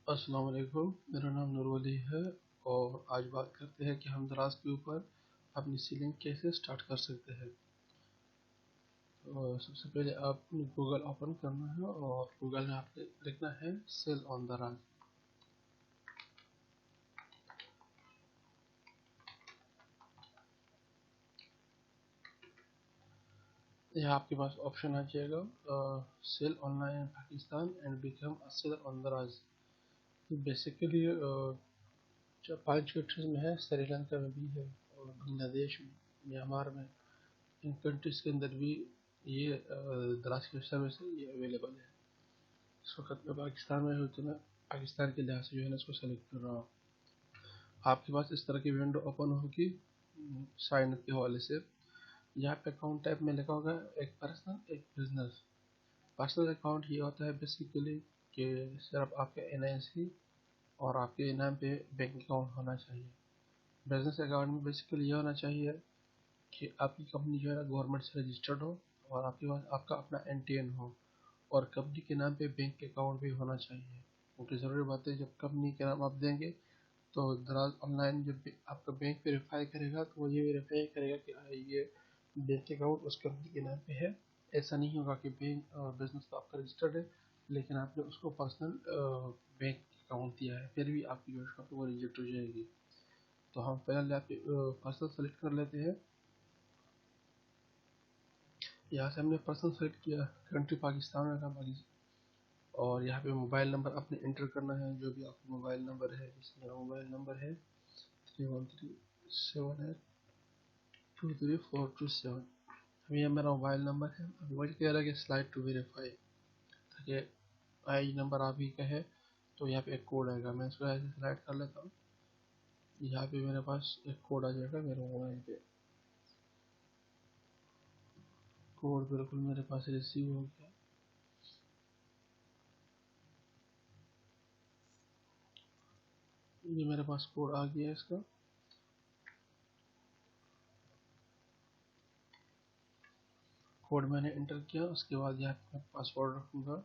अस्सलाम वालेकुम। मेरा नाम नूरवली है और आज बात करते हैं कि हम दराज के ऊपर अपनी सीलिंग कैसे स्टार्ट कर सकते हैं। सबसे पहले आपको गूगल ओपन करना है और गूगल में आपको लिखना है सेल ऑन दराज। यहाँ आपके पास ऑप्शन आ जाएगा sell online in Pakistan and become a seller on Daraz. Basically 5 countries में है, श्रीलंका में भी है और बांग्लादेश में, म्यांमार में, इन कंट्रीज के अंदर भी ये दराज की सर्विस है, ये अवेलेबल है। इस वक्त मैं पाकिस्तान में हूँ तो मैं पाकिस्तान के लिहाज से जो है ना इसको सेलेक्ट कर रहा हूँ। आपके पास इस तरह की विंडो ओपन होगी साइन अप के हवाले से। यहाँ पे अकाउंट टाइप में लिखा होगा एक पर्सनल एक बिजनेस। पर्सनल अकाउंट ये होता है बेसिकली कि सिर्फ आपके NIC और आपके नाम पे बैंक अकाउंट होना चाहिए। बिजनेस अकाउंट में बेसिकली ये होना चाहिए कि आपकी कंपनी जो है ना गवर्नमेंट से रजिस्टर्ड हो और आपके पास आपका अपना NTN हो और कंपनी के नाम पे बैंक अकाउंट भी होना चाहिए, क्योंकि ज़रूरी बात है जब कंपनी के नाम आप देंगे तो दराज ऑनलाइन जब आपका बैंक वेरीफाई करेगा तो वो ये वेरीफाई करेगा कि ये बैंक अकाउंट उस कंपनी के नाम पे है। ऐसा नहीं होगा कि बैंक बिजनेस तो आपका रजिस्टर्ड है लेकिन आपने उसको पर्सनल बैंक अकाउंट दिया है, फिर भी आपकी जो शॉप है वो रिजेक्ट हो जाएगी। तो हम पहले आपके पर्सनल सेलेक्ट कर लेते हैं। यहाँ से हमने पर्सनल सेलेक्ट किया, कंट्री पाकिस्तान में था और यहाँ पे मोबाइल नंबर अपने इंटर करना है, जो भी आपका मोबाइल नंबर है। जैसे मेरा मोबाइल नंबर है 3137823427। अभी ये मेरा मोबाइल नंबर है। अभी वही कह रहा है कि स्लाइड टू वेरीफाई, ताकि आई नंबर आप ही का है तो यहाँ पे एक कोड आएगा। मैं इसको ऐसे स्लाइड कर लेता हूँ। यहाँ पे मेरे पास एक कोड आ जाएगा मेरे मोबाइल पे। कोड बिल्कुल मेरे पास रिसीव हो गया। ये मेरे पास कोड आ गया इसका। कोड मैंने इंटर किया, उसके बाद यहाँ पे मैं पासवर्ड रखूँगा।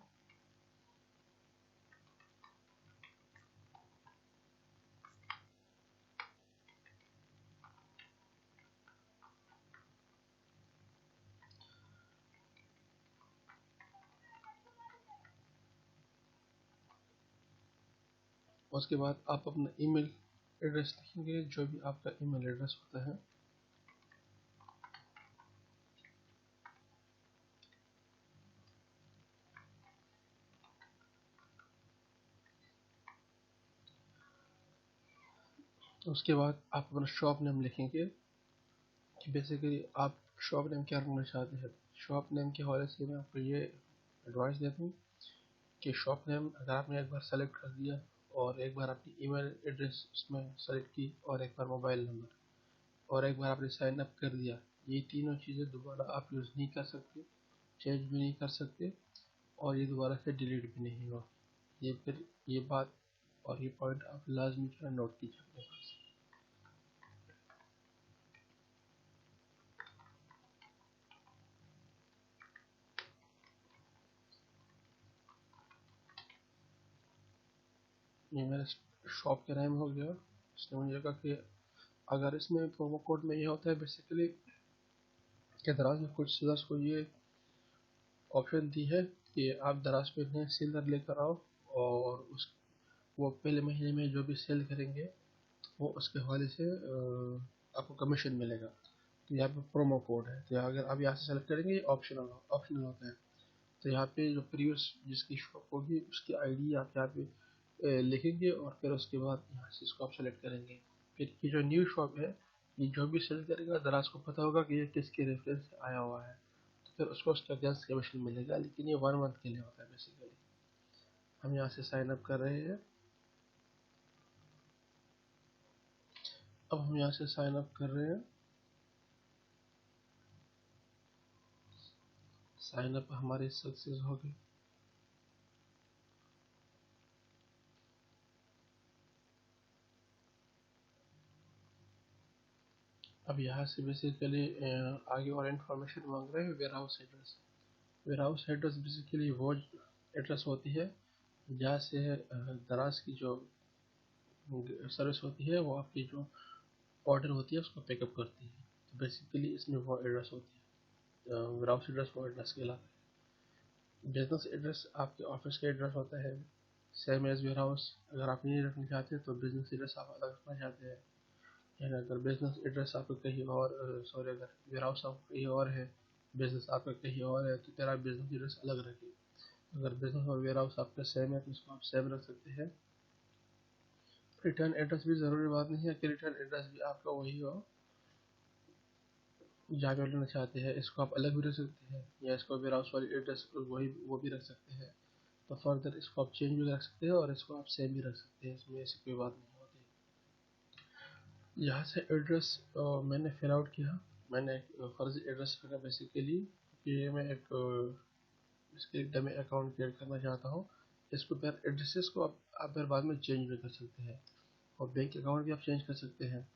उसके बाद आप अपना ईमेल एड्रेस लिखेंगे, जो भी आपका ईमेल एड्रेस होता है। उसके बाद आप अपना शॉप नेम लिखेंगे कि बेसिकली आप शॉप नेम क्या रखना चाहते हैं। शॉप नेम के हवाले से मैं आपको ये एडवाइस देता हूँ कि शॉप नेम अगर आपने एक बार सेलेक्ट कर दिया और एक बार अपनी ईमेल एड्रेस उसमें सेलेक्ट की और एक बार मोबाइल नंबर और एक बार आपने साइन अप कर दिया, ये तीनों चीज़ें दोबारा आप यूज़ नहीं कर सकते, चेंज भी नहीं कर सकते और ये दोबारा से डिलीट भी नहीं होगा। ये फिर ये बात और ये पॉइंट आप लाजमी जो है नोट कीजिए अपने पास। ये मेरे शॉप के नाम हो गया। इसने मुझे कहा कि अगर इसमें प्रोमो कोड में ये होता है बेसिकली कि दराज में कुछ सीजर्स को ये ऑप्शन दी है कि आप दराज पे नए सीलर लेकर आओ और उस वो पहले महीने में जो भी सेल करेंगे वो उसके हवाले से आपको कमीशन मिलेगा। तो यहाँ पे प्रोमो कोड है, तो यहाँ अगर आप यहाँ से सेलेक्ट करेंगे ये ऑप्शनल ऑप्शनल होता है। तो यहाँ पे जो प्रीवियस जिसकी शॉप होगी उसकी आईडी आप यहाँ पे लिखेंगे और फिर उसके बाद यहाँ से इसको आप सेलेक्ट करेंगे। फिर ये जो न्यू शॉप है ये जो भी सेल करेगा दराज को पता होगा कि ये किसके रेफरेंस से आया हुआ है, तो फिर उसको उसका अगेंस्ट कमीशन मिलेगा, लेकिन ये 1 मंथ के लिए होता है बेसिकली। हम यहाँ से साइन अप कर रहे हैं। अब हम यहाँ से साइन अप कर रहे हैं। साइन अप हमारे सक्सेस हो गई। अब यहाँ से बेसिकली आगे और इन्फॉर्मेशन मांग रहे हैं warehouse address. Warehouse address basically वो एड्रेस होती है जहाँ से दराज की जो सर्विस होती है वो आपकी जो ऑर्डर होती है उसको पिकअप करती है। तो बेसिकली इसमें वो एड्रेस होती है, वेयरहाउस एड्रेस वो एड्रेस के अलावा बिजनेस एड्रेस आपके ऑफिस का एड्रेस होता है, सेम एज वेयरहाउस। अगर आप नहीं रखना चाहते तो बिजनेस एड्रेस आप अलग रखना चाहते हैं, या अगर बिजनेस एड्रेस आपका कहीं और सॉरी अगर वेयरहाउस आपका कहीं और है, बिजनेस आपका कहीं और है, तो फिर आप बिजनेस एड्रेस अलग रखिए। अगर बिजनेस और वेयरहाउस आपका सेम है तो उसको आप सेम रख सकते हैं। रिटर्न एड्रेस भी ज़रूरी बात नहीं है कि रिटर्न एड्रेस भी आपका वही हो जहाँ पे लेना चाहते हैं, इसको आप अलग भी रख सकते हैं, या इसको वेयरहाउस वाली एड्रेस वही वो भी रख सकते हैं। तो फर्दर इसको आप चेंज भी रख सकते हैं और इसको आप सेम भी रख सकते हैं, इसमें ऐसी कोई बात नहीं होती। यहाँ से एड्रेस मैंने फिल आउट किया, मैंने एक फर्जी एड्रेस रखा बेसिकली कि मैं एक इसके डमी अकाउंट क्रिएट करना चाहता हूँ। इसको फिर एड्रेसेस को आप फिर बाद में चेंज भी कर सकते हैं, और बैंक अकाउंट भी आप चेंज कर सकते हैं।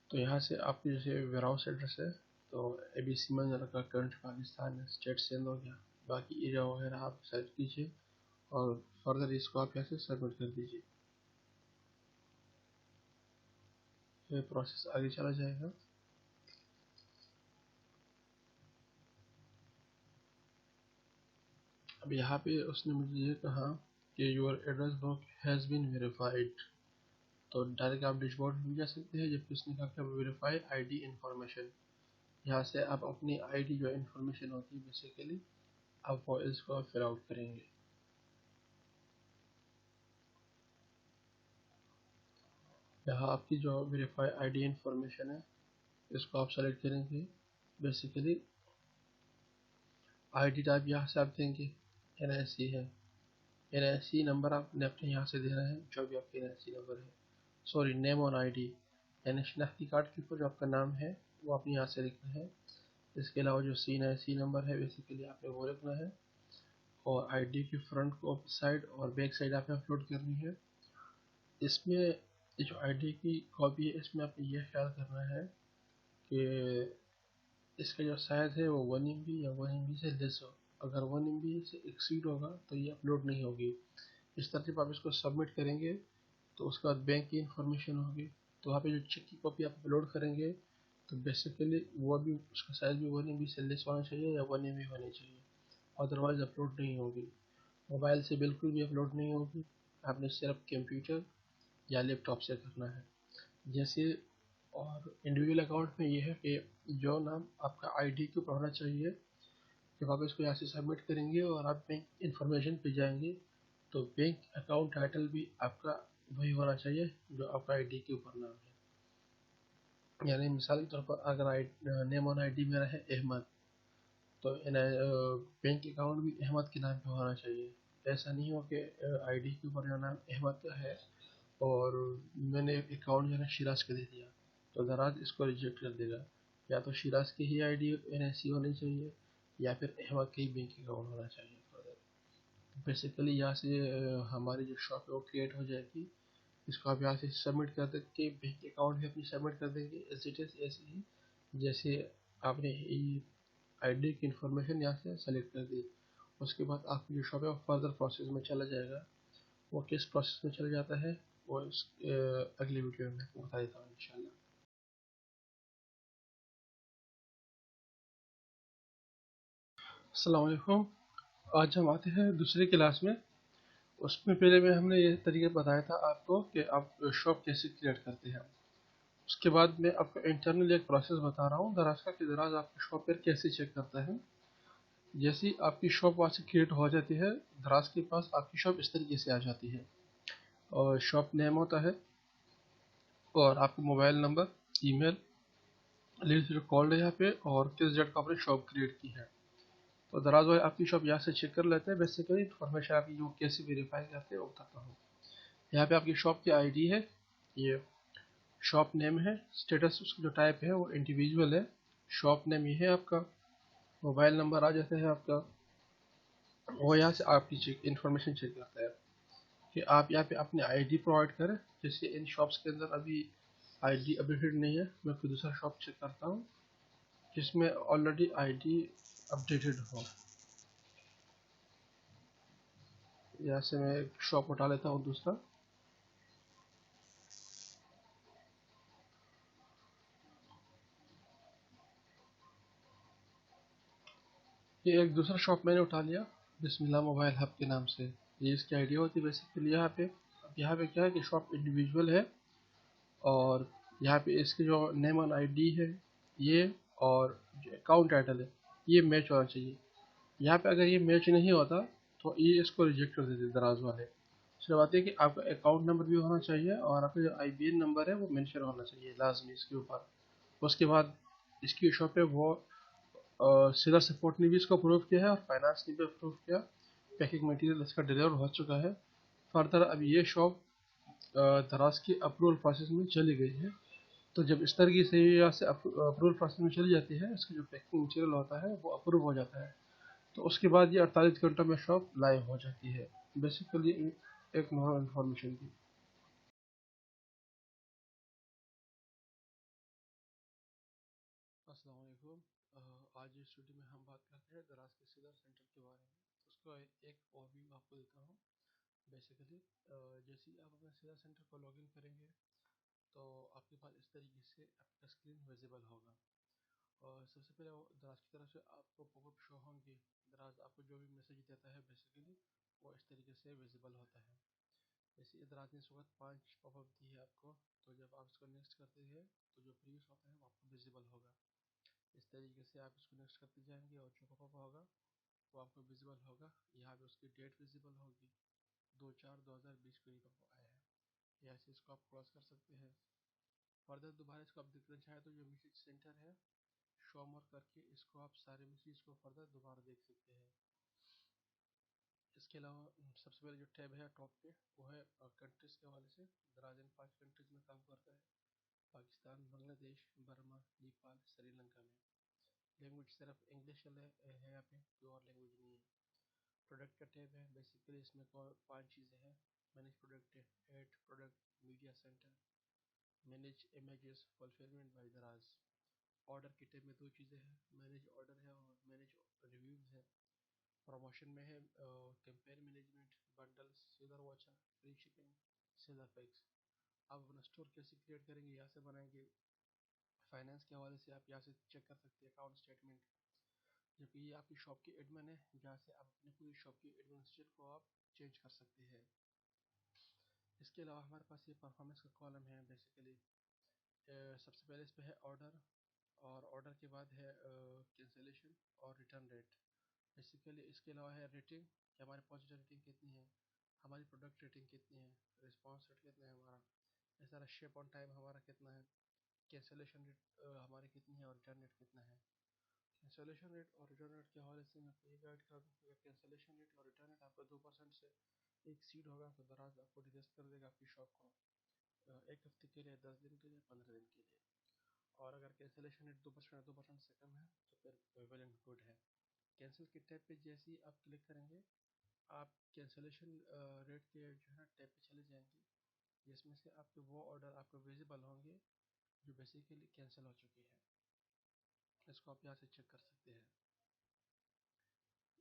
तो यहाँ से आपकी जैसे वेयरहाउस एड्रेस है तो ABC मंजर का करंट पाकिस्तान है, स्टेट सिंध हो गया, बाकी एरिया वगैरह आप सेलेक्ट कीजिए और फर्दर इसको आप यहाँ से सबमिट कर दीजिए। ये प्रोसेस आगे चला जाएगा। अब यहाँ पे उसने मुझे ये कहा कि your address book has been verified, तो डायरेक्ट आप डैशबोर्ड में जा सकते हैं, जबकि उसने कहा कि वेरीफाई ID इन्फॉर्मेशन। यहाँ से आप अपनी ID जो इन्फॉर्मेशन होती है बेसिकली आप वो इसको फिल आउट करेंगे। यहाँ आपकी जो वेरीफाई ID इन्फॉर्मेशन है इसको आप सेलेक्ट करेंगे। बेसिकली ID टाइप यहाँ से आप देंगे NIC है, NIC नंबर आपने अपने यहाँ से देना है, जो भी आपका NIC नंबर है, सॉरी नेम ऑन ID, यानी शनाख्ती कार्ड के ऊपर जो आपका नाम है वो आपने यहाँ से लिखना है। इसके अलावा जो NIC नंबर है बेसिकली आपने वो लिखना है, और ID की फ्रंट साइड और बैक साइड आपने अपलोड करनी है। इसमें जो ID की कॉपी है इसमें आपने यह ख्याल करना है कि इसका जो साइज़ है वो 1 MB या 1 MB से लेस हो। अगर 1 MB से एक्सीड होगा तो ये अपलोड नहीं होगी। इस तरह जब आप इसको सबमिट करेंगे तो उसके बाद बैंक की इंफॉर्मेशन होगी, तो वहाँ पे जो चेक की कॉपी आप अपलोड करेंगे तो बेसिकली वो भी उसका साइज़ भी 1 MB से लेस होना चाहिए या 1 MB होनी चाहिए, अदरवाइज़ अपलोड नहीं होगी। मोबाइल से बिल्कुल भी अपलोड नहीं होगी, आपने सिर्फ कंप्यूटर या लैपटॉप से करना है। जैसे और इंडिविजुअल अकाउंट में ये है कि जो नाम आपका ID के ऊपर होना चाहिए, जब आप इसको यहाँ से सबमिट करेंगे और आप बैंक इन्फॉर्मेशन पे जाएंगे तो बैंक अकाउंट टाइटल भी आपका वही होना चाहिए जो आपका ID के ऊपर नाम है। यानी मिसाल के तौर पर अगर नेम ऑन ID मेरा है अहमद, तो बैंक अकाउंट भी अहमद के नाम पे होना चाहिए। ऐसा नहीं हो कि ID के ऊपर जो नाम अहमद का है और मैंने अकाउंट जो है ना शिराज का दे दिया, तो दराज इसको रिजेक्ट कर देगा। या तो शिराज की ही ID NIC होनी चाहिए या फिर अहमद का ही बैंक अकाउंट होना चाहिए। बेसिकली यहाँ से हमारी जो शॉप है वो क्रिएट हो जाएगी। इसको आप यहाँ से सबमिट कर देंगे, बैंक अकाउंट भी अपनी सबमिट कर देंगे एज इट इज़ ऐसे ही जैसे आपने ID की इंफॉर्मेशन यहाँ से सेलेक्ट कर दी। उसके बाद आपकी जो शॉप है वो फर्दर प्रोसेस में चला जाएगा। वो किस प्रोसेस में चला जाता है वो अगली वीडियो में आपको बता देता हूँ इंशाल्लाह। अस्सलाम वालेकुम। आज हम आते हैं दूसरी क्लास में। उसमें पहले में हमने ये तरीका बताया था आपको कि आप शॉप कैसे क्रिएट करते हैं। उसके बाद मैं आपको इंटरनल एक प्रोसेस बता रहा हूँ दराज का कि दराज आपकी शॉप पर कैसे चेक करता है। जैसे आपकी शॉप वहाँ से क्रिएट हो जाती है, दराज के पास आपकी शॉप इस तरीके से आ जाती है, और शॉप नेम होता है और आपका mobile number, email, list called है यहाँ पे, और किस डेट को आपने शॉप क्रिएट की है। तो दराज भाई आपकी शॉप यहाँ से चेक कर लेते हैं। बेसिकली इन्फॉर्मेशन आपकी जो कैसे वेरीफाई करते हैं वो बताता हूँ। यहाँ पे आपकी शॉप की ID है, ये शॉप नेम है, स्टेटस उसका जो टाइप है वो इंडिविजुअल है, शॉप नेम ये है आपका, मोबाइल नंबर आ जाता है आपका। वो यहाँ से आपकी चेक इन्फॉर्मेशन चेक करता है कि आप यहाँ पे अपनी ID प्रोवाइड करें। जैसे इन शॉप्स के अंदर अभी ID अपडेटेड नहीं है, मैं कोई दूसरा शॉप चेक करता हूँ जिसमें ऑलरेडी ID अपडेटेड हो। यहाँ से मैं एक शॉप उठा लेता हूँ दूसरा। ये एक दूसरा शॉप मैंने उठा लिया, बिस्मिल्लाह मोबाइल हब के नाम से। ये इसकी आइडिया होती है बेसिकली। यहाँ पे क्या है कि शॉप इंडिविजुअल है, और यहाँ पे इसकी जो नेम और आईडी है ये, और जो अकाउंट टाइटल है ये मैच होना चाहिए। यहाँ पे अगर ये मैच नहीं होता तो ये इसको रिजेक्ट कर देते दराज वाले। उसके बात है कि आपका अकाउंट नंबर भी होना चाहिए, और आपका जो IBN नंबर है वो मेंशन होना चाहिए लाजमी इसके ऊपर। उसके बाद इसकी शॉप है वो सेलर सपोर्ट ने भी इसको अप्रूव किया है, और फाइनेंस ने भी अप्रूव किया। पैकिंग मटेरियल इसका डिलीवर हो चुका है। फर्दर अब ये शॉप दराज की अप्रूवल प्रोसेस में चली गई है। तो जब इस तरीके से यहाँ से अप्रूवल प्रोसेस में चली जाती है, इसका जो पैकिंग मटेरियल होता है वो अप्रूव हो जाता है, तो उसके बाद ये 48 घंटों में शॉप लाइव हो जाती है। बेसिकली एक नॉर्मल इन्फॉर्मेशन थी। अस्सलाम वालेकुम। आज इस वीडियो में हम बात करते हैं दराज के सीलर सेंटर के बारे में। उसका एक ओवरव्यू आपको देता हूँ। बेसिकली जैसे ही आप अपने सीलर सेंटर को लॉगिन करेंगे तो आपके पास इस तरीके से आपका स्क्रीन विजिबल होगा। और सबसे पहले दराज की तरफ से आपको पॉपअप शो होंगे। दराज आपको जो भी मैसेज देता है बेसिकली वो इस तरीके से विजिबल होता है। जैसे दराज ने इस वक्त 5 पॉपअप दी है आपको, तो जब आप इसको नेक्स्ट करते हैं तो जो प्रीवियस होता है वो आपको विजिबल होगा। इस तरीके से आप इसको नेक्स्ट करते जाएंगे और जो पॉपअप होगा वो आपको विजिबल होगा। यहाँ पे उसकी डेट विजिबल होगी, 2/4/2020 को ये पॉपअप आया है। यहाँ से इसको आप क्रॉस कर सकते हैं। फर्दर दोबारा इसको आप देखना चाहें तो जो मैसेज सेंटर है शो मोर करके, इसको आप सारे मैसेज को फर्दर दोबारा देख सकते हैं। इसके अलावा सबसे पहले जो टैब है टॉप पे वो है कंट्रीज के हवाले से। दराज इन 5 कंट्रीज में काम करता है: पाकिस्तान, बांग्लादेश, बर्मा, नेपाल, श्रीलंका में। लैंग्वेज सिर्फ इंग्लिश है यहाँ पे, कोई और लैंग्वेज नहीं है। प्रोडक्ट का टैब है। बेसिकली इसमें 5 चीज़ें हैं: manage product, add product, media centre, manage images, fulfilment bye दराज। ऑर्डर के टैब में 2 चीज़ें हैं: मैनेज ऑर्डर है और मैनेज रिव्यूज़ है। प्रमोशन में है campaign management, bundles, seller voucher, free shipping, seller packs. आप अपना स्टोर कैसे क्रिएट करेंगे, यहाँ से बनाएंगे। फाइनेंस के हवाले से आप यहाँ से चेक कर सकते हैं अकाउंट स्टेटमेंट। जबकि ये आपकी शॉप की एडमिन है, जहाँ से आप अपनी पूरी शॉप की एडमिनिस्ट्रेशन को आप चेंज कर सकते हैं। इसके अलावा हमारे पास ये परफॉर्मेंस का कॉलम है। बेसिकली सबसे पहले इस पे है ऑर्डर, और ऑर्डर के बाद है कैंसिलेशन और रिटर्न रेट। बेसिकली इसके अलावा है रेटिंग, कि हमारी पॉजिटिव रेटिंग कितनी है, हमारी प्रोडक्ट रेटिंग कितनी है, रिस्पांस रेट कितना है हमारा, इस तरह शिप ऑन टाइम हमारा कितना है, कैंसिलेशन रेट हमारी कितनी है, और रिटर्न रेट कितना है। कैंसिलेशन रेट और रिटर्न रेट के हवाले से मैं आपको ये गाइड कर दूँ कि अगर कैंसिलेशन रेट और रिटर्न रेट आपका 2% से एक्सीड होगा तो दराज आपको डिटेस्ट कर देगा आपकी शॉप को 1 हफ्ते के लिए, 10 दिन के लिए, 15 दिन के लिए। और अगर कैंसिलेशन रेट 2% से कम है तो फिर वेल एंड गुड है। कैंसिल के टैब पे जैसे ही आप क्लिक करेंगे, आप कैंसिलेशन रेट के जो है ना टैब पे चले जाएंगे, जिसमें से आपके वो ऑर्डर आपको विजिबल होंगे जो बेसिकली कैंसिल हो चुकी है। इसको आप यहाँ से चेक कर सकते हैं।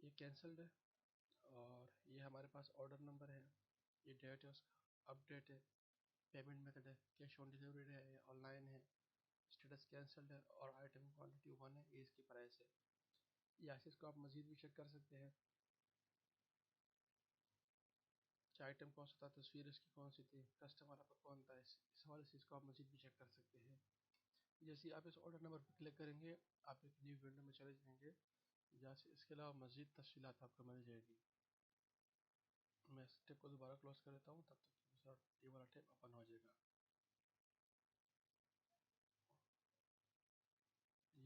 ये कैंसल्ड है, और ये हमारे पास ऑर्डर नंबर है, ये डेट है उसका, अपडेट है, पेमेंट मेथड है, कैश ऑन डिलीवरी है या ऑनलाइन है, स्टेटस कैंसल्ड है, और आइटम क्वांटिटी 1 है, ये इसकी प्राइस है। यहाँ से इसको आप मज़ीद भी चेक कर सकते हैं कि आइटम कौन सा था, तस्वीर इसकी कौन सी थी, कस्टमर आपका कौन था। इस हवाले से इसको आप मज़ीद भी चेक कर सकते हैं। जैसे आप इस ऑर्डर नंबर पर क्लिक करेंगे, आप एक न्यू विंडो में चले जाएंगे, जहाँ से इसके अलावा मज़ीद तफसीलात आपको मिल जाएगी। मैं इस टेप को दोबारा क्लोज कर देता हूँ, तब तक दूसरा ये वाला टेप ओपन हो जाएगा।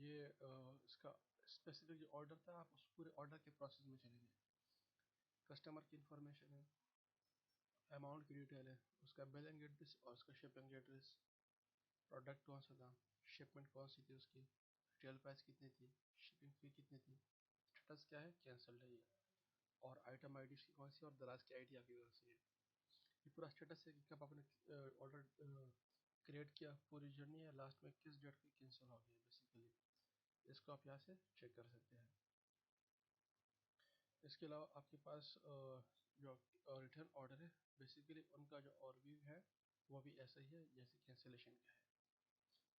ये इसका स्पेसिफिक जो ऑर्डर था, आप उस पूरे ऑर्डर के प्रोसेस में चलेंगे। कस्टमर की इंफॉर्मेशन है, अमाउंट की डिटेल है, उसका बिलिंग एड्रेस और उसका शिपिंग एड्रेस, प्रोडक्ट कौन सा था, शिपमेंट कौन सी थी उसकी, रिटेल प्राइस कितनी थी, शिपिंग फी कितनी थी, स्टेटस क्या है, कैंसल्ड है ये, और आइटम आईडी इसकी कौन सी है, और दराज की आईडी आपकी कौन सी है। ये पूरा स्टेटस है कि कब आपने ऑर्डर क्रिएट किया, पूरी जर्नी है, लास्ट में किस डेट को कैंसिल हो गया बेसिकली। इसको आप यहाँ से चेक कर सकते हैं। इसके अलावा आपके पास जो रिटर्न ऑर्डर है बेसिकली उनका जो ओवरव्यू है वो भी ऐसा ही है जैसे कैंसिलेशन का है।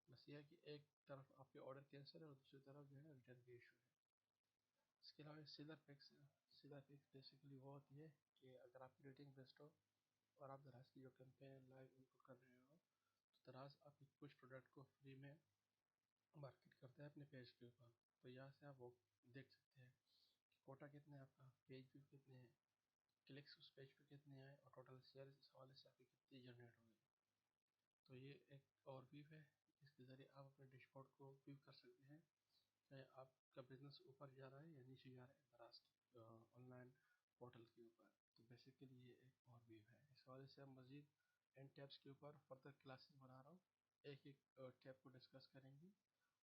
बस ये है कि एक तरफ आपके ऑर्डर कैंसिल है और दूसरी तरफ जो है ना रिटर्न की इशू है। इसके अलावा सीधा पिक्स बेसिकली वो होती है कि अगर आपकी रेटिंग बेस्ट हो और आप दराज की जो कैंपेन लाइव उनको कर रहे हो तो दराज आपके कुछ प्रोडक्ट को फ्री में मार्केट करता है अपने पेज के ऊपर। तो यहाँ से आप वो देख सकते हैं कि कोटा कितने हैं, आपका पेज व्यू कितने हैं, क्लिक्स उस पेज पे कितने आए और टोटल शेयर इस हवाले से आपकी कितनी जनरेट हुई। तो ये एक और व्यू है जिसके ज़रिए आप अपने डैशबोर्ड को व्यू कर सकते हैं चाहे आपका बिजनेस ऊपर जा रहा है या नीचे जा रहा है दराज ऑनलाइन पोर्टल के ऊपर। तो बेसिकली ये एक और व्यू है। इस हवाले से हम मज़ीद इन टैब्स के ऊपर फर्दर क्लासेस बना रहा हूँ, एक एक टैब को डिस्कस करेंगे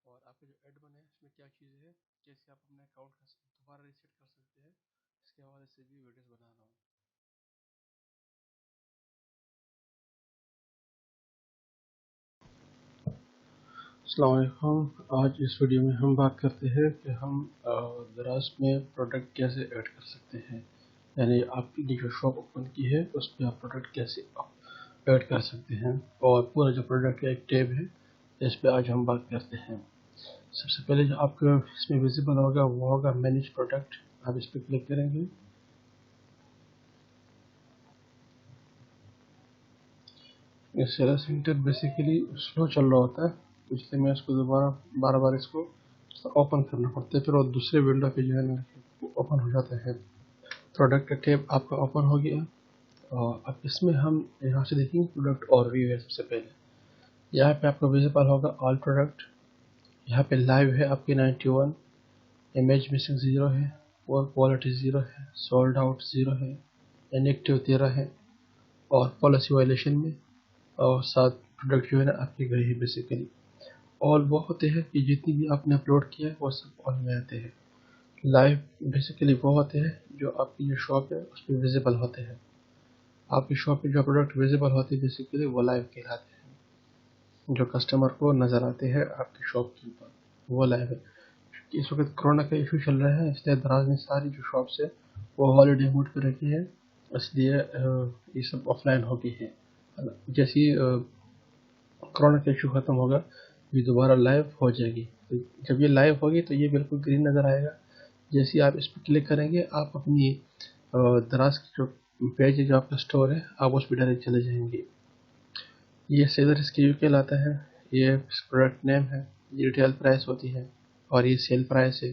और आपके जो ऐड बने हैं उसमें क्या चीज़ें हैं, कैसे आप अपने अकाउंट का दोबारा रीसेट कर सकते हैं, इसके हवाले से भी वीडियोस बना रहा हूँ। अस्सलाम वालेकुम। आज इस वीडियो में हम बात करते हैं कि हम दराज में प्रोडक्ट कैसे ऐड कर सकते हैं, यानी आपकी जो शॉप ओपन की है उस पर आप प्रोडक्ट कैसे ऐड कर सकते हैं। और पूरा जो प्रोडक्ट का एक टैब है इस पर आज हम बात करते हैं। सबसे पहले जो आपको इसमें विजिबल होगा वो होगा मैनेज प्रोडक्ट। आप इस पर क्लिक करेंगे। ये सेलर सेंटर बेसिकली स्लो चल रहा होता है, इसलिए मैं इसको दोबारा बार बार इसको ओपन करना पड़ता है, फिर वो दूसरे विंडो पे जो है ना ओपन हो जाता है। प्रोडक्ट का टैब आपका ओपन हो गया और अब इसमें हम यहाँ से देखेंगे प्रोडक्ट ओवरव्यू है। सबसे पहले यहाँ पे आपको विजिबल होगा ऑल प्रोडक्ट। यहाँ पे लाइव है आपकी 91, इमेज मिसिंग 0 है, और क्वालिटी 0 है, सोल्ड आउट 0 है, इनएक्टिव 13 है और पॉलिसी वायलेशन में और 7 प्रोडक्ट जो है ना आपके गए हैं। बेसिकली ऑल वो होते हैं कि जितनी भी आपने अपलोड किया है वो सब ऑल में आते हैं। लाइव बेसिकली वो होते हैं जो आपकी जो शॉप है उस पर विजिबल होते हैं। आपकी शॉप पे जो प्रोडक्ट विजिबल होते हैं बेसिकली वो लाइव कहलाते हैं, जो कस्टमर को नज़र आते हैं आपकी शॉप के ऊपर वो लाइव है। इस वक्त कोरोना का इशू चल रहा है इसलिए दराज ने सारी जो शॉप्स है वो हॉलीडे मोड पे रखी है, इसलिए ये सब ऑफलाइन हो गई है। जैसे ही कोरोना का इशू ख़त्म होगा ये दोबारा लाइव हो जाएगी। तो जब ये लाइव होगी तो ये बिल्कुल ग्रीन नज़र आएगा। जैसे ही आप इस पर क्लिक करेंगे आप अपनी दराज की जो पेज है जो आपका स्टोर है आप उस पर डायरेक्ट चले जाएंगे। ये सेलर इसके यू कहलाता है, ये प्रोडक्ट नेम है, ये रिटेल प्राइस होती है और ये सेल प्राइस है।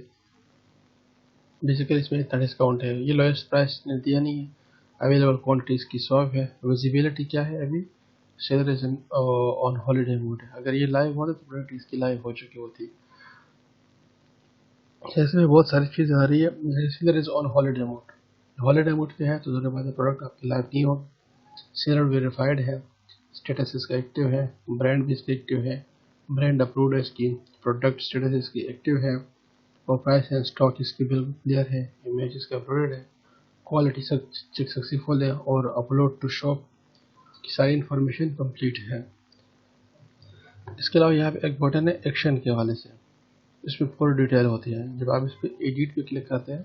बेसिकली इसमें इतना डिस्काउंट है, ये लोएस्ट प्राइस ने दिया नहीं है। अवेलेबल क्वांटिटीज़ की 100 है। विजिबिलिटी क्या है अभी seller is on holiday mode है। अगर ये लाइव होता तो प्रोडक्ट इसकी लाइव हो चुकी होती। ऐसे में बहुत सारी चीज़ आ रही है। Seller is on holiday mode, holiday mode पे है तो दोनों बाद प्रोडक्ट आपकी लाइव नहीं होगा। सेलर वेरीफाइड है, स्टेटस इसका एक्टिव है, ब्रांड भी इसका एक्टिव है, ब्रांड अप्रूव्ड है इसकी, प्रोडक्ट स्टेटस इसकी एक्टिव है और प्राइस एंड स्टॉक इसकी बिल्कुल क्लियर है, इमेज इसका अपलोडेड है, क्वालिटी चेक सक्सेसफुल है और अपलोड टू शॉप की सारी इन्फॉर्मेशन कंप्लीट है। इसके अलावा यहाँ पे एक बटन है एक्शन के हवाले से, इसमें पूरी डिटेल होती है। जब आप इस पर एडिट पे क्लिक करते हैं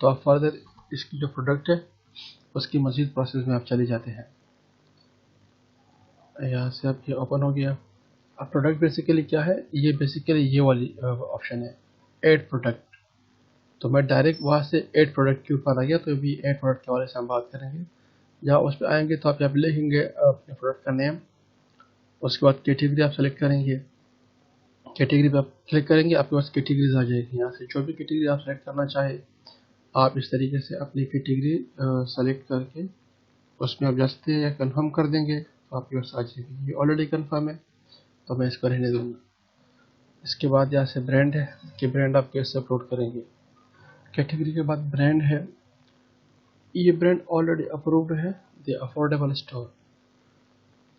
तो आप फर्दर इसकी जो प्रोडक्ट है उसकी मजीद प्रोसेस में आप चले जाते हैं। यहाँ से आप ये ओपन हो गया। अब प्रोडक्ट बेसिकली क्या है, ये बेसिकली ये वाली ऑप्शन है ऐड प्रोडक्ट। तो मैं डायरेक्ट वहाँ से ऐड प्रोडक्ट के ऊपर आ गया, तो अभी ऐड प्रोडक्ट के बारे से हम बात करेंगे। जहाँ उस पर आएंगे तो आप यहाँ पे लिखेंगे अपने प्रोडक्ट का नेम, उसके बाद कैटेगरी आप सेलेक्ट करेंगे। कैटेगरी पे आप क्लिक करेंगे आपके पास कैटेगरीज आ जाएगी। यहाँ से जो भी कैटेगरी आप सेलेक्ट करना चाहे आप इस तरीके से अपनी कैटेगरी सेलेक्ट करके उसमें आप जा सकते हैं या कन्फर्म कर देंगे तो आपके पास आ जाएगी। ये ऑलरेडी कन्फर्म है तो मैं इसको रहने दूँगा। इसके बाद यहाँ से ब्रांड है कि ब्रांड आप कैसे अपलोड करेंगे। कैटेगरी के बाद ब्रांड है, ये ब्रांड ऑलरेडी अप्रूव्ड है, द अफोर्डेबल स्टोर।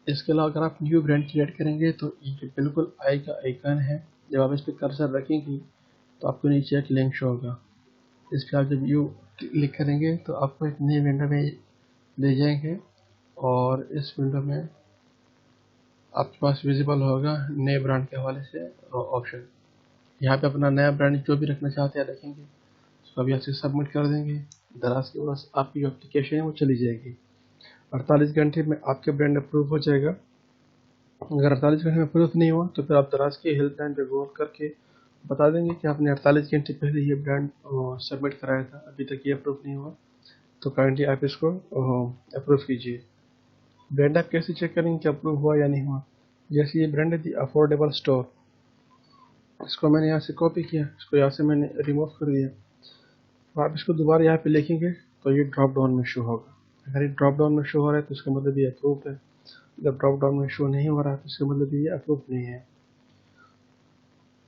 इसके अलावा अगर आप न्यू ब्रांड क्रिएट करेंगे तो ये बिल्कुल आई का आइकन है, जब आप इस पर कर्सर रखेंगे तो आपको नीचे एक लिंक शो होगा। इस पर आप जब यू क्लिक करेंगे तो आपको एक नई विंडो में ले जाएंगे और इस विंडो में आपके पास विजिबल होगा नए ब्रांड के हवाले से ऑप्शन। यहाँ पे अपना नया ब्रांड जो भी रखना चाहते हैं रखेंगे, तो अभी ऐसे सबमिट कर देंगे। दराज के पास आपकी जो एप्लीकेशन है वो चली जाएगी। 48 घंटे में आपके ब्रांड अप्रूव हो जाएगा। अगर 48 घंटे में अप्रूव नहीं हुआ तो फिर आप दराज की हेल्पलाइन पे कॉल करके बता देंगे कि आपने 48 घंटे पहले ये ब्रांड सबमिट कराया था, अभी तक ये अप्रूव नहीं हुआ, तो काइंडली आप इसको अप्रूव कीजिए। ब्रांड आप कैसे चेक करेंगे कि अप्रूव हुआ या नहीं हुआ? जैसे ये ब्रांड है दी अफोर्डेबल स्टोर, इसको मैंने यहाँ से कॉपी किया, इसको यहाँ से मैंने रिमूव कर दिया। तो आप इसको दोबारा यहाँ पे लिखेंगे तो ये ड्रॉप डाउन में शो होगा। अगर ये ड्रॉप डाउन में शो हो रहा है तो इसका मतलब ये अप्रूव है। जब ड्रॉप डाउन में शो नहीं हो रहा है तो इसका मतलब ये अप्रूव नहीं है।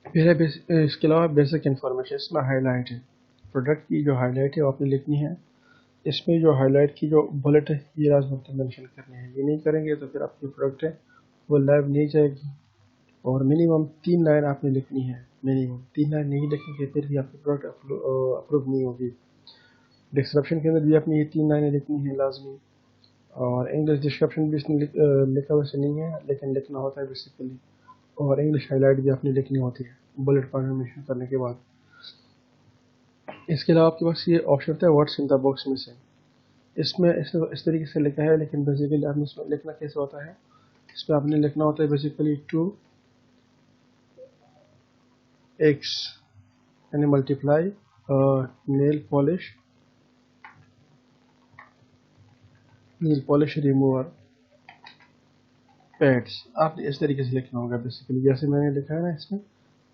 फिर है इसके अलावा बेसिक इन्फॉर्मेशन, इसमें हाईलाइट है। प्रोडक्ट की जो हाईलाइट है वो आपने लिखनी है। इसमें जो हाईलाइट की जो बुलेट है ये लाजमत मेंशन करनी है। ये नहीं करेंगे तो फिर आपकी प्रोडक्ट है वो लाइव नहीं जाएगी। और मिनिमम 3 लाइन आपने लिखनी है, मिनिमम 3 लाइन नहीं लिखेंगे फिर भी आपकी प्रोडक्ट अप्रूव नहीं होगी। डिस्क्रिप्शन के अंदर भी आपने ये 3 लाइनें लिखनी है लाजमी। और इंग्लिश डिस्क्रिप्शन भी इसमें लिखा वैसे नहीं है लेकिन लिखना होता है बेसिकली। और इंग्लिश हाईलाइट भी आपने लिखनी होती है बुलेट पॉइंट मेंशन करने के बाद। इसके अलावा आपके पास ये ऑप्शन होता है व्हाट्स इन द बॉक्स में से, इसमें इस तरीके से लिखा है, लेकिन बेसिकली आपने इसमें लिखना कैसे होता है, इसमें आपने लिखना होता है बेसिकली 2x यानी multiply nail polish remover pads. आपने इस तरीके से लिखना होगा बेसिकली, जैसे मैंने लिखा है ना इसमें,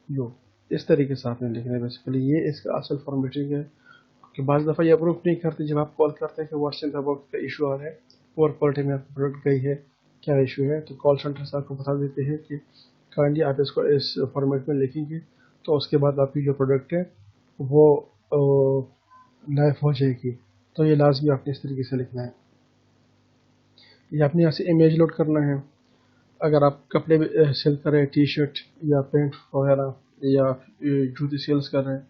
जो इस तरीके से आपने लिखना है बेसिकली। ये इसका असल फॉर्मेटिंग है कि बाज़ दफ़ा ये अप्रूव नहीं करते। जब आप कॉल करते हैं कि व्हाट्स इन द बॉक्स का इशू आ रहा है, पुअर क्वालिटी में आपकी प्रोडक्ट गई है, क्या इशू है, तो कॉल सेंटर से आपको बता देते हैं कि काइंडली आप इसको इस फॉर्मेट में लिखेंगे तो उसके बाद आपकी जो प्रोडक्ट है वो लाइव हो जाएगी। तो ये लाजमी आपने इस तरीके से लिखना है। ये आपने यहाँ से इमेज लोड करना है। अगर आप कपड़े सेल कर रहे हैं, टी शर्ट या पैंट वगैरह या जूते सेल्स कर रहे हैं,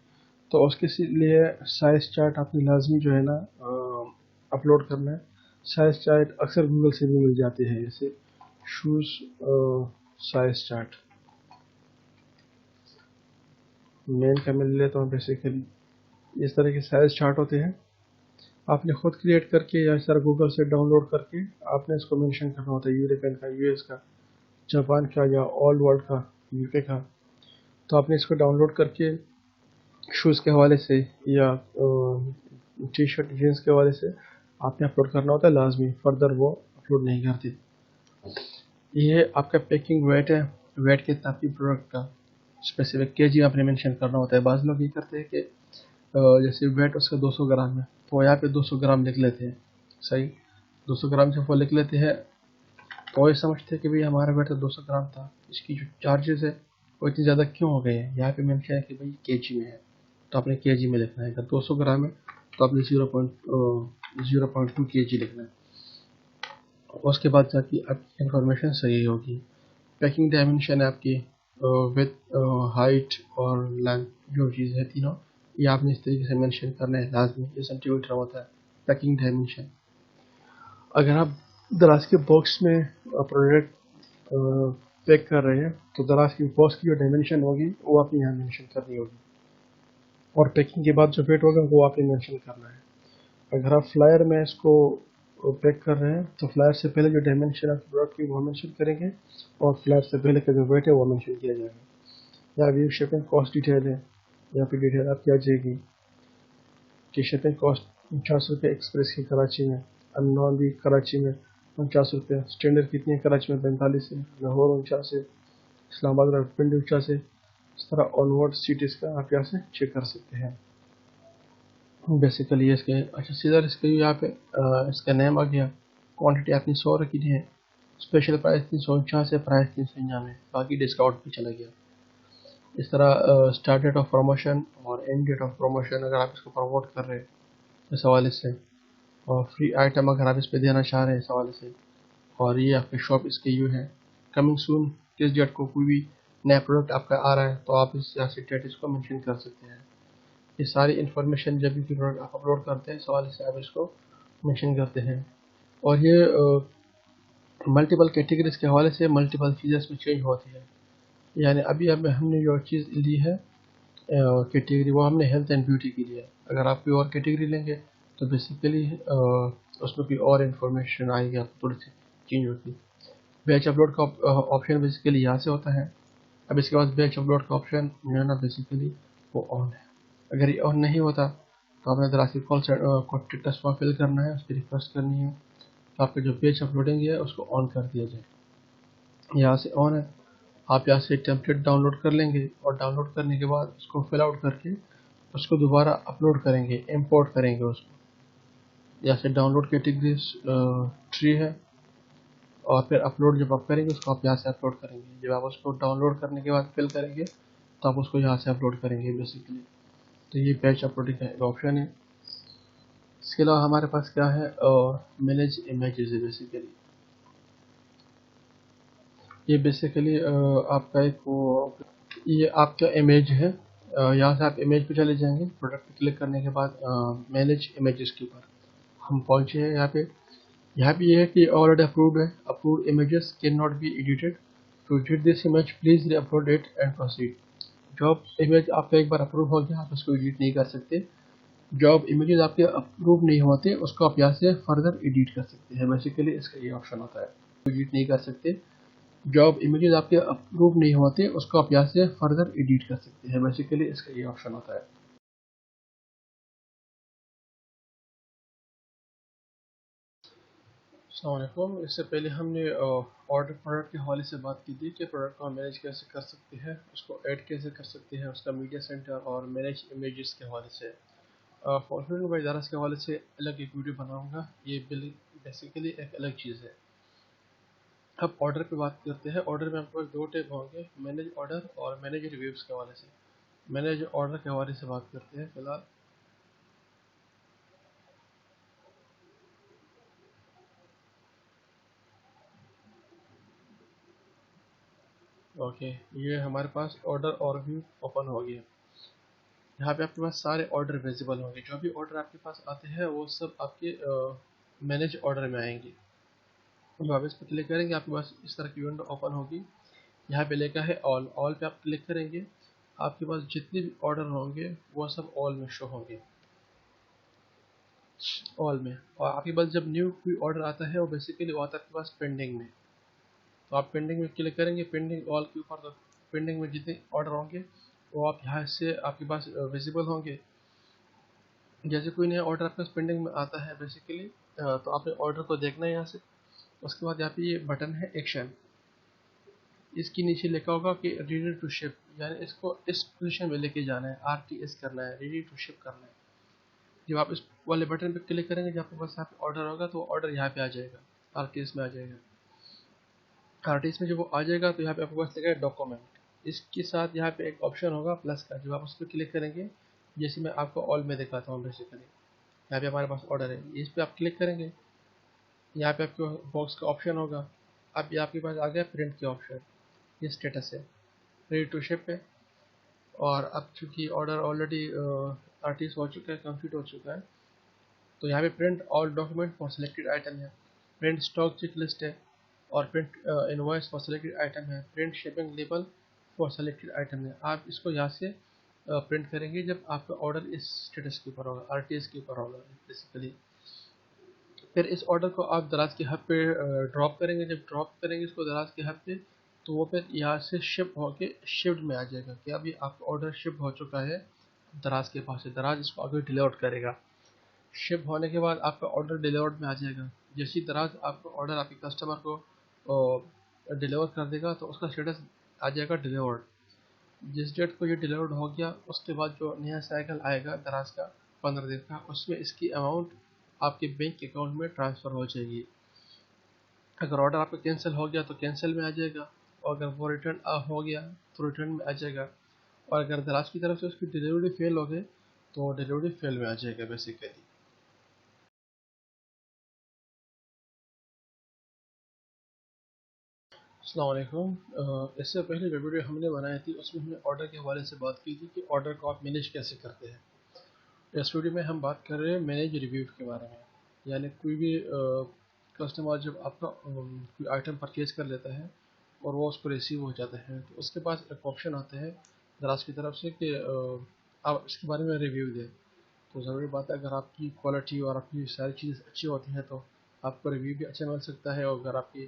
तो उसके लिए साइज़ चार्ट आपने लाजमी जो है ना अपलोड करना है। साइज़ चार्ट अक्सर गूगल से भी मिल जाते हैं, जैसे शूज़ साइज़ चार्ट। मैं इनका मिल लेता हूँ बेसिकली, इस तरह के साइज़ चार्ट होते हैं। आपने खुद क्रिएट करके या इस तरह गूगल से डाउनलोड करके आपने इसको मेंशन करना होता है, यूरोपियन का, यूएस का, जापान का या ऑल वर्ल्ड का, यूके का। तो आपने इसको डाउनलोड करके शूज़ के हवाले से या टी शर्ट जीन्स के हवाले से आपने अपलोड करना होता है लाजमी, फर्दर वो अपलोड नहीं करती। ये आपका पैकिंग वेट है, वेट कितना आपकी प्रोडक्ट का स्पेसिफिक केजी आपने मेंशन करना होता है। बाज़ लोग ये करते हैं कि जैसे वेट उसका 200 ग्राम है तो यहाँ पे 200 ग्राम लिख लेते हैं, सही 200 ग्राम से वो लिख लेते हैं, तो ये समझते हैं कि भाई हमारा वेट तो 200 ग्राम था, इसकी जो चार्जेस है वो इतनी ज़्यादा क्यों हो गए हैं। यहाँ पे मेंशन है कि भाई केजी में है तो आपने केजी में लिखना है। अगर 200 ग्राम है तो आपने 0.2 केजी लिखना है। उसके बाद जाके आपकी इंफॉर्मेशन सही होगी। पैकिंग डायमेंशन है आपकी विथ हाइट और लेंथ, जो चीज़ है तीनों ये आपने इस तरीके से मेंशन करना है लाजमी। ये सेंटीमीटर होता है पैकिंग डायमेंशन। अगर आप दराज के बॉक्स में प्रोडक्ट पैक कर रहे हैं तो दराज की बॉक्स की जो डायमेंशन होगी वो आपने यहाँ मेंशन करनी होगी, और पैकिंग के बाद जो वेट होगा वो आपने मेंशन करना है। अगर आप फ्लायर में इसको पैक कर रहे हैं तो फ्लायर से पहले जो डायमेंशन आपके प्रोडक्ट की वो मेंशन करेंगे, और फ्लायर से पहले का जो वेट है वो मेंशन किया जाएगा। या व्यू शिपिंग कॉस्ट डिटेल है, यहाँ पे डिटेल आपकी आ जाएगी कि शिपिंग कॉस्ट 49 रुपये एक्सप्रेस की कराची में, अननॉन भी कराची में 49 रुपये, स्टैंडर्ड कितनी है कराची में 45 है, लाहौर 49 है, इस्लामाबाद पिंड 49 है। इस तरह ऑनवर्ड सिटीज़ का आप यहाँ से चेक कर सकते हैं बेसिकली। इसके अच्छा सीधा इसके यहाँ पे इसका नेम आ गया, क्वांटिटी आपने 100 रखी है, स्पेशल प्राइस 349 है, प्राइस 399, बाकी डिस्काउंट भी चला गया। इस तरह स्टार्ट डेट ऑफ प्रमोशन और एंड डेट ऑफ प्रमोशन अगर आप इसको प्रमोट कर रहे हैं इस हवाले से, और फ्री आइटम अगर आप इस पर देना चाह रहे हैं इस हवाले से, और ये आपके शॉप इसके यू है कमिंग सून, किस डेट को कोई भी नया प्रोडक्ट आपका आ रहा है तो आप इस यहाँ से डेट इसको मेंशन कर सकते हैं। ये सारी इन्फॉर्मेशन जब भी प्रोडक्ट आप अपलोड करते हैं इस हवाले से आप इसको मेंशन करते हैं। और ये मल्टीपल कैटेगरीज के हवाले से मल्टीपल चीज़ें इसमें चेंज होती है। यानी अभी हमने जो चीज़ ली है कैटेगरी वो हमने हेल्थ एंड ब्यूटी की ली है। अगर आप कोई और कैटेगरी लेंगे तो बेसिकली उसमें कोई और इन्फॉर्मेशन आएगी, आपको थोड़ी सी चेंज होती है। बैच अपलोड का ऑप्शन बेसिकली यहाँ से होता है। अब इसके बाद बैच अपलोड का ऑप्शन जो है ना बेसिकली वो ऑन है। अगर ये ऑन नहीं होता तो आपने Daraz call contact us form fill करना है, उसकी रिक्वेस्ट करनी है, तो आपका जो पेज अपलोडिंग है उसको ऑन कर दिया जाए। यहाँ से ऑन है, आप यहाँ से टेम्पलेट डाउनलोड कर लेंगे और डाउनलोड करने के बाद उसको फिल आउट करके उसको दोबारा अपलोड करेंगे, इंपोर्ट करेंगे उसको। यहाँ से डाउनलोड कैटेगरी ट्री है, और फिर अपलोड जब आप करेंगे उसको आप यहाँ से अपलोड करेंगे। जब आप उसको डाउनलोड करने के बाद फिल करेंगे तो आप उसको यहाँ से अपलोड करेंगे बेसिकली। तो ये बैच अपलोडिंग का एक ऑप्शन है। इसके अलावा हमारे पास क्या है, मैनेज इमेजेस है बेसिकली। ये बेसिकली आपका एक वो, ये आपका इमेज है। यहाँ से आप इमेज पे चले जाएंगे, प्रोडक्ट पे क्लिक करने के बाद मैनेज इमेजेस के ऊपर हम पहुँचे हैं। यहाँ पे ये है कि ऑलरेडी अप्रूव्ड है, approved images can not be edited, to edit this image please reupload it and proceed. जॉब इमेज आपका एक बार अप्रूव हो गया, आप उसको एडिट नहीं कर सकते। जॉब इमेजेस आपके अप्रूव नहीं होते उसको आप यहाँ से फर्दर एडिट कर सकते हैं। बेसिकली इसका ये ऑप्शन होता है, एडिट नहीं कर सकते। जॉब इमेजेस आपके अप्रूव नहीं होते उसको आप यहाँ से फर्दर एडिट कर सकते हैं। बेसिकली इसका ये ऑप्शन होता है। अस्सलाम वालेकुम। इससे पहले हमने ऑर्डर प्रोडक्ट के हवाले से बात की थी कि प्रोडक्ट को हम मैनेज कैसे कर सकते हैं, उसको ऐड कैसे कर सकते हैं, उसका मीडिया सेंटर और मैनेज इमेजेस के हवाले से। फॉरवर्ड बाई दारास के हवाले से अलग एक वीडियो बनाऊंगा। ये बेसिकली एक अलग चीज़ है। अब ऑर्डर पे बात करते हैं। ऑर्डर में आपके पास दो टैब होंगे, मैनेज ऑर्डर और मैनेज रिव्यूज़ के हवाले से। मैनेज ऑर्डर के हवाले से बात करते हैं फिलहाल। ओके, ये हमारे पास ऑर्डर ओवरव्यू ओपन हो गया। यहाँ पे आपके पास सारे ऑर्डर विजिबल होंगे। जो भी ऑर्डर आपके पास आते हैं वो सब आपके मैनेज ऑर्डर में आएंगे। जब आप इस पर क्लिक करेंगे आपके पास इस तरह की विंडो ओपन होगी। यहाँ पे लिखा है ऑल। ऑल पे आप क्लिक करेंगे, आपके पास जितने भी ऑर्डर होंगे वो सब ऑल में शो होंगे, ऑल में। और आपके पास जब न्यू कोई ऑर्डर आता है वो बेसिकली वो आता है आपके पास पेंडिंग में। तो आप पेंडिंग में क्लिक करेंगे, पेंडिंग ऑल के ऊपर, तो पेंडिंग में जितने ऑर्डर होंगे वो आप यहाँ से आपके पास विजिबल होंगे। जैसे कोई नया ऑर्डर आपके पास पेंडिंग में आता है बेसिकली, तो आपने ऑर्डर को देखना है यहाँ से। उसके बाद यहाँ पे ये बटन है एक्शन, इसके नीचे लिखा होगा कि रेडी टू शिप, यानी इसको इस पोजीशन में लेके जाना है, आरटीएस करना है, रेडी टू शिप करना है। जब आप इस वाले बटन पे क्लिक करेंगे, जब आपके पास यहाँ पे ऑर्डर होगा तो ऑर्डर यहाँ पे आ जाएगा, आरटीएस में आ जाएगा। आरटीएस में जब वो आ जाएगा तो यहाँ पे आपके पास लिखा है डॉक्यूमेंट। इसके साथ यहाँ पे एक ऑप्शन होगा प्लस का, जब आप उस पर क्लिक करेंगे, जैसे मैं आपको ऑल में दिखाता हूँ बेसिकली, यहाँ पे हमारे पास ऑर्डर है, इस पर आप क्लिक करेंगे, यहाँ पे आपके बॉक्स का ऑप्शन होगा। अब ये आपके पास आ गया प्रिंट के ऑप्शन, ये स्टेटस है, रेडी टू शिप है। और अब चूँकि ऑर्डर ऑलरेडी आरटीएस हो चुका है, कंप्लीट हो चुका है, तो यहाँ पे print all document for selected item है, प्रिंट स्टॉक चेक लिस्ट है, और print invoice for selected item है, print shipping label for selected item है। आप इसको यहाँ से प्रिंट करेंगे जब आपका ऑर्डर इस स्टेटस के ऊपर होगा, आरटीएस के ऊपर होगा बेसिकली। फिर इस ऑर्डर को आप दराज के हब पे ड्रॉप करेंगे। जब ड्रॉप करेंगे इसको दराज के हब पे, तो वो फिर यहाँ से शिप होके शिफ्ट में आ जाएगा कि अभी आपका ऑर्डर शिप हो चुका है दराज के पास से। दराज इसको आगे डिलीवर करेगा। शिप होने के बाद आपका ऑर्डर डिलीवर्ड में आ जाएगा। जैसे ही दराज आपका ऑर्डर आपके कस्टमर को डिलीवर कर देगा तो उसका स्टेटस आ जाएगा डिलीवर्ड। जिस डेट को ये डिलीवर्ड हो गया उसके बाद जो नया साइकिल आएगा दराज का 15 दिन का, उसमें इसकी अमाउंट आपके बैंक अकाउंट में ट्रांसफ़र हो जाएगी। अगर ऑर्डर आपका कैंसिल हो गया तो कैंसिल में आ जाएगा, और अगर वो रिटर्न हो गया तो रिटर्न में आ जाएगा, और अगर दराज की तरफ से उसकी डिलीवरी फेल हो गई तो डिलीवरी फेल में आ जाएगा बेसिकली। अस्सलाम वालेकुम। इससे पहले जो वीडियो हमने बनाई थी उसमें हमने ऑर्डर के हवाले से बात की थी कि ऑर्डर को आप मैनेज कैसे करते हैं। इस वीडियो में हम बात कर रहे हैं मैनेज रिव्यू के बारे में। यानी कोई भी कस्टमर जब आपका कोई आइटम परचेज कर लेता है और वो उसको रिसीव हो जाता है, तो उसके पास एक ऑप्शन आता है दराज की तरफ से कि आप इसके बारे में रिव्यू दें। तो ज़रूरी बात है, अगर आपकी क्वालिटी और आपकी सारी चीज़ अच्छी होती हैं तो आपको रिव्यू भी अच्छा मिल सकता है, और अगर आपकी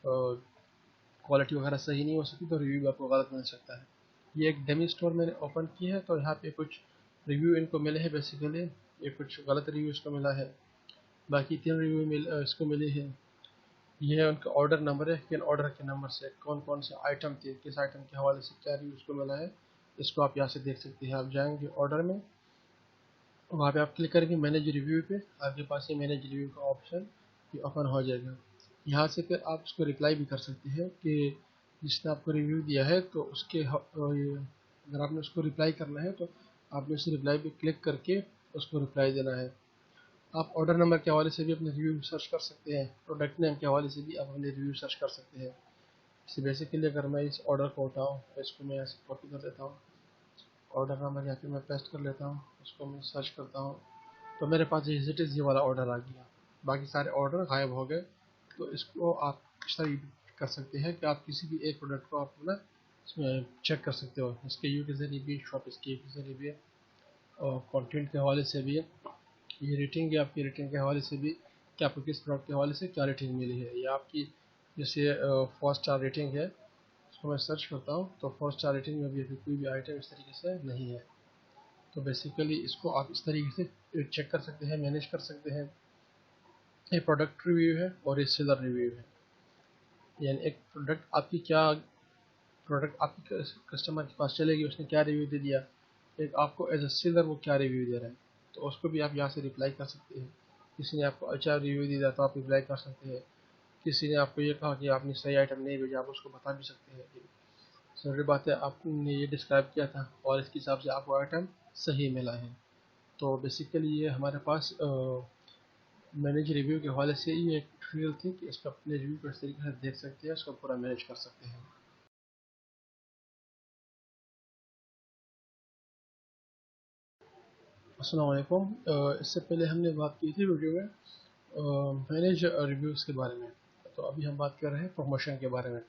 क्वालिटी वगैरह सही नहीं हो सकती तो रिव्यू भी आपको गलत मिल सकता है। ये एक डेमी स्टोर मैंने ओपन किया है, तो यहाँ पे कुछ रिव्यू इनको मिले हैं बेसिकली। ये कुछ गलत रिव्यू इसको मिला है, बाकी 3 रिव्यू इसको मिले हैं। ये है उनका ऑर्डर नंबर है, किन ऑर्डर के नंबर से कौन कौन से आइटम थे, किस आइटम के हवाले से क्या रिव्यू उसको मिला है, इसको आप यहाँ से देख सकते हैं। आप जाएंगे ऑर्डर में, वहाँ पे आप क्लिक करेंगे मैनेज रिव्यू पे, आपके पास ये मैनेज रिव्यू का ऑप्शन ये ओपन हो जाएगा। यहाँ से फिर आप उसको रिप्लाई भी कर सकते हैं कि जिसने आपको रिव्यू दिया है, तो उसके अगर आपने उसको रिप्लाई करना है तो आपने उस रिप्लाई पे क्लिक करके उसको रिप्लाई देना है। आप ऑर्डर नंबर के हवाले से भी अपने रिव्यू सर्च कर सकते हैं, प्रोडक्ट नेम के हवाले से भी आप अपने रिव्यू सर्च कर सकते हैं। इसी बेसिकली अगर मैं इस ऑर्डर को उठाऊँ तो इसको मैं ऐसे कॉपी कर देता हूँ, ऑर्डर नंबर यहाँ पे मैं पेस्ट कर लेता हूँ, उसको मैं सर्च करता हूँ, तो मेरे पास ये वाला ऑर्डर आ गया, बाकी सारे ऑर्डर गायब हो गए। तो इसको आप इस तरह कर सकते हैं कि आप किसी भी एक प्रोडक्ट को आप ना इसमें चेक कर सकते हो, इसके यू के ज़रिए भी, शॉप इसके यू के ज़रिए भी, और कंटेंट के हवाले से भी। ये रेटिंग है, आपकी रेटिंग के हवाले से भी कि आपको किस प्रोडक्ट के हवाले से क्या रेटिंग मिली है। या आपकी जैसे 4 स्टार रेटिंग है, उसको मैं सर्च करता हूँ तो 4 स्टार रेटिंग में भी अभी कोई भी आइटम इस तरीके से नहीं है। तो बेसिकली इसको आप इस तरीके से चेक कर सकते हैं, मैनेज कर सकते हैं। ये प्रोडक्ट रिव्यू है और ये सेलर रिव्यू है, यानी एक प्रोडक्ट आपकी कस्टमर के पास चलेगी, उसने क्या रिव्यू दे दिया, एक आपको एज अ सेलर वो क्या रिव्यू दे रहा है, तो उसको भी आप यहाँ से रिप्लाई कर सकते हैं। किसी ने आपको अच्छा रिव्यू दिया तो आप रिप्लाई कर सकते हैं, किसी ने आपको ये कहा कि आपने सही आइटम नहीं भेजा, आप उसको बता भी सकते हैं कि जरूरी बात है आपने ये डिस्क्राइब किया था और इसके हिसाब से आपको आइटम सही मिला है। तो बेसिकली ये हमारे पास मैनेज रिव्यू के हवाले से ये एक ट्यूटोरियल थी कि इसको अपने रिव्यू को इस तरीके से देख सकते हैं, इसको पूरा मैनेज कर सकते हैं। अस्सलाम वालेकुम। इससे पहले हमने बात की थी वीडियो में मैनेज रिव्यूज़ के बारे में, तो अभी हम बात कर रहे हैं प्रमोशन के बारे में।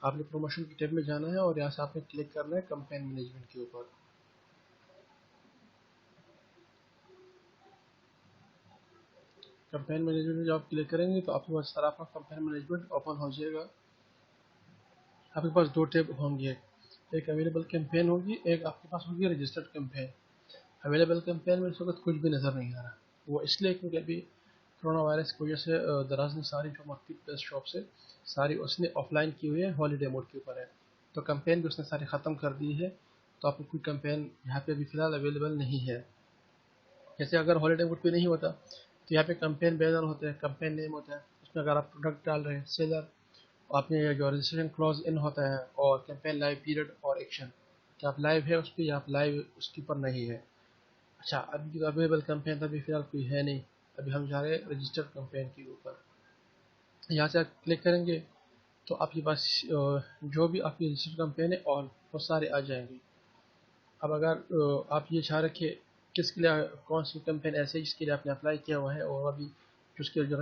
आपने प्रमोशन की टैब में जाना है और यहाँ से आपने क्लिक करना है कैंपेन मैनेजमेंट के ऊपर। कैंपेन मैनेजमेंट में जब आप क्लिक करेंगे तो आपके पास सारा आपका कैंपेन मैनेजमेंट ओपन हो जाएगा। आपके पास 2 टैब होंगे, एक अवेलेबल कैंपेन होगी, एक आपके पास होगी रजिस्टर्ड कैंपेन। अवेलेबल कैंपेन में इस वक्त कुछ भी नज़र नहीं आ रहा, वो इसलिए क्योंकि अभी कोरोना वायरस की वजह से दराज ने सारी जो मार्केट प्लेस शॉप से सारी उसने ऑफलाइन की हुई है, हॉलीडे मोड के ऊपर है, तो कैंपेन भी उसने सारी ख़त्म कर दी है। तो आपको कोई कैंपेन यहाँ पे अभी फ़िलहाल अवेलेबल नहीं है। जैसे अगर हॉलीडे मोड पे नहीं होता तो यहाँ पे कैंपेन बैनर होता है, कैंपेन नेम होता है, उसमें अगर आप प्रोडक्ट डाल रहे हैं सेलर, आपने जो रजिस्ट्रेशन क्लॉज इन होता है, और कैंपेन लाइव पीरियड और एक्शन, कि आप लाइव है उस पर या आप लाइव उसके ऊपर नहीं है। अच्छा, अभी तो अवेलेबल कैंपेन अभी फ़िलहाल कोई है नहीं, अभी हम जा रहे हैं रजिस्टर्ड कैंपेन के ऊपर। यहाँ से आप क्लिक करेंगे तो आपके पास जो भी आपकी रजिस्टर्ड कैंपेन है और वो सारे आ जाएंगे। अब अगर आप ये चाह रखे किसके लिए, कौन सी कैंपेन ऐसे है जिसके लिए आपने अप्लाई किया हुआ है और अभी उसके जो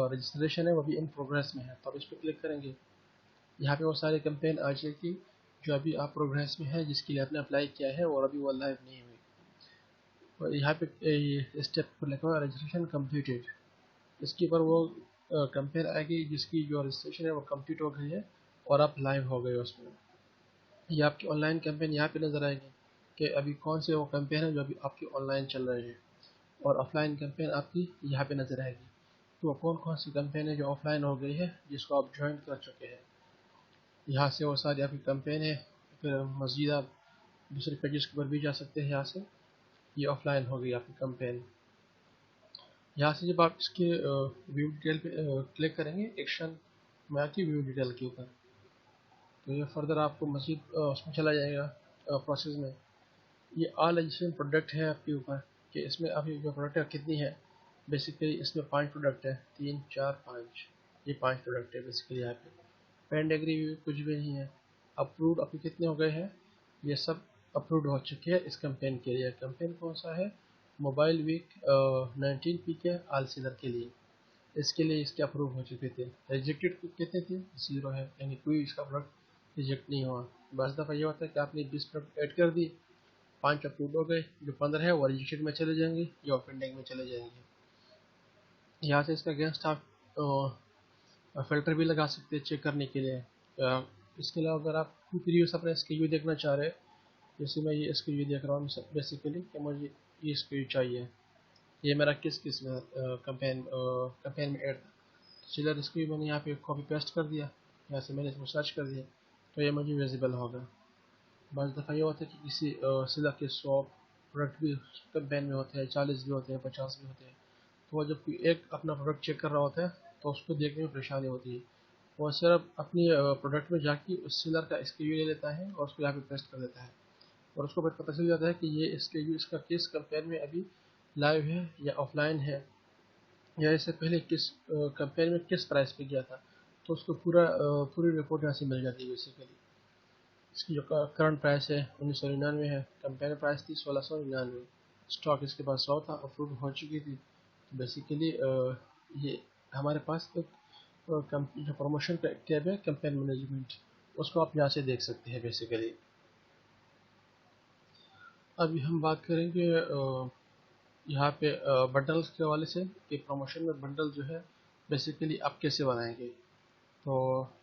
रजिस्ट्रेशन है वो अभी इन प्रोग्रेस में है, तो आप इस पर क्लिक करेंगे। यहाँ पे वो सारे कैंपेन आ जाएगी जो अभी आप प्रोग्रेस में है, जिसके लिए आपने अप्लाई किया है और अभी वो लाइव नहीं हुई। और यहाँ पे स्टेप पर लिखा हुआ रजिस्ट्रेशन कम्प्लीटेड, इसके ऊपर वो कंपेयर आएगी जिसकी जो रजिस्ट्रेशन है वो कंप्लीट हो गई है और आप लाइव हो गए उसमें। ये आपकी ऑनलाइन कैंपेन यहाँ पे नज़र आएगी कि अभी कौन से वो कैंपेन है जो अभी आपकी ऑनलाइन चल रहे हैं, और ऑफलाइन कैंपेन आपकी यहाँ पे नज़र आएगी। तो कौन कौन सी कैंपेन है जो ऑफलाइन हो गई है जिसको आप ज्वाइन कर चुके हैं, यहाँ से वो सारी आपकी कैंपेन है। फिर मज़ीद आप दूसरे पेजेस के ऊपर भी जा सकते हैं। यहाँ से ये ऑफलाइन हो गई आपकी कैंपेन। यहाँ से जब आप इसके व्यू डिटेल पे क्लिक करेंगे एक्शन में आती व्यू डिटेल के ऊपर, तो ये फर्दर आपको मज़ीद उसमें चला जाएगा प्रोसेस में। ये ऑल रजिस्ट्रेशन प्रोडक्ट है आपके ऊपर कि इसमें अभी जो प्रोडक्ट है कितनी है। बेसिकली इसमें 5 प्रोडक्ट है, 3 4 5, ये 5 प्रोडक्ट है बेसिकली। यहाँ पे पेंड एग्री कुछ भी नहीं है। अप्रूव्ड आपके कितने हो गए हैं, ये सब अप्रूव्ड हो चुके हैं इस कैंपेन के लिए। कैंपेन कौन सा है, मोबाइल वीक 19 पी के आल सेलर के लिए, इसके लिए इसके अप्रूव हो चुके थे। रिजेक्टेड कितने थे, 0 है, यानी कोई इसका प्रोडक्ट रिजेक्ट नहीं हुआ। बस दफ़ा ये होता है कि आपने 20 प्रोडक्ट ऐड कर दी 5 अप्रूव हो गए, जो 15 है वो रिजेक्टेड में चले जाएंगे या पेंडिंग में चले जाएंगे। यहाँ से इसका अगेंस्ट आप फ़िल्टर भी लगा सकते हैं चेक करने के लिए। इसके अलावा अगर आप क्विक रिव्यूज अपने SKU देखना चाह रहे हैं, जैसे मैं ये SKU देख रहा हूँ बेसिकली कि मुझे ये SKU चाहिए, ये मेरा किस किस कैंपेन में ऐड था, चिलर SKU मैंने यहाँ पे कॉपी पेस्ट कर दिया, यहाँ से मैंने इसको सर्च कर दिया तो ये मुझे विजिबल होगा। बस दफ़ा ये होता है कि किसी सिला के 100 प्रोडक्ट भी कैंपेन में होते हैं, 40 भी होते हैं, 50 भी होते हैं, तो वो जब एक अपना प्रोडक्ट चेक कर रहा होता है तो उसको देखने में परेशानी होती है। वो सिर्फ अपनी प्रोडक्ट में जाके उस सेलर का SKU ले लेता है और उसको यहाँ पे पेस्ट कर देता है, और उसको फिर पता चल जाता है कि ये SKU इसका किस कैंपेन में अभी लाइव है या ऑफलाइन है, या इससे पहले किस कैंपेन में किस प्राइस पे गया था, तो उसको पूरी रिपोर्ट यहाँ से मिल जाती है बेसिकली। इसकी जो करंट प्राइस है 1999 है, कैंपेन प्राइस थी 1699, स्टॉक इसके पास 100 था, अप्रूव हो चुकी थी। बेसिकली ये हमारे पास एक जो प्रमोशन का टैब है कैंपेन मैनेजमेंट, उसको आप यहाँ से देख सकते हैं बेसिकली। अभी हम बात करेंगे यहाँ पे बंडल्स के हवाले से कि प्रमोशन में बंडल जो है बेसिकली आप कैसे बनाएंगे। तो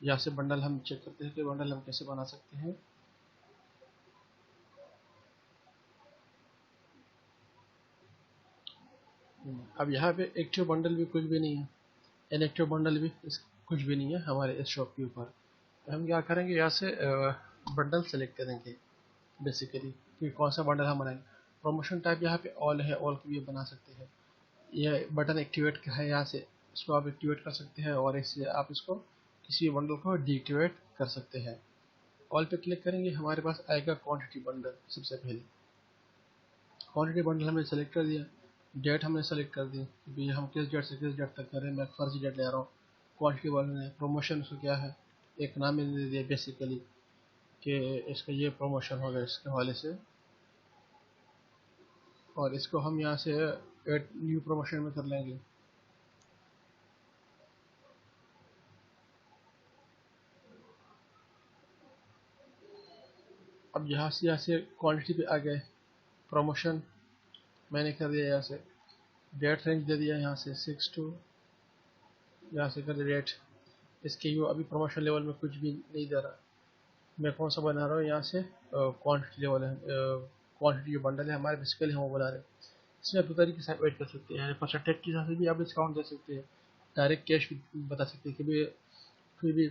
यहाँ से बंडल हम चेक करते हैं कि बंडल हम कैसे बना सकते हैं। अब यहाँ पे एक्टिव बंडल भी कुछ भी नहीं है, इनएक्टिव बंडल भी कुछ भी नहीं है हमारे इस शॉप के ऊपर। तो हम क्या करेंगे, यहाँ से बंडल सेलेक्ट करेंगे बेसिकली कि कौन सा बंडल हम बनाएंगे। प्रमोशन टाइप यहाँ पे ऑल है, ऑल को भी बना सकते हैं। यह बटन एक्टिवेट का है, यहाँ से इसको आप एक्टिवेट कर सकते हैं और इससे आप इसको किसी बंडल को डीएक्टिवेट कर सकते हैं। ऑल पे क्लिक करेंगे, हमारे पास आएगा क्वांटिटी बंडल। सबसे पहले क्वांटिटी बंडल हमने सेलेक्ट कर दिया, डेट हमने सेलेक्ट कर दी कि हम किस डेट से किस डेट तक करें, मैं फर्स्ट डेट ले रहा हूँ। क्वांटिटी बंडल है, प्रमोशन उसको क्या है, एक नाम मैंने दे दिया बेसिकली कि इसका ये प्रमोशन होगा इसके हवाले से, और इसको हम यहाँ से एड न्यू प्रमोशन में कर लेंगे। अब यहाँ से क्वांटिटी पे आ गए, प्रमोशन मैंने कर दिया, यहाँ से डेट रेंज दे दिया, यहाँ से 6 टू, यहाँ से कर दिया डेट। इसके यू अभी प्रमोशन लेवल में कुछ भी नहीं दे रहा, मैं कौन सा बना रहा हूँ यहाँ से क्वांटिटी लेवल है, क्वांटिटी जो बंडल है हमारे बेसिकली हम वो बना रहे हैं। इसमें आप दो तरीके से ऐड कर सकते हैं, परसेंटेज के हिसाब से भी आप डिस्काउंट दे सकते हैं, डायरेक्ट कैश भी बता सकते हैं कि भी कोई भी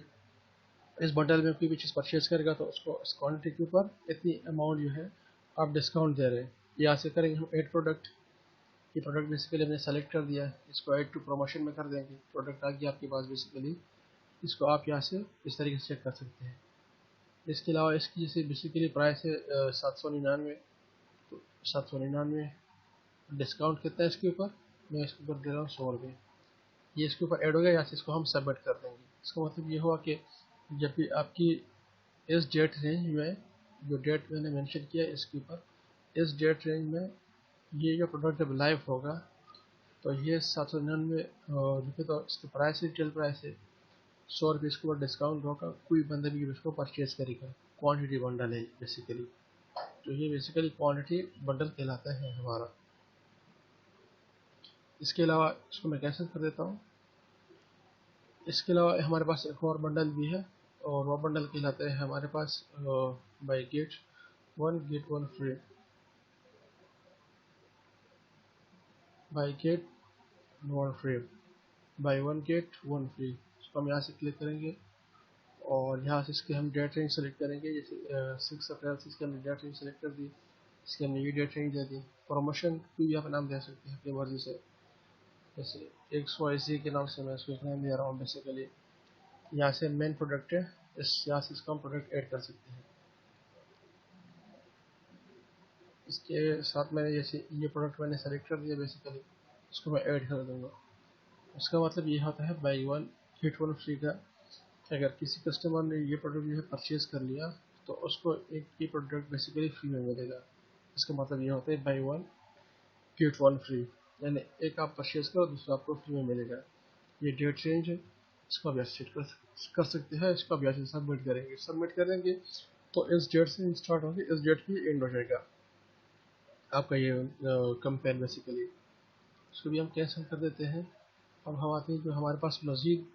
इस बंडल में कोई भी चीज़ परचेज करेगा तो उसको इस क्वान्टिटी के ऊपर इतनी अमाउंट जो है आप डिस्काउंट दे रहे हैं। यहाँ से करेंगे हम ऐड प्रोडक्ट, ये प्रोडक्ट बेसिकली हमने सेलेक्ट कर दिया है, इसको ऐड टू प्रमोशन में कर देंगे, प्रोडक्ट आ गया आपके पास बेसिकली। इसको आप यहाँ से इस तरीके से चेक कर सकते हैं। इसके अलावा इसकी जैसे बेसिकली प्राइस है 799, तो 799 डिस्काउंट कितना है इसके ऊपर, मैं इसके ऊपर दे रहा हूँ 100 रुपये। ये इसके ऊपर ऐड हो गया, यहाँ से इसको हम सबमिट कर देंगे। इसका मतलब ये हुआ कि जब भी आपकी इस डेट रेंज में, जो डेट मैंने मेंशन किया है इसके ऊपर, इस डेट रेंज में ये जो प्रोडक्ट जब लाइव होगा तो ये 799 तो इसकी प्राइस है, रिटेल प्राइस है, 100 रुपये इसके ऊपर डिस्काउंट होगा, कोई बंदा भी इसको परचेज करेगा। क्वांटिटी बंडल है बेसिकली, तो ये बेसिकली क्वांटिटी बंडल कहलाता है हमारा। इसके अलावा इसको मैं कैंसिल कर देता हूँ। इसके अलावा हमारे पास एक और बंडल भी है, और वो बंडल कहलाता है हमारे पास buy get one free, buy get one free, buy one get one free. इसको हम यहाँ से क्लिक करेंगे और यहाँ से इसके हम डेट रेंज सेलेक्ट करेंगे, जैसे 6 अप्रैल से इसके हमने डेट रेंज सेलेक्ट कर दी, इसके हमने ये डेट रेंज दे दी। प्रमोशन कोई भी आप नाम दे सकते हैं अपनी मर्जी से, जैसे XYZ के नाम से मैं इसको नाम दे रहा हूँ बेसिकली। यहाँ से मेन प्रोडक्ट है, यहाँ से इसका हम प्रोडक्ट ऐड कर सकते हैं। इसके साथ मैंने जैसे ये प्रोडक्ट मैंने सेलेक्ट कर दिया बेसिकली, इसको मैं ऐड कर दूँगा। इसका मतलब ये होता है by one get one free का। अगर किसी कस्टमर ने ये प्रोडक्ट जो है परचेज़ कर लिया तो उसको एक ये प्रोडक्ट बेसिकली फ्री में मिलेगा। इसका मतलब ये होता है by one get one free, यानी एक आप परचेज़ करो दूसरा आपको फ्री में मिलेगा। ये डेट रेंज है, इसको आप सेट कर सकते हैं। इसको आप यहाँ से सबमिट करेंगे तो इस डेट से स्टार्ट होगी, इस डेट की एंड हो जाएगा। आपका ये कंपेन बेसिकली, इसको भी हम कैंसिल कर देते हैं। अब हम आते हैं जो हमारे पास मज़ीद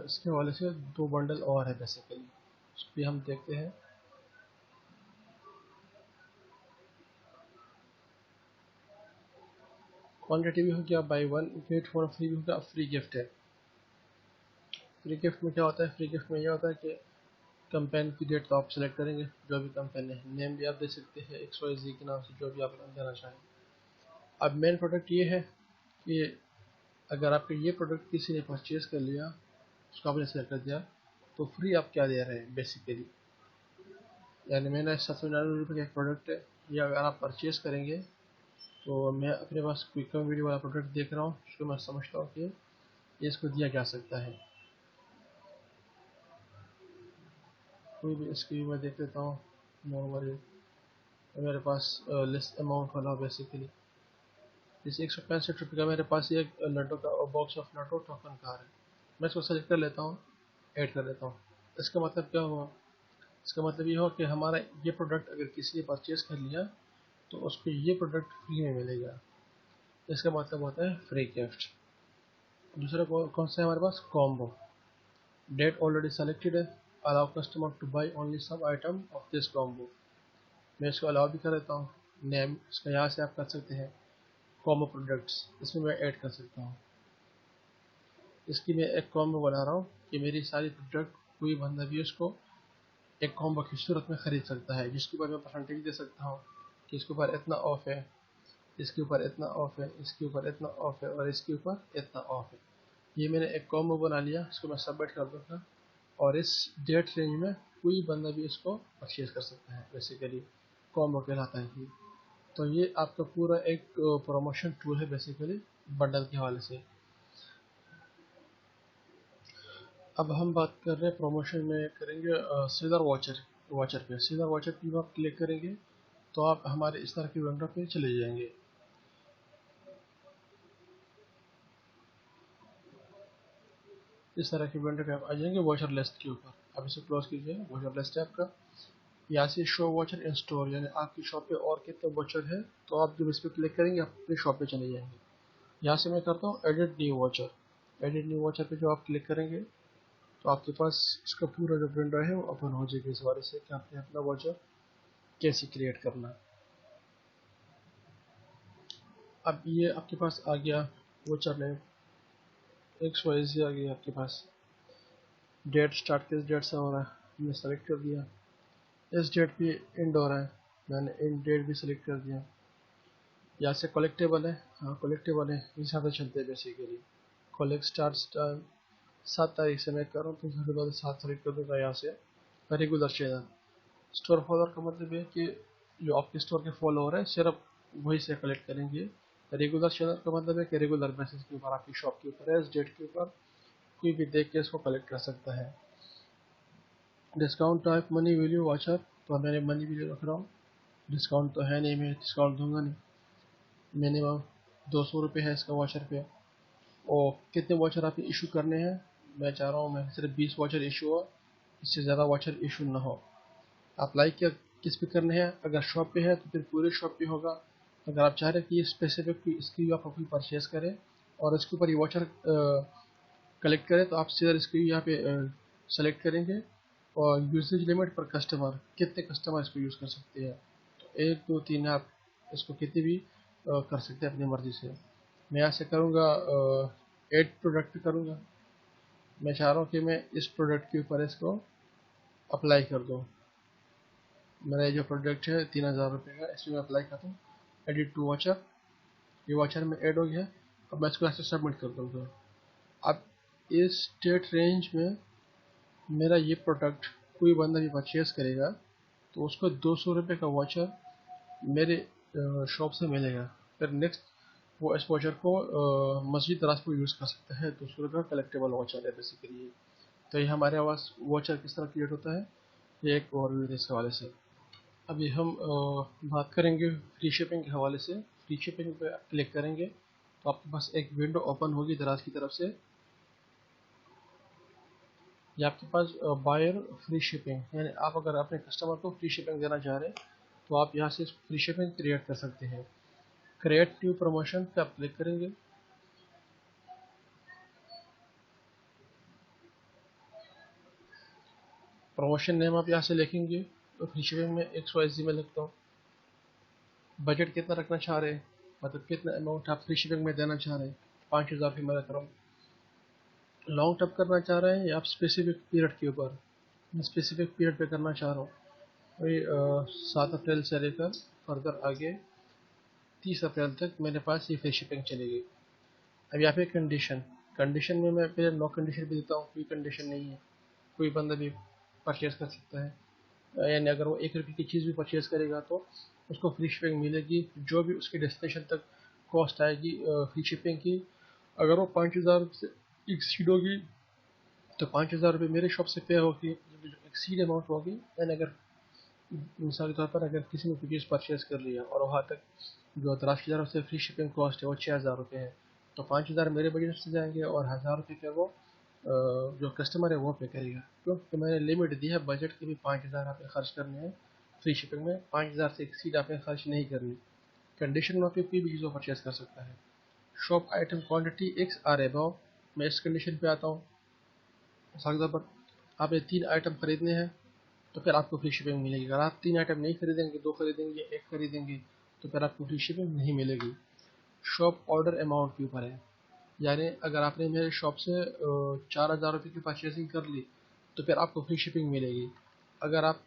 इसके हवाले से 2 बंडल और है बेसिकली, उस पर हम देखते हैं। क्वांटिटी भी हो गया, बाई 1 गेट 1 फ्री भी होगा, फ्री गिफ्ट है। फ्री गिफ्ट में क्या होता है, फ्री गिफ्ट में ये होता है कि कंपेन की डेट तो आप सेलेक्ट करेंगे, जो भी कंपेन है, नेम भी आप दे सकते हैं XYZ के नाम से, जो भी आप देना चाहें। अब मेन प्रोडक्ट ये है कि अगर आपके ये प्रोडक्ट किसी ने परचेज कर लिया, उसको आपने सेलेक्ट कर दिया, तो फ्री आप क्या दे रहे हैं बेसिकली, यानी मेरा 799 रुपये का एक प्रोडक्ट है, ये अगर आप परचेज करेंगे तो मैं अपने पास कोई कम वीडियो वाला प्रोडक्ट देख रहा हूँ, जिसको मैं समझता हूँ कि ये इसको दिया जा सकता है। कोई भी इसकी मैं देख लेता हूँ नॉर्मली, मेरे पास लिस्ट अमाउंट वाला बेसिकली, जैसे 165 रुपये का मेरे पास ये नटो का बॉक्स ऑफ नटो टोकन कार है, मैं इसको सेलेक्ट कर लेता हूँ, ऐड कर देता हूँ। इसका मतलब क्या हुआ, इसका मतलब ये हो कि हमारा ये प्रोडक्ट अगर किसी ने परचेज कर लिया तो उसको ये प्रोडक्ट फ्री में मिलेगा, इसका मतलब होता है फ्री गिफ्ट। दूसरा कौन सा है हमारे पास, कॉम्बो। डेट ऑलरेडी सेलेक्टेड है, allow customer to buy only some item of this combo, मैं इसको अलाउ भी कर देता हूँ। नेम इसका यहाँ से आप कर सकते हैं कॉम्बो प्रोडक्ट्स, इसमें मैं ऐड कर सकता हूँ। इसकी मैं एक कॉम्बो बना रहा हूँ कि मेरी सारी प्रोडक्ट कोई बंदा भी उसको एक कॉम्बो की सूरत में ख़रीद सकता है, जिसके ऊपर मैं परसेंटेज दे सकता हूँ कि इसके ऊपर इतना ऑफ है, इसके ऊपर इतना ऑफ है, इसके ऊपर इतना ऑफ है और इसके ऊपर इतना ऑफ है। ये मैंने एक कॉम्बो बना लिया, इसको मैं सबमिट कर दूँगा और इस डेट रेंज में कोई बंदा भी इसको परचेज कर सकता है, बेसिकली कॉम्बो कहलाता है ये। तो ये आपका पूरा एक प्रमोशन टूल है बेसिकली बंडल के हवाले से। अब हम बात कर रहे हैं प्रमोशन में करेंगे सीजर वॉचर पे। सीजर वॉचर पे आप क्लिक करेंगे तो आप हमारे इस तरह की विंडो पे चले जाएंगे। इस तरह की विंडो पे आप आ जाएंगे वॉचर लिस्ट के ऊपर, आप इसे क्लोज कीजिए, वॉचर लिस्ट है आपका। यहाँ से शो वॉचर इन स्टोर, यानी आपकी शॉप पे और कितने वॉचर है, तो आप जब इस पर क्लिक करेंगे आप अपनी शॉप पे चले जाएंगे। यहाँ से मैं करता हूँ edit new watcher. Edit new watcher पे जो आप क्लिक करेंगे तो आपके पास इसका पूरा जो विंडो है वो ओपन हो जाएगी इस बारे से कि आपने अपना वॉचर कैसे क्रिएट करना। अब ये आपके पास आ गया वॉचर नेम XYZ आ गया आपके पास। डेट स्टार्ट किस डेट से हो रहा है हमने सेलेक्ट कर दिया, इस डेट पे एंड हो रहा है, मैंने एंड डेट भी सिलेक्ट कर दिया। यहाँ से कलेक्टेबल है, हाँ कलेक्टेबल है, इस हिसाब से चलते हैं बेसिकली। कलेक्ट स्टार्ट टाइम 7 तारीख से मैं कर रहा हूँ, तो सबसे पहले 7 सेलेक्ट कर दूँगा। यहाँ से रेगुलर चैनल, स्टोर फॉलोअर का मतलब है कि जो आपके स्टोर के फॉलोअर है सिर्फ वही से कलेक्ट करेंगे। रेगुलर चैनल का मतलब है कि रेगुलर बेसिस के ऊपर आपकी शॉप के ऊपर है, इस डेट के ऊपर कोई भी देख के इसको कलेक्ट कर सकता है। Discount type money value watcher, तो मैंने मनी वैल्यू रख रहा हूँ, डिस्काउंट तो है नहीं, मैं डिस्काउंट दूंगा नहीं। मिनिमम 200 रुपये है इसका वॉचर पे। और कितने वॉचर आपने इशू करने हैं, मैं चाह रहा हूँ मैं सिर्फ 20 वॉचर इशू हो, इससे ज़्यादा वॉचर इशू ना हो। अप्लाई क्या किस पे करने हैं, अगर शॉप पे है तो फिर पूरे शॉप पे होगा। अगर आप चाह रहे हैं कि ये स्पेसिफिक इसकी आप अपनी परचेज करें और इसके ऊपर ये वॉचर कलेक्ट करें, तो आप सीधा इसको यहाँ पे सेलेक्ट करेंगे और यूसेज लिमिट पर कस्टमर, कितने कस्टमर इसको यूज़ कर सकते हैं, तो 1 2 3 आप इसको कितने भी कर सकते हैं अपनी मर्ज़ी से। मैं यहाँ से करूँगा 8 प्रोडक्ट करूँगा, मैं चाह रहा हूँ कि मैं इस प्रोडक्ट के ऊपर इसको अप्लाई कर दूँ। मेरा ये जो प्रोडक्ट है 3000 रुपये का, इसमें मैं अप्लाई करता हूँ एडिट टू वॉचर, ये वॉचर में ऐड हो गया। अब मैं इसको ऐसे सबमिट कर दूँगा। अब इस डेट रेंज में मेरा ये प्रोडक्ट कोई बंदा भी परचेज़ करेगा तो उसको 200 रुपये का वॉचर मेरे शॉप से मिलेगा। फिर नेक्स्ट वो इस वॉचर को मस्जिद दराज पर यूज़ कर सकता है। 200 रुपये का कलेक्टेबल वॉचर है बेसिकली। तो ये हमारे आवाज़ वॉचर किस तरह क्रिएट होता है, ये एक ओवरव्यू है इसके हवाले से। अभी हम बात करेंगे फ्री शिपिंग के हवाले से। फ्री शिपिंग पे क्लिक करेंगे तो आपके पास एक विंडो ओपन होगी दराज की तरफ से, ये आपके पास बायर फ्री शिपिंग, यानी आप अगर अपने कस्टमर को फ्री शिपिंग देना चाह रहे हैं तो आप यहाँ से फ्री शिपिंग क्रिएट कर सकते हैं। क्रिएट न्यू प्रमोशन पे आप क्लिक करेंगे। प्रमोशन नेम आप यहाँ से लिखेंगे, तो फ्री शिपिंग में XYZ में लिखता हूँ। बजट कितना रखना चाह रहे हैं, मतलब कितना अमाउंट आप फ्री शिपिंग में देना चाह रहे हैं, 5000 की मैं रख रहा हूँ। लॉन्ग टर्म करना चाह रहे हैं या आप स्पेसिफिक पीरियड के ऊपर? मैं स्पेसिफिक पीरियड पे करना चाह रहा हूँ। वही 7 अप्रैल से लेकर फर्दर आगे 30 अप्रैल तक मेरे पास ये फ्री शिपिंग चलेगी। अब यहाँ पे कंडीशन में मैं पहले नो कंडीशन भी देता हूँ, कोई कंडीशन नहीं है, कोई बंदा भी परचेज कर सकता है। यानी अगर वो 1 रुपये की चीज़ भी परचेज करेगा तो उसको फ्री शिपिंग मिलेगी, जो भी उसके डेस्टिनेशन तक कॉस्ट आएगी फ्री शिपिंग की। अगर वो 5000 से एक्सीड होगी तो 5000 रुपये मेरे शॉप से पे होगी, जो एक्सीड अमाउंट होगी। यानी अगर मिसाल के तौर पर अगर किसी ने कोई चीज़ परचेज कर लिया और वहाँ तक जो 10,000 उससे फ्री शिपिंग कॉस्ट है वो 6000 रुपये है, तो 5000 मेरे बजट से जाएंगे और 1000 रुपये के वो जो कस्टमर है वो पे करेगा। क्यों? तो मैंने लिमिट दी है बजट के भी 5000 आपने खर्च करने हैं फ्री शिपिंग में, 5000 से एक्सीड आपने खर्च नहीं करनी। कंडीशन में आपकी कोई भी चीज़ परचेज कर सकता है। Shop item quantity X or above, मैं इस कंडीशन पे आता हूँ। सागर पर आपने 3 आइटम खरीदने हैं तो फिर आपको फ्री शिपिंग मिलेगी। अगर आप 3 आइटम नहीं खरीदेंगे, 2 खरीदेंगे, 1 खरीदेंगे, तो फिर आपको फ्री शिपिंग नहीं मिलेगी। शॉप ऑर्डर अमाउंट के ऊपर है, यानी अगर आपने मेरे शॉप से 4000 रुपये की परचेजिंग कर ली तो फिर आपको फ्री शिपिंग मिलेगी। अगर आप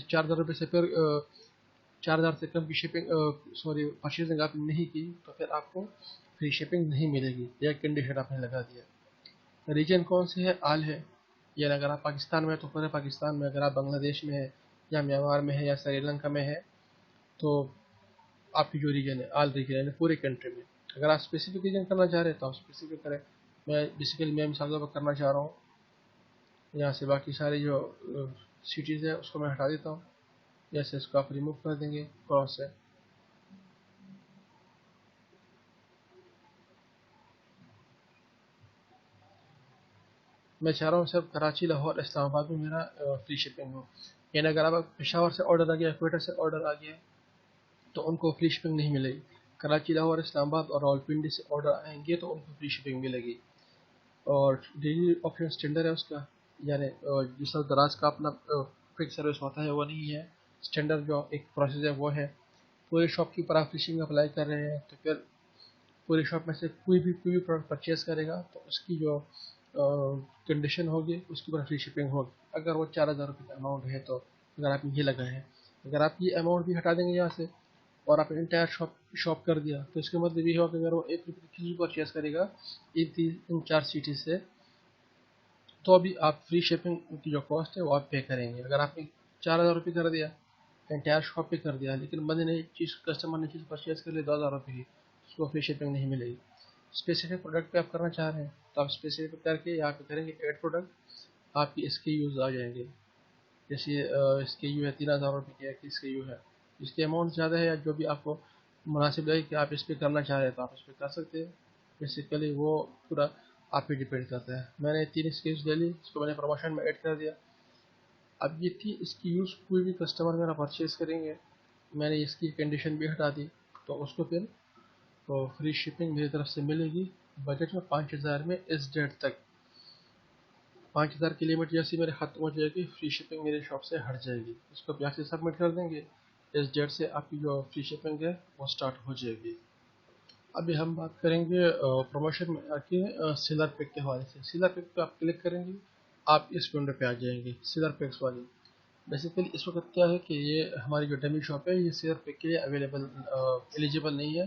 4000 रुपये से फिर 4000 से कम की शिपिंग परचेजिंग आपने नहीं की तो फिर आपको फ्री शिपिंग नहीं मिलेगी। यह कंडीशन आपने लगा दिया। रीजन कौन से है? आल है, यानी अगर आप पाकिस्तान में है तो पूरे पाकिस्तान में, अगर आप बांग्लादेश में है या म्यांमार में है या श्रीलंका में है तो आपकी जो रीजन है आल रीजन, यानी पूरे कंट्री में। अगर आप स्पेसिफिक रीजन करना चाह रहे हैं तो आप स्पेसिफिक करें। मैं बेसिकली मैं मिसाल पर करना चाह रहा हूँ, यहाँ से बाकी सारे जो सिटीज़ है उसको मैं हटा देता हूँ। जैसे इसको आप रिमूव कर देंगे क्रॉस से। मैं चाह रहा हूँ सिर्फ कराची, लाहौर, इस्लामाबाद में मेरा फ्री शिपिंग हो। यानी अगर आप पेशावर से ऑर्डर आ गया, क्वेटा से ऑर्डर आ गया तो उनको फ्री शिपिंग नहीं मिलेगी। कराची, लाहौर, इस्लामाबाद और रावलपिंडी से ऑर्डर आएंगे तो उनको फ्री शिपिंग मिलेगी। और डेली ऑप्शन स्टैंडर्ड है उसका, यानी जिस दराज का अपना क्विक सर्विस होता है वो नहीं है, स्टैंडर्ड जो एक प्रोसेस है वो है। पूरे शॉप के ऊपर आप फ्री शिपिंग अप्लाई कर रहे हैं तो फिर पूरी शॉप में से कोई भी प्रोडक्ट परचेज करेगा तो उसकी जो कंडीशन होगी उसके ऊपर फ्री शिपिंग होगी। अगर वो 4000 रुपये का अमाउंट है तो अगर आप ये लगाए हैं, अगर आप ये अमाउंट भी हटा देंगे यहाँ से और आप इंटायर शॉप कर दिया तो इसका मतलब ये होगा कि अगर वो 1 रुपये की चीज़ परचेज करेगा इन 4 सिटी से तो अभी आप फ्री शिपिंग की जो कॉस्ट है वो आप पे करेंगे। अगर आपने 4000 रुपये कर दिया, इंटायर शॉप पे कर दिया, लेकिन बंदे ने चीज़ कस्टमर ने चीज़ परचेज कर ली 2000 रुपये की, उसको फ्री शिपिंग नहीं मिलेगी। स्पेसिफिक प्रोडक्ट पे आप करना चाह रहे हैं तो आप स्पेसिफिक करके यहाँ पे करेंगे ऐड प्रोडक्ट, आपकी SKUs आ जाएंगे। जैसे SKU है 3000 रुपये की एक SKU है, इसकी अमाउंट ज़्यादा है या जो भी आपको मुनासिब लगे कि आप इस पर करना चाह रहे हैं तो आप इस पर कर सकते हैं। बेसिकली वो पूरा आप पे डिपेंड करता है। मैंने 3 SKUs ले ली, इसको मैंने प्रमोशन में ऐड कर दिया। अब ये 3 SKUs कोई भी कस्टमर मेरा परचेज करेंगे, मैंने इसकी कंडीशन भी हटा दी तो उसको फिर तो फ्री शिपिंग मेरी तरफ से मिलेगी। बजट में 5000 में इस डेट तक, 5000 की लिमिट जैसी मेरे ख़त्म हो जाएगी, फ्री शिपिंग मेरे शॉप से हट जाएगी। इसको ब्याज से सबमिट कर देंगे, इस डेट से आपकी जो फ्री शिपिंग है वो स्टार्ट हो जाएगी। अभी हम बात करेंगे प्रमोशन में आके सेलर पैक के हवाले से। सेलर पैक पे आप क्लिक करेंगे, आप इस विंडो पे आ जाएंगे सेलर पैक्स वाली। बेसिकली इस वक्त क्या है कि ये हमारी जो डमी शॉप है ये सेलर पैक के लिए अवेलेबल एलिजिबल नहीं है।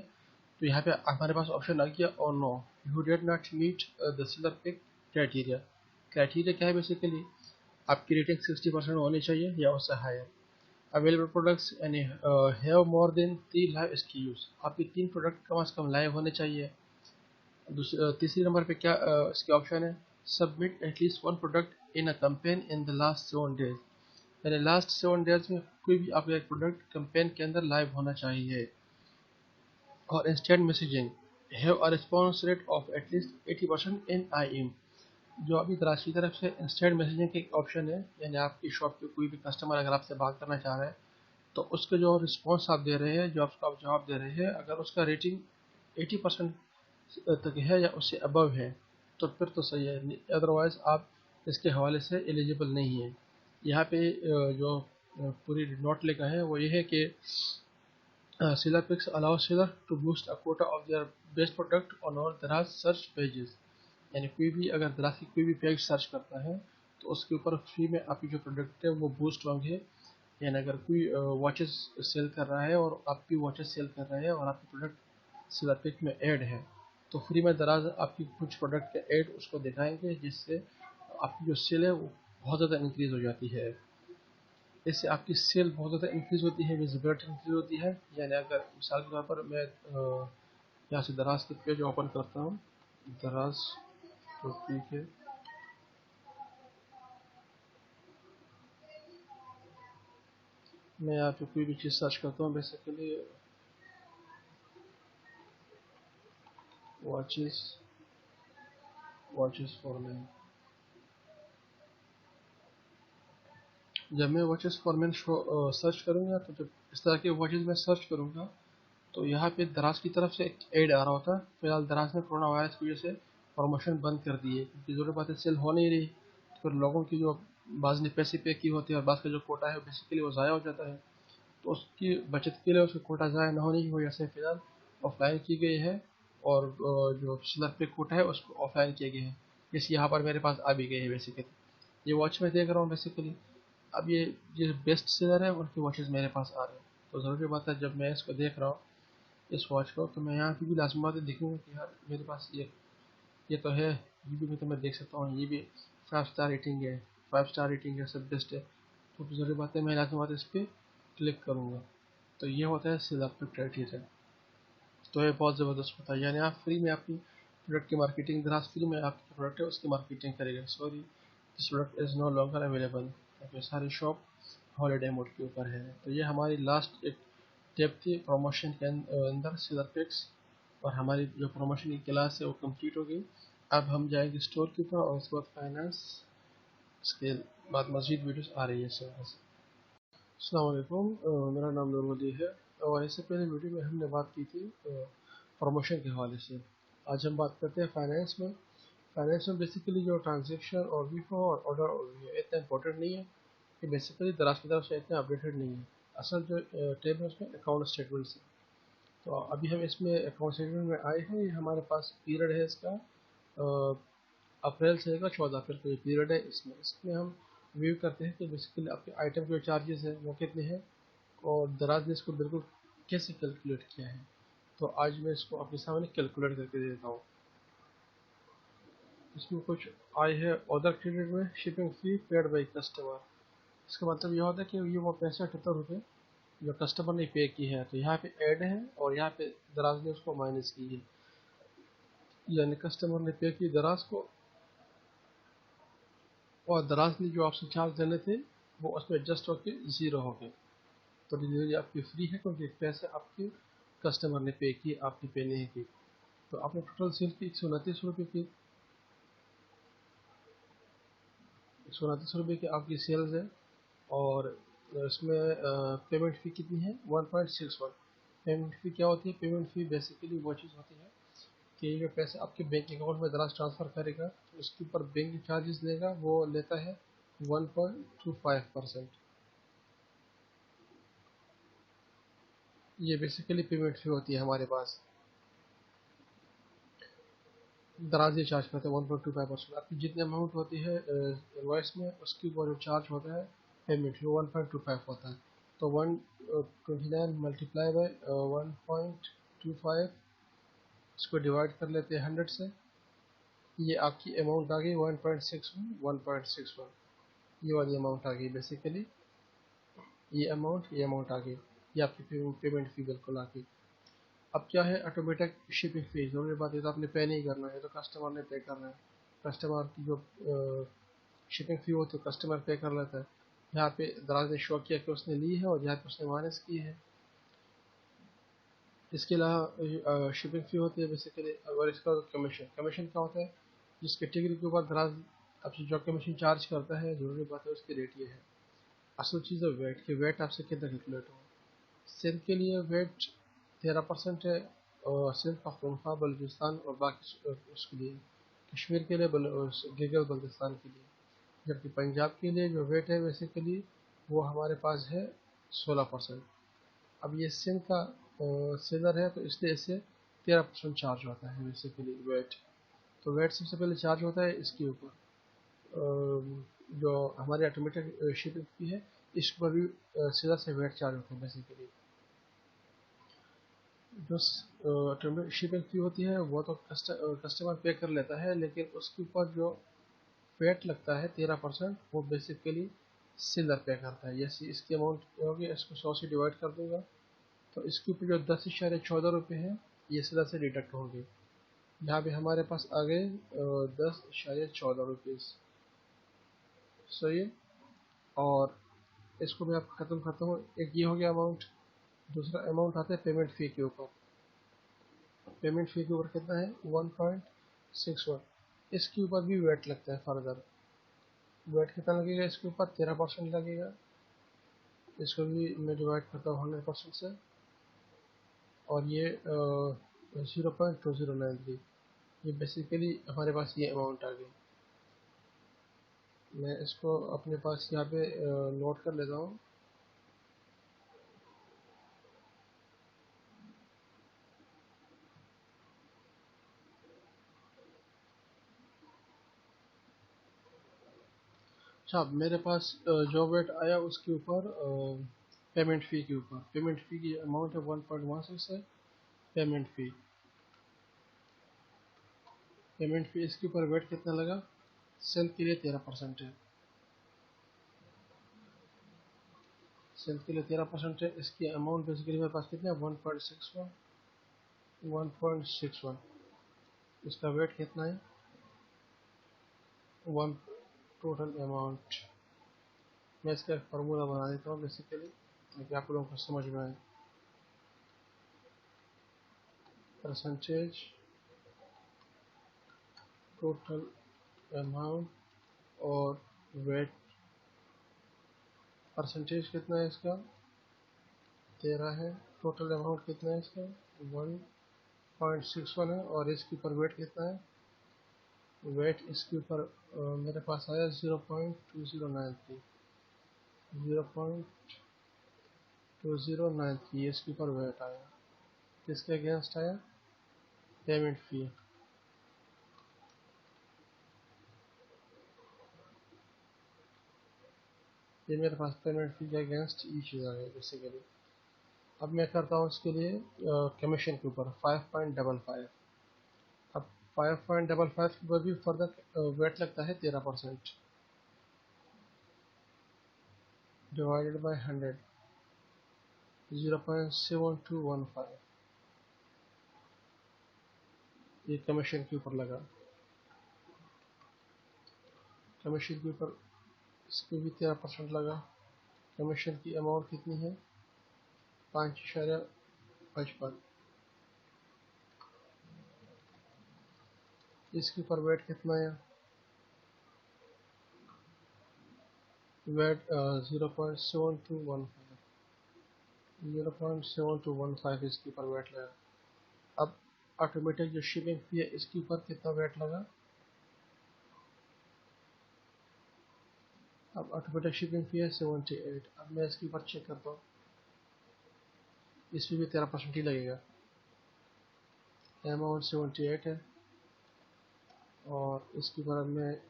तो यहाँ पे हमारे पास ऑप्शन आ गया और no you did not meet the seller pack criteria. Criteria क्या है? बेसिकली आपकी रेटिंग 60% होनी चाहिए या उससे हायर। अवेलेबल प्रोडक्ट्स यानी have more than 3 live SKUs, आपके 3 प्रोडक्ट कम से कम लाइव होने चाहिए। तीसरी नंबर पे क्या इसके ऑप्शन है, submit at least 1 product in a campaign in the last 7 days, यानी लास्ट 7 डेज में कोई भी आपका एक प्रोडक्ट कैंपेन के अंदर लाइव होना चाहिए। और instant messaging, have a response rate of at least 80% in IM। जो अभी तराश की तरफ से इंस्टेंट मैसेजिंग की एक ऑप्शन है, यानी आपकी शॉप पे कोई भी कस्टमर अगर आपसे बात करना चाह रहा है तो उसके जो रिस्पॉन्स आप दे रहे हैं, जो आप जवाब दे रहे हैं, अगर उसका रेटिंग 80% तक है या उससे अबव है तो फिर तो सही है, अदरवाइज़ आप इसके हवाले से एलिजिबल नहीं है। यहाँ पे जो पूरी नोट लिखा है वो ये है कि Seller picks allow seller to boost a quota of their best product on all Daraz search pages। यानी कोई भी अगर दराज की कोई भी पेज सर्च करता है तो उसके ऊपर फ्री में आपकी जो प्रोडक्ट है वो बूस्ट होंगे। यानी अगर कोई वॉचेस सेल कर रहा है और आप भी वॉचेस सेल कर रहे हैं और आपकी प्रोडक्ट सेलर पिक में ऐड है तो फ्री में दराज आपकी कुछ प्रोडक्ट के ऐड उसको दिखाएंगे, जिससे आपकी जो सेल है वो बहुत ज़्यादा इंक्रीज़ हो जाती है। इससे आपकी सेल बहुत ज़्यादा इंक्रीज़ होती है, विजिबिलिटी इंक्रीज़ होती है। यानी अगर मिसाल के तौर पर मैं यहाँ से दराज के पेज ओपन करता हूँ, दराज तो ठीक है, मैं यहाँ पे कोई भी चीज़ सर्च करता हूँ, basically watches watches for man. जब मैं वॉचेस फॉर मैन सर्च करूँगा तो जब इस तरह के वॉचेस मैं सर्च करूँगा तो यहाँ पे दराज की तरफ से एक ऐड आ रहा होता है। फिलहाल दराज ने कोरोना वायरस की वजह से प्रमोशन बंद कर दिए क्योंकि ज़रूरी बात है सेल हो नहीं रही, तो फिर लोगों की जो बाज़ ने पैसे पे की होती है और बाज़ का जो कोटा है बेसिकली वो ज़ाया हो जाता है। तो उसकी बचत के लिए उसका कोटा ज़ाया न होने की वजह से फिलहाल ऑफलाइन की गई है और जो सेलर पे कोटा है उसको ऑफलाइन किया गया है। जैसे यहाँ पर मेरे पास आ भी गए हैं बेसिकली, ये वॉच मैं देख रहा हूँ बेसिकली। अब ये बेस्ट सेलर है उनके वॉचेस मेरे पास आ रहे हैं, तो ज़रूरी बात है जब मैं इसको देख रहा हूँ इस वॉच को तो मैं यहाँ की भी लाजमात देखूँगा कि यार मेरे पास ये तो है, ये भी तो मैं देख सकता हूँ, ये भी 5 स्टार रेटिंग है, 5 स्टार रेटिंग है, सब बेस्ट है। तो ज़रूरी बात है मैं लाजमात इस पर क्लिक करूँगा। तो ये होता है सेल आपका क्राइटेरिया। तो ये बहुत ज़बरदस्त होता है, यानी आप फ्री में अपनी प्रोडक्ट की मार्केटिंग, दराज फ्री में आपकी प्रोडक्ट है उसकी मार्केटिंग करेगा। Sorry this product is no longer available, क्योंकि सारी शॉप हॉलीडे मोड के ऊपर है। तो ये हमारी लास्ट एक टिप थी प्रमोशन के अंदर सेलर पिक्स, और हमारी जो प्रमोशन की क्लास है वो कंप्लीट हो गई। अब हम जाएंगे स्टोर के ऊपर और उसके बाद फाइनेंस, इसके बाद मज़ीद वीडियोस आ रही है सर। अस्सलाम वालेकुम, मेरा नाम नूरवली है और इससे पहले वीडियो में हमने बात की थी प्रमोशन के हवाले से। आज हम बात करते हैं फाइनेंस में। फाइनेंस में बेसिकली जो ट्रांजेक्शन और वीफो और ऑर्डर और इतना इंपॉर्टेंट नहीं है कि बेसिकली दराज की तरफ से इतना अपडेटेड नहीं है। असल जो टेब है उसमें अकाउंट स्टेटमेंट्स है। तो अभी हम इसमें अकाउंट स्टेटमेंट में आए हैं। ये हमारे पास पीरियड है इसका अप्रैल से लेकर 14 अप्रैल का ये पीरियड है। इसमें हम व्यू करते हैं कि बेसिकली आपके आइटम के चार्जेस हैं वो कितने हैं और दराज ने इसको बिल्कुल कैसे कैलकुलेट किया है। तो आज मैं इसको अपने सामने कैलकुलेट करके देता हूँ। इसमें कुछ आए हैं अदर क्रेडिट में shipping fee paid by customer. इसका मतलब यह होता है कि ये वो 65-78 रुपये जो कस्टमर ने पे की है, तो यहाँ पे ऐड है और यहाँ पे दराज ने उसको माइनस की है। यानी कस्टमर ने पे की दराज को और दराज ने जो आपसे चार्ज देने थे वो उसमें एडजस्ट होकर ज़ीरो हो गए। तो डिलीवरी आपकी फ्री है क्योंकि पैसे आपके कस्टमर ने पे की, आपने पे नहीं की। तो आपने टोटल सेल की 129 रुपये की, 129 रुपये की आपकी सेल्स है। और इसमें पेमेंट फ़ी कितनी है 1.61। पेमेंट फ़ी क्या होती है? पेमेंट फ़ी बेसिकली वो चीज़ होती है कि जो पैसे आपके बैंक अकाउंट में दराज ट्रांसफ़र करेगा तो उसके ऊपर बैंक चार्जेस लेगा, वो लेता है 1.25%। ये बेसिकली पेमेंट फ़ी होती है हमारे पास। दराज ये चार्ज करते हैं 1.25%। आपकी जितनी अमाउंट होती है इनवॉइस में उसकी वो जो चार्ज होता है पेमेंट फ़ी 1.25 होता है। तो 129 मल्टीप्लाई बाई 1.25, इसको डिवाइड कर लेते हैं 100 से। ये आपकी अमाउंट आ गई 1.61। ये वाली अमाउंट आ गई बेसिकली, ये अमाउंट आ गई। ये आपकी पेमेंट फ़ी बिल्कुल आ गई। अब क्या है ऑटोमेटिक शिपिंग फ़ी, ज़रूरी बात है तो आपने पे नहीं करना है, तो कस्टमर ने पे करना है। कस्टमर की जो शिपिंग फ़ी होती है कस्टमर पे कर लेता है। यहाँ पे दराज ने शो किया कि उसने ली है और यहाँ पे उसने माइनस की है। इसके अलावा शिपिंग फ़ी होती है बेसिकली। और इसका कमीशन क्या होता है? जिस कैटेगरी के ऊपर दराज आपसे जो कमीशन चार्ज करता है, ज़रूरी बात है उसकी रेट ये है। असल चीज़ है वेट, कि वेट आपसे कितना कैलकुलेट हो। सिंध के लिए वेट 13% है, और सिंध पख्तूनख्वा बलूचिस्तान और बाकी उसके लिए। कश्मीर के लिए गिलगित बल्तिस्तान के लिए। जबकि पंजाब के लिए जो वेट है बेसिकली वो हमारे पास है 16%। अब ये सिंध का सीजर है तो इसलिए इससे 13% चार्ज होता है बेसिकली वेट। तो वेट सबसे पहले चार्ज होता है इसके ऊपर, जो हमारी ऑटोमेटिक शिपिंग फी है इस पर भी सीधा से वेट चार्ज होता है बेसिकली। जो ऑटोमेटिक शिपिंग फी होती है वो तो कस्टमर पे कर लेता है, लेकिन उसके ऊपर जो वेट लगता है 13% वो बेसिकली सेलर पे करता है। जैसे इसकी अमाउंट होगी, इसको 100 से डिवाइड कर दूंगा तो इसके ऊपर जो 10.14 है ये सीधा से डिडक्ट होंगे। यहाँ पे हमारे पास आ गए 10.14 रुपीज़। सही है। और इसको मैं आपको ख़त्म करता हूँ। एक ये हो गया अमाउंट। दूसरा अमाउंट आता है पेमेंट फ़ी के ऊपर। पेमेंट फ़ी के ऊपर कितना है 1.61। इसके ऊपर भी वेट लगता है फर्दर। वेट कितना लगेगा इसके ऊपर 13% लगेगा। इसको भी मैं डिवाइड करता हूँ 100% से, और ये 0.2093। ये बेसिकली हमारे पास ये अमाउंट आ गई। मैं इसको अपने पास यहाँ पे नोट कर लेता हूँ। अच्छा, मेरे पास जो वेट आया उसके ऊपर पेमेंट फ़ी के ऊपर। पेमेंट फ़ी की अमाउंट है 1.16 है पेमेंट फ़ी। पेमेंट फ़ी इसके ऊपर वेट कितना लगा, सेल के लिए 13% है। सेल के लिए 13% है। इसकी अमाउंट बेसिकली मेरे पास कितना है 1.61। इसका वेट कितना है 1 टोटल अमाउंट। मैं इसका एक फार्मूला बना देता हूँ बेसिकली ताकि आप लोगों को समझ में आए। परसेंटेज टोटल अमाउंट और वेट। परसेंटेज कितना है इसका 13 है। टोटल अमाउंट कितना है इसका 1.61 है। और इसके ऊपर वेट कितना है, वेट इसके ऊपर मेरे पास आया 0.2093। 0.2093 इसके ऊपर वेट आया। किसके अगेंस्ट आया, पेमेंट फ़ी। ये मेरे पास पेमेंट फ़ी के अगेंस्ट ये चीज़ आ गई बेसिकली। अब मैं करता हूँ इसके लिए कमीशन के ऊपर 5.55। अब 5.55 के ऊपर भी फर्दर वेट लगता है 13% डिवाइडेड बाय 100, 0.7215। ये कमीशन के ऊपर लगा। कमीशन के ऊपर इस पर भी 13% लगा। कमीशन की अमाउंट कितनी है 5.55। इसके ऊपर वेट कितना है, वेट 0.7215। 0.7215 इसके ऊपर वेट लगा। अब ऑटोमेटिक जो शिपिंग फी है इसके ऊपर कितना वेट लगा। अब ऑटोमेटिक शिपिंग फी है 78। अब मैं इसके ऊपर चेक करता हूँ, इसमें भी 13% ही लगेगा। अमाउंट 78 है और इसके ऊपर अब मैं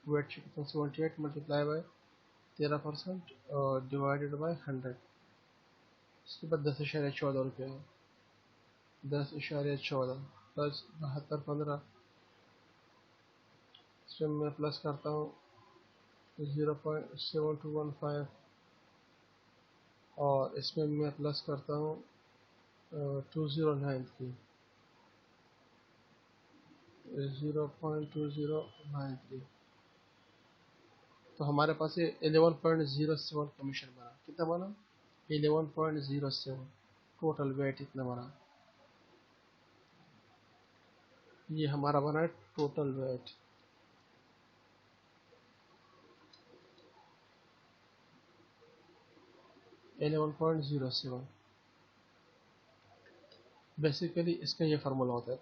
वेट चेक करता हूँ। 78 मल्टीप्लाई बाय 13% और डिवाइडेड बाय 100। इसके बाद 10.14 रुपये है। 10.14 प्लस 72.15। इसमें मैं प्लस करता हूँ 0.7215 और इसमें मैं प्लस करता हूँ 2093। 0.2093। तो हमारे पास ये 11.07 कमीशन बना। कितना बना 11.07। टोटल वेट इतना बना। ये हमारा बना है टोटल वेट। 11.07। बेसिकली इसका ये फार्मूला होता है।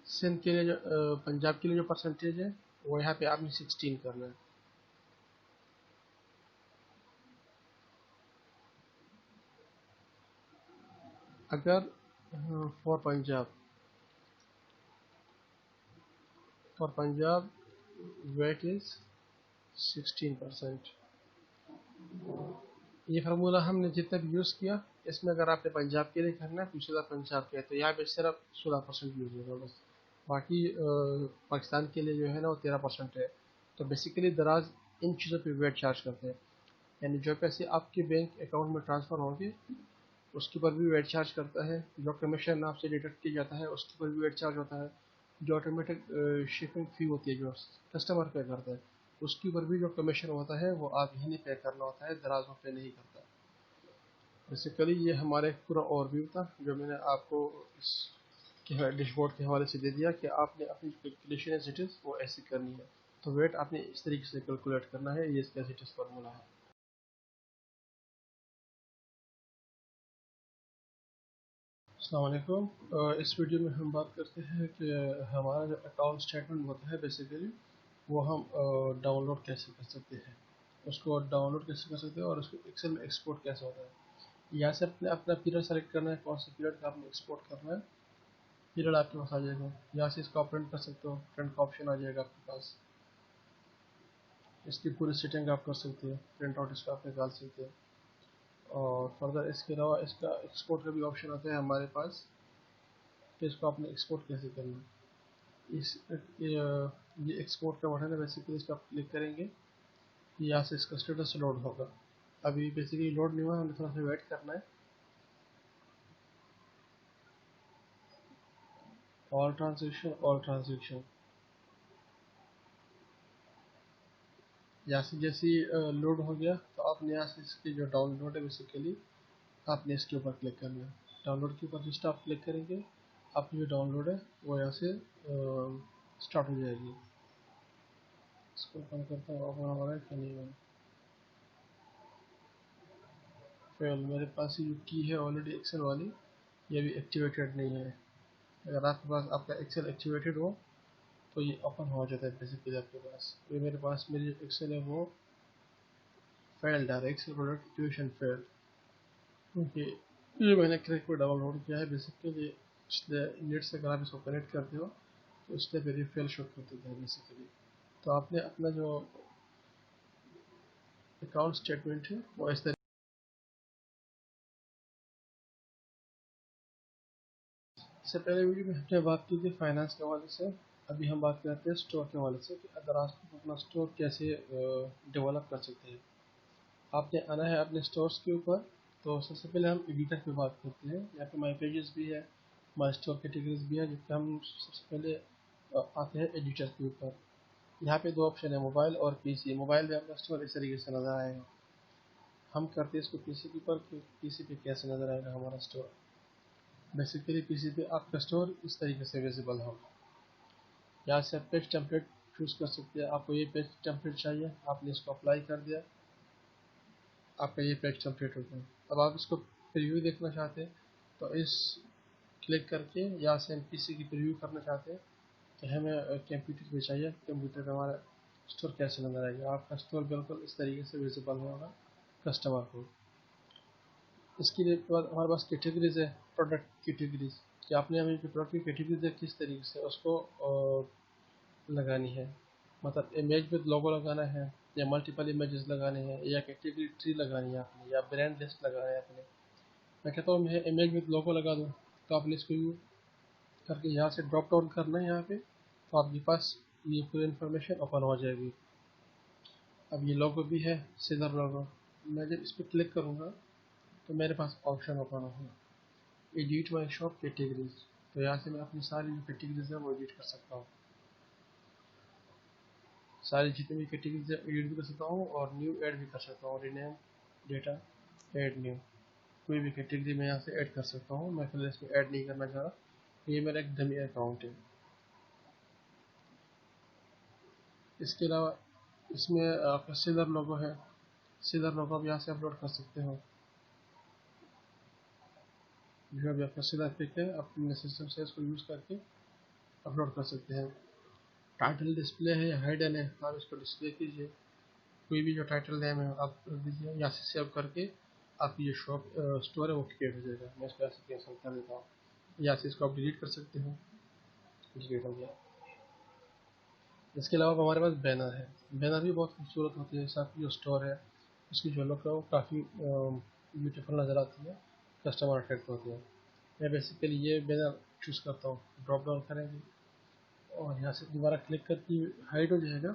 सिंध के लिए जो पंजाब के लिए जो परसेंटेज है वो यहाँ पे आपने 16 करना है। अगर फॉर पंजाब वेट इज 16%। ये फार्मूला हमने जितना भी यूज़ किया, इसमें अगर आपने पंजाब के लिए करना है पूछेगा पंजाब के, तो यहाँ पे सिर्फ 16% यूज़ होगा बस। बाकी पाकिस्तान के लिए जो है ना वो 13% है। तो बेसिकली दराज इन चीज़ों पे वेट चार्ज करते हैं, यानी जो पैसे आपके बैंक अकाउंट में ट्रांसफ़र होंगे उसके पर भी वेट चार्ज करता है। जो कमीशन आपसे डिडक्ट किया जाता है उसके पर भी वेट चार्ज होता है। जो ऑटोमेटिक शिपिंग फ़ी होती है जो कस्टमर पे करता है उसके ऊपर भी जो कमीशन होता है वो आप ही नहीं पे करना होता है, दराज में पे नहीं करता। बेसिकली ये हमारे पूरा ओवरव्यू था जो मैंने आपको इस डैशबोर्ड के हवाले से दे दिया कि आपने अपनी कैलकुलेशन एज इट इज़ वो ऐसी करनी है। तो वेट आपने इस तरीके से कैलकुलेट करना है, ये इसका एज इट इज़ फार्मूला है। अस्सलाम वालेकुम। इस वीडियो में हम बात करते हैं कि हमारा जो अकाउंट स्टेटमेंट होता है बेसिकली वो हम डाउनलोड कैसे कर सकते हैं, उसको डाउनलोड कैसे कर सकते हैं और उसको एक्सेल में एक्सपोर्ट कैसे होता है। यहाँ से अपने अपना पीरियड सेलेक्ट करना है, कौन सा पीरियड का आपने एक्सपोर्ट करना है। पीरियड आपके पास आ जाएगा, यहाँ से इसको आप प्रिंट कर सकते हो, प्रिंट का ऑप्शन आ जाएगा आपके पास। इसकी पूरी सेटिंग आप कर सकते हो, प्रिंट आउट इसका आप निकाल सकते हो। और फर्दर इसके अलावा इसका एक्सपोर्ट का भी ऑप्शन आता है हमारे पास कि इसको आपने एक्सपोर्ट कैसे करना है। ये एक्सपोर्ट का बटन है, बेसिकली इसको आप क्लिक करेंगे, यहाँ से इसका स्टेटस लोड होगा। अभी बेसिकली लोड नहीं हुआ, हमें थोड़ा सा वेट करना है। ऑल ट्रांजेक्शन यहाँ से जैसे लोड हो गया तो आपने यहाँ से इसकी जो डाउनलोड है बेसिकली आपने इसके ऊपर क्लिक करना है। डाउनलोड के ऊपर जस्ट आप क्लिक करेंगे, आपकी जो डाउनलोड है वो यहाँ से स्टार्ट हो जाएगी। इसको कम करता हूँ, ओपन हो रहा है कि नहीं। फेल, मेरे पास ये की है ऑलरेडी एक्सेल वाली, ये भी एक्टिवेटेड नहीं है। अगर आपके पास आपका एक्सेल एक्टिवेटेड हो तो ये ओपन हो जाता है बेसिकली आपके पास। ये मेरे पास मेरी एक्सेल है वो फेल्ड आ रहा है, एक्सेल प्रोडक्ट एक्टिवेशन फेल्ड, क्योंकि ये मैंने क्रैक पर डाउनलोड किया है बेसिकली। इसलिए नेट से अगर आप इसको कनेक्ट करते हो तो इसलिए फिर ये फेल शो कर देता है बेसिकली। तो आपने अपना जो अकाउंट स्टेटमेंट है वो इस तरह से, पहले वीडियो में हमने बात की थी फाइनेंस के हवाले से। अभी हम बात करते हैं स्टोर के हवाले से कि अगर आप अपना स्टोर कैसे डेवलप कर सकते हैं। आपने आना है अपने स्टोर्स के ऊपर। तो सबसे पहले हम एडिटर पे बात करते हैं। यहाँ पे माई पेजेस भी है, माई स्टोर कैटेगरीज भी है, जिसपे हम सबसे पहले आते हैं एडिटर के ऊपर। यहाँ पे दो ऑप्शन है, मोबाइल और पीसी। मोबाइल में अपना स्टोर इस तरीके से नज़र आएगा। हम करते हैं इसको पीसी के ऊपर कि पीसी पे कैसे नज़र आएगा हमारा स्टोर। बेसिकली पीसी पे आपका स्टोर इस तरीके से विजिबल होगा। यहाँ से आप पेज टेम्पलेट चूज़ कर सकते हैं। आपको ये पेज टेम्पलेट चाहिए, आपने इसको अप्लाई कर दिया, आपका ये पेज टेम्पलेट हो गया। अब आप इसको प्रीव्यू देखना चाहते हैं तो इस क्लिक करके यहाँ से हम पीसी की प्रीव्यू करना चाहते हैं कि हमें कंप्यूटर पे चाहिए, कंप्यूटर पे हमारा स्टोर कैसे नजर आएगा। आपका स्टोर बिल्कुल इस तरीके से विजिबल होगा कस्टमर को। इसके लिए बाद हमारे पास कैटेगरीज है, प्रोडक्ट कैटेगरीज, कि आपने हमें जो प्रोडक्ट की कैटेगरीज है किस तरीके से उसको लगानी है। मतलब इमेज विद लोगो लगाना है, या मल्टीपल इमेजेस लगाने हैं, या कैटेगरी ट्री लगानी है आपने, या ब्रांड लिस्ट लगाना है आपने। मैं कहता हूँ मैं इमेज विद लोगो लगा दूँ। तो आपने इसको यूज करके यहाँ से ड्रॉप डाउन करना है यहाँ पे, तो आपके पास ये पूरी इन्फॉर्मेशन ओपन हो जाएगी। अब ये लोगो भी है, सीजर लोगो। मैं जब इस पर क्लिक करूँगा तो मेरे पास ऑप्शन ओपन होगा, एडिट माई शॉप कैटेगरीज। तो यहाँ से मैं अपनी सारी जो कैटेगरीज है वो एडिट कर सकता हूँ। सारी जितनी भी कैटेगरीज है एडिट भी कर सकता हूँ और न्यू ऐड भी कर सकता हूँ। रिनेम डेटा ऐड न्यू, कोई भी कैटेगरी मैं यहाँ से ऐड कर सकता हूँ। मैं फिलहाल इसमें ऐड नहीं करना चाह रहा, ये मेरा एक डमी अकाउंट है। इसके अलावा इसमें आपका सीलर लोगो है। सीधा लोग आप यहाँ से अपलोड कर सकते हो। जो भी आपका सीधा पिक है आप अपने सिस्टम से इसको यूज़ करके अपलोड कर सकते हैं। टाइटल डिस्प्ले है या हाइडन है, आप इसको डिस्प्ले कीजिए। कोई भी जो टाइटल नेम है आप कर दीजिए, यहाँ से सेव करके आपकी जो शॉप स्टोर है वो क्रिएट हो जाएगा। मैं इसको ऐसे कैंसिल कर देता हूँ। यहाँ से इसको आप डिलीट कर सकते हो। डिलीट हो गया। इसके अलावा हमारे पास बैनर है। बैनर भी बहुत खूबसूरत होती है। जैसे आपकी जो स्टोर है उसकी जो लुक है वो काफ़ी ब्यूटीफुल नज़र आती है, कस्टमर अट्रैक्ट होती है। मैं बेसिकली ये बैनर चूज़ करता हूँ। ड्रॉप डाउन करेंगे और यहाँ से दोबारा क्लिक करके हाइड हो जाएगा।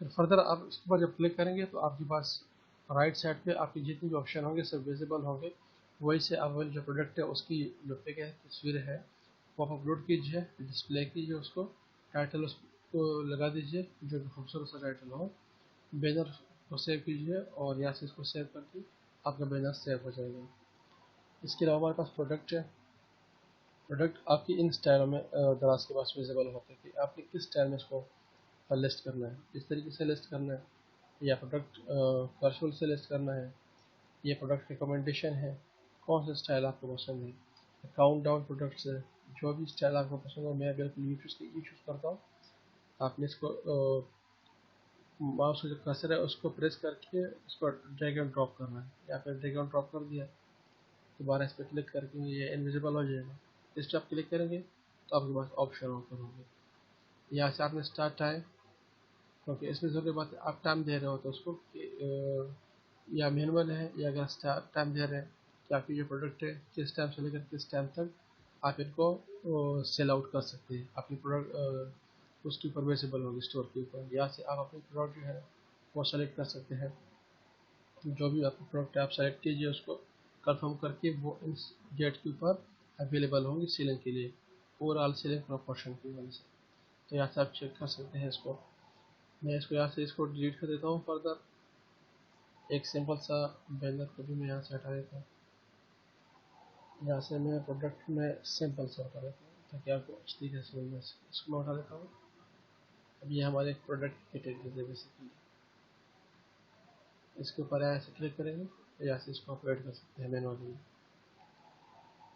फिर फर्दर आप इसके ऊपर जब क्लिक करेंगे तो आपके पास राइट साइड पे आपके जितने भी ऑप्शन होंगे सब विजिबल होंगे। वही से आप जो प्रोडक्ट है उसकी जो पिक है, तस्वीर है, वो आप अपलोड कीजिए, डिस्प्ले कीजिए उसको, टाइटल उसको लगा दीजिए जो कि खूबसूरत सा टाइटल हो। बैनर को सेव कीजिए और यहाँ से इसको सेव करके आपका बैनर सेव हो जाएगा। इसके अलावा हमारे पास प्रोडक्ट है। प्रोडक्ट आपकी इन स्टाइलों में दराज के पास विजिबल होता है कि आपने किस स्टाइल में इसको लिस्ट करना है, किस तरीके से लिस्ट करना है, या प्रोडक्ट वर्चुअल से लिस्ट करना है, ये प्रोडक्ट रिकमेंडेशन है, कौन सा स्टाइल आपको पसंद है, काउंट डाउन प्रोडक्ट्स है। जो भी स्टाइल आपको पसंद हो, मैं बिल्कुल ये चूज़ करता हूँ। आपने इसको माउस का जो कर्सर है उसको प्रेस करके इसको ड्रैग एंड ड्रॉप करना है, या फिर ड्रैग एंड ड्रॉप कर दिया, दोबारा इस पर क्लिक करके ये इनविजिबल हो जाएगा। इस पर आप क्लिक करेंगे तो आपके पास ऑप्शन ओपन होंगे। यहाँ से आपने स्टार्ट टाइम, क्योंकि इसमें जो बात आप टाइम दे रहे हो तो उसको या मैनुअल है, या अगर स्टार्ट टाइम दे रहे हैं कि आपकी जो प्रोडक्ट है किस टाइम से लेकर किस टाइम तक आप इनको सेल आउट कर सकते हैं। अपनी प्रोडक्ट उसके ऊपर विजिबल होगी स्टोर के ऊपर। यहाँ से आप अपनी प्रोडक्ट जो है वो सेलेक्ट कर सकते हैं। जो भी आपकी प्रोडक्ट है आप सेलेक्ट कीजिए, उसको कंफर्म करके वो इस डेट के ऊपर अवेलेबल होंगी सेलिंग के लिए, ओवरऑल सेलिंग प्रपोर्शन की वजह से। तो यहाँ से आप चेक कर सकते हैं इसको। मैं इसको यहाँ से इसको डिलीट कर देता हूँ। फर्दर एक सिंपल सा बैनर को भी मैं यहाँ से हटा देता हूँ। यहाँ से मैं प्रोडक्ट में सिंपल सा हटा देता हूँ ताकि आपको अच्छी तरीके से समझ में। इसको मैं हटा देता हूँ। अब ये हमारे प्रोडक्ट कैटेगरी है बेसिकली। इसके ऊपर यहाँ से क्लिक करेंगे तो यहाँ से इसको अपलोड कर सकते हैं मैनुअली।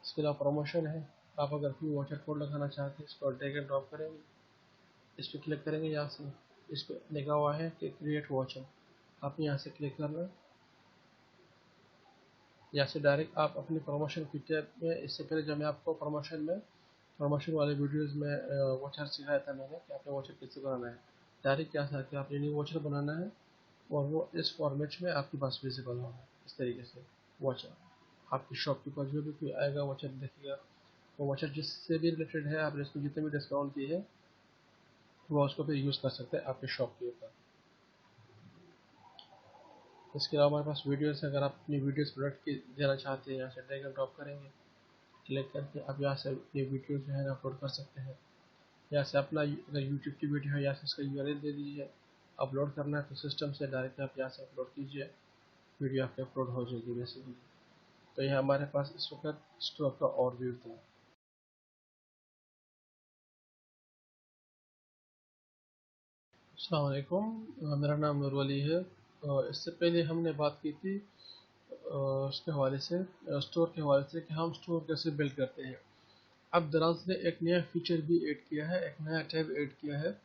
इसके अलावा प्रमोशन है। आप अगर कोई वाचर कोड लगाना चाहते हैं इसको ड्रैग एंड ड्रॉप करेंगे, इस पर क्लिक करेंगे, यहाँ से इस पर लिखा हुआ है कि क्रिएट वाचर, आपने यहाँ से क्लिक करना है। यहाँ से डायरेक्ट आप अपनी प्रमोशन की टैब में, इससे पहले जब मैं आपको प्रमोशन वाले वीडियोस में वाचर सिखाया था मैंने कि आपने वाचर कैसे बनाना है। डायरेक्ट क्या था कि आपने न्यू वाचर बनाना है और वो इस फॉर्मेट में आपके पास विजिबल होगा। इस तरीके से वाचर आपकी शॉप के ऊपर जो भी कोई आएगा वाचर देखेगा, वो वाचर जिससे भी रिलेटेड है आपने इसको जितने भी डिस्काउंट दिए है वो उसको फिर यूज़ कर सकते हैं आपके शॉप के ऊपर। इसके अलावा हमारे पास वीडियोस है। अगर आप अपनी वीडियोस प्रोडक्ट की देना चाहते हैं, यहाँ से ड्रैग एंड ड्रॉप करेंगे, क्लिक करके आप यहाँ से ये वीडियो जो है अपलोड कर सकते हैं। यहाँ से अपना अगर यूट्यूब की वीडियो है यहाँ से इसका यूआरएल दे दीजिए। अपलोड करना है तो सिस्टम से डायरेक्ट आप यहाँ से अपलोड कीजिए, वीडियो आपकी अपलोड हो जाएगी बेसिकली। तो ये हमारे पास इस वक्त स्टोर का ओवरव्यू था। अस्सलाम वालेकुम, मेरा नाम नूर वली है। इससे पहले हमने बात की थी उसके हवाले से, स्टोर के हवाले से कि हम स्टोर कैसे बिल्ड करते हैं। अब दराज ने एक नया फीचर भी ऐड किया है, एक नया टैब ऐड किया है।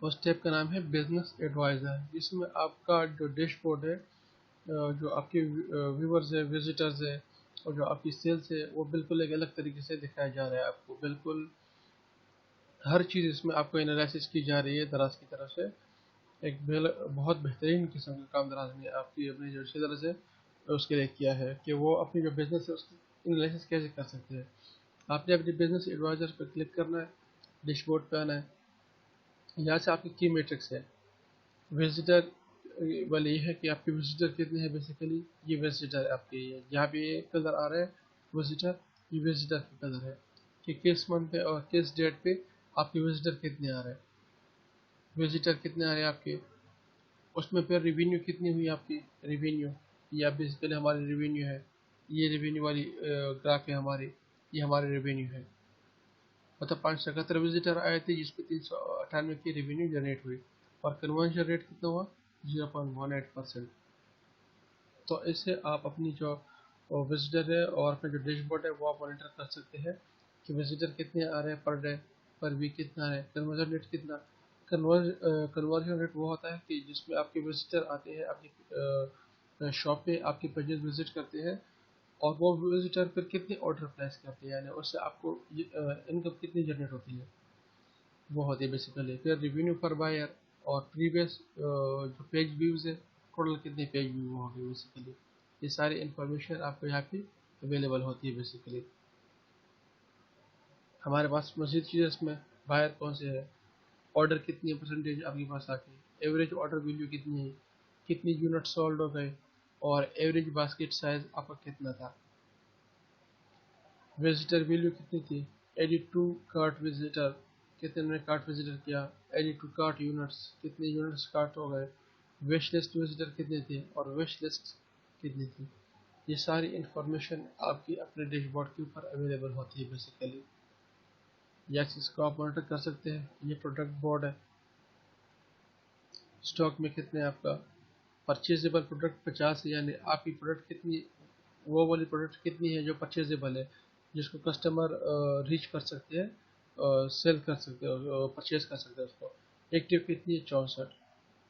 उस टैब का नाम है बिजनेस एडवाइज़र, जिसमें आपका जो डैशबोर्ड है, जो आपके व्यूवर्स है, विजिटर्स है और जो आपकी सेल्स है वो बिल्कुल एक अलग तरीके से दिखाया जा रहा है। आपको बिल्कुल हर चीज़ इसमें आपको एनालिसिस की जा रही है दराज की तरफ से। एक बहुत बेहतरीन किस्म का काम दराज ने आपकी अपनी जो सेलर्स है उसके लिए किया है कि वो अपनी जो बिज़नेस है उसकी एनालिसिस कैसे कर सकते हैं। आपने अपने बिजनेस एडवाइज़र पर क्लिक करना है, डैशबोर्ड पे आना है। यहाँ से आपकी की मैट्रिक्स है। विजिटर वाले ये है कि आपके विजिटर कितने हैं। बेसिकली ये विजिटर आपके ये यहाँ पे ये कलर आ रहा है विजिटर, ये विजिटर का कलर है कि किस मंथ पे और किस डेट पे आपके विजिटर कितने आ रहे हैं। विजिटर कितने आ रहे हैं आपके, उसमें फिर रिवेन्यू कितनी हुई आपकी। रिवेन्यू ये बेसिकली हमारी रिवेन्यू है। ये रिवेन्यू वाली ग्राफ है हमारी, ये हमारी रिवेन्यू है। मतलब 571 विजिटर आए थे जिसपे 398 की रेवेन्यू जनरेट हुई और कन्वर्जन रेट कितना हुआ 0.18%। तो इससे आप अपनी जो विजिटर है और अपना जो डैशबोर्ड है वो आप मॉनिटर कर सकते हैं कि विजिटर कितने आ रहे हैं पर डे, पर वीक कितना है, कन्वर्जन रेट कितना। कन्वर्जन रेट वो होता है कि जिसमें आपके विजिटर आते हैं आपकी शॉप पे, आपके पेजेस विजिट करते हैं और वो विजिटर फिर कितने ऑर्डर प्लेस करते हैं, यानी उससे आपको इनकम कितनी जनरेट होती है वो होती है बेसिकली। फिर रिवेन्यू पर बायर और प्रीवियस जो पेज व्यूज़ है, टोटल कितने पेज व्यू हो गए बेसिकली, ये सारी इंफॉर्मेशन आपको यहाँ पे अवेलेबल होती है बेसिकली। हमारे पास मजीद चीज़ इसमें बायर कौन से है, ऑर्डर कितनी परसेंटेज आपके पास आके, एवरेज ऑर्डर वैल्यू कितनी है, कितनी यूनिट सोल्ड हो गए और एवरेज बास्केट साइज आपका कितना था, विजिटर वैल्यू कितनी थी, एडिट टू कार्ट विजिटर कितने ने कार्ट विजिटर किया, एडिट टू कार्ट यूनिट्स कितने यूनिट्स कार्ट हो गए, विश लिस्ट विजिटर कितने थे और विश लिस्ट कितनी थी। ये सारी इंफॉर्मेशन आपकी अपने डैशबोर्ड के ऊपर अवेलेबल होती है बेसिकली। या इसको आप मॉनिटर कर सकते हैं। ये प्रोडक्ट बोर्ड है, स्टॉक में कितने आपका परचेजेबल प्रोडक्ट 50 है, यानी आपकी प्रोडक्ट कितनी, वो वाली प्रोडक्ट कितनी है जो परचेजेबल है, जिसको कस्टमर रीच कर सकते हैं, सेल कर सकते हैं, परचेज कर सकते हैं उसको। एक्टिव कितनी है, 64।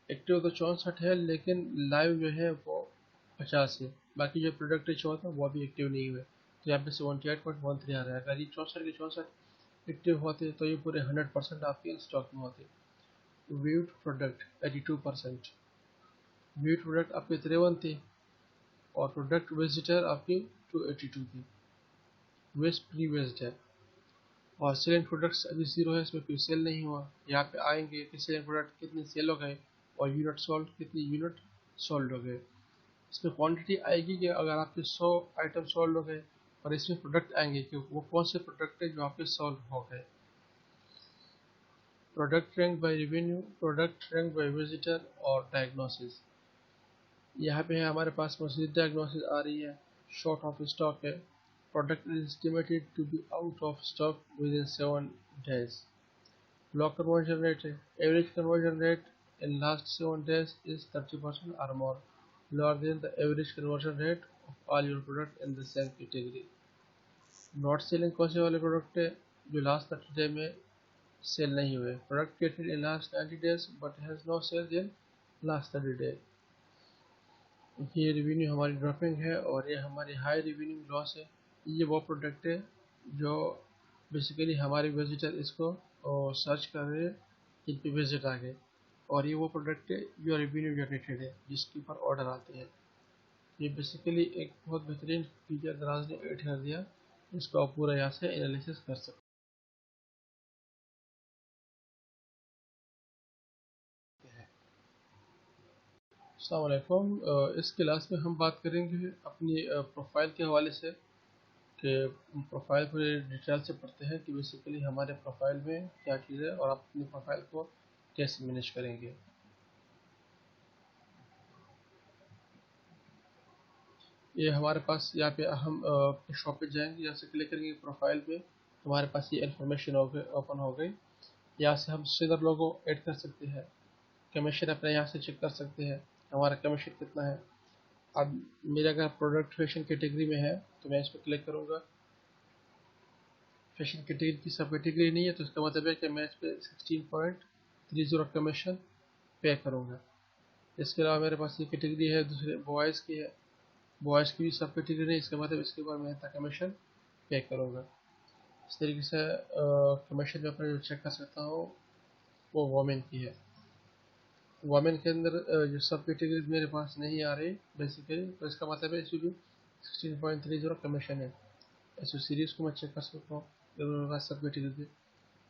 एक्टिव तो 64 है लेकिन लाइव जो है वो 50 है, बाकी जो प्रोडक्ट है 14 वो अभी एक्टिव नहीं हुए, तो यहाँ पे 78.13 आ रहा है। अगर ये 64 के 64 एक्टिव होते तो ये पूरे 100% आपके स्टॉक में होते। व्यूड प्रोडक्ट 82%, व्यूड प्रोडक्ट आपके 53 थे और प्रोडक्ट विजिटर आपकी 282 थी, वेस्ट प्री वेस्ट है। और सेलिंग प्रोडक्ट्स अभी 0 है, इसमें कोई सेल नहीं हुआ। यहाँ पे आएंगे कि सेलिंग प्रोडक्ट कितने सेल हो गए और यूनिट सोल्ड कितनी यूनिट सोल्ड हो गए। इसमें क्वांटिटी आएगी कि अगर आपके 100 आइटम सोल्ड हो गए, और इसमें प्रोडक्ट आएंगे कि वो कौन से प्रोडक्ट है जो आपके सोल्ड हो गए। Product rank by revenue, product rank by visitor और डायग्नोसिस। यहाँ पे है हमारे पास मजीद डायग्नोसिस आ रही है। शॉर्ट ऑफ स्टॉक है, product is estimated to be out of stock within 7 days। लो कन्वर्जन रेट है, average conversion rate in last 7 days is 30% or more, lower than the average conversion rate of all your product in the same category। Not selling कौन से वाले product है, जो last 30 day में sale नहीं हुए। Product created in last 90 days but has no sale in last 30 day. ये revenue हमारी ड्रॉपिंग है और ये हमारी हाई रेवेन्यू लॉस है। ये वो प्रोडक्ट है जो बेसिकली हमारे विजिटर इसको सर्च कर रहे हैं, इन पे विजिट आ गए, और ये वो प्रोडक्ट है जो रेवेन्यू जनरेटेड है, जिसके ऊपर ऑर्डर आते हैं। ये बेसिकली एक बहुत बेहतरीन फीचर दराज ने ऐड कर दिया, इसको आप पूरा यहाँ से एनालिसिस कर सकते हैं। अस्सलाम वालेकुम। इस क्लास में हम बात करेंगे अपनी प्रोफाइल के हवाले से, कि प्रोफाइल को डिटेल से पढ़ते हैं कि बेसिकली हमारे प्रोफाइल में क्या चीज़ है और आप अपनी प्रोफाइल को कैसे मैनेज करेंगे। ये हमारे पास यहाँ पे हम शॉप पे जाएंगे, यहाँ से क्लिक करेंगे प्रोफाइल पे, हमारे पास ये इन्फॉर्मेशन ओपन हो गई। यहाँ से हम सीधर लोगो ऐड कर सकते हैं, कमीशन अपने यहाँ से चेक कर सकते हैं हमारा कमीशन कितना है। अब मेरा अगर प्रोडक्ट फैशन कैटेगरी में है तो मैं इस पर क्लिक करूँगा। फैशन कैटेगरी की सब कैटेगरी नहीं है तो इसका मतलब है कि मैं इस पर 16.30 कमीशन पे करूँगा। इसके अलावा मेरे पास ये कैटेगरी है दूसरे बॉयज़ की है, बॉयज़ की भी सब कैटेगरी नहीं, इसका मतलब इसके ऊपर मैं इतना कमीशन पे करूँगा। इस तरीके से कमीशन में अपना जो चेक कर सकता हूँ वो वोमेन की है। वोमेन के अंदर जो सब कैटेगरीज मेरे पास नहीं आ रही बेसिकली, तो इसका मतलब है इसमें भी 16.30 कमीशन है। इस सीरीज़ को मैं चेक कर सकता हूँ, मेरे पास सब कैटेगरीज है,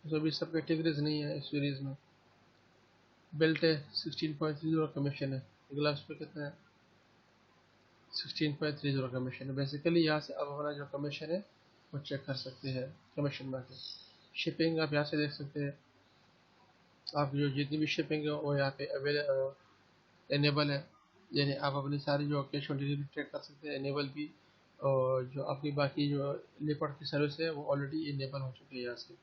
इसमें भी सब कैटेगरीज नहीं है। इस सीरीज़ में बेल्ट है 16.30 कमीशन है, ग्लव्स पे कितना है 16.30 कमीशन है। बेसिकली यहाँ से आप अपना जो कमीशन है वो चेक कर सकते हैं कमीशन में आके। शिपिंग आप यहाँ से देख सकते हैं, आप जो जितनी भी शिपिंग है वो यहाँ पे एनेबल है, यानी आप अपनी सारी जो कैश ऑन डिलीवरी ट्रैक कर सकते हैं एनेबल भी, और जो आपकी बाकी जो लेपर्ड की सर्विस है वो ऑलरेडी एनेबल हो चुकी है। यहाँ से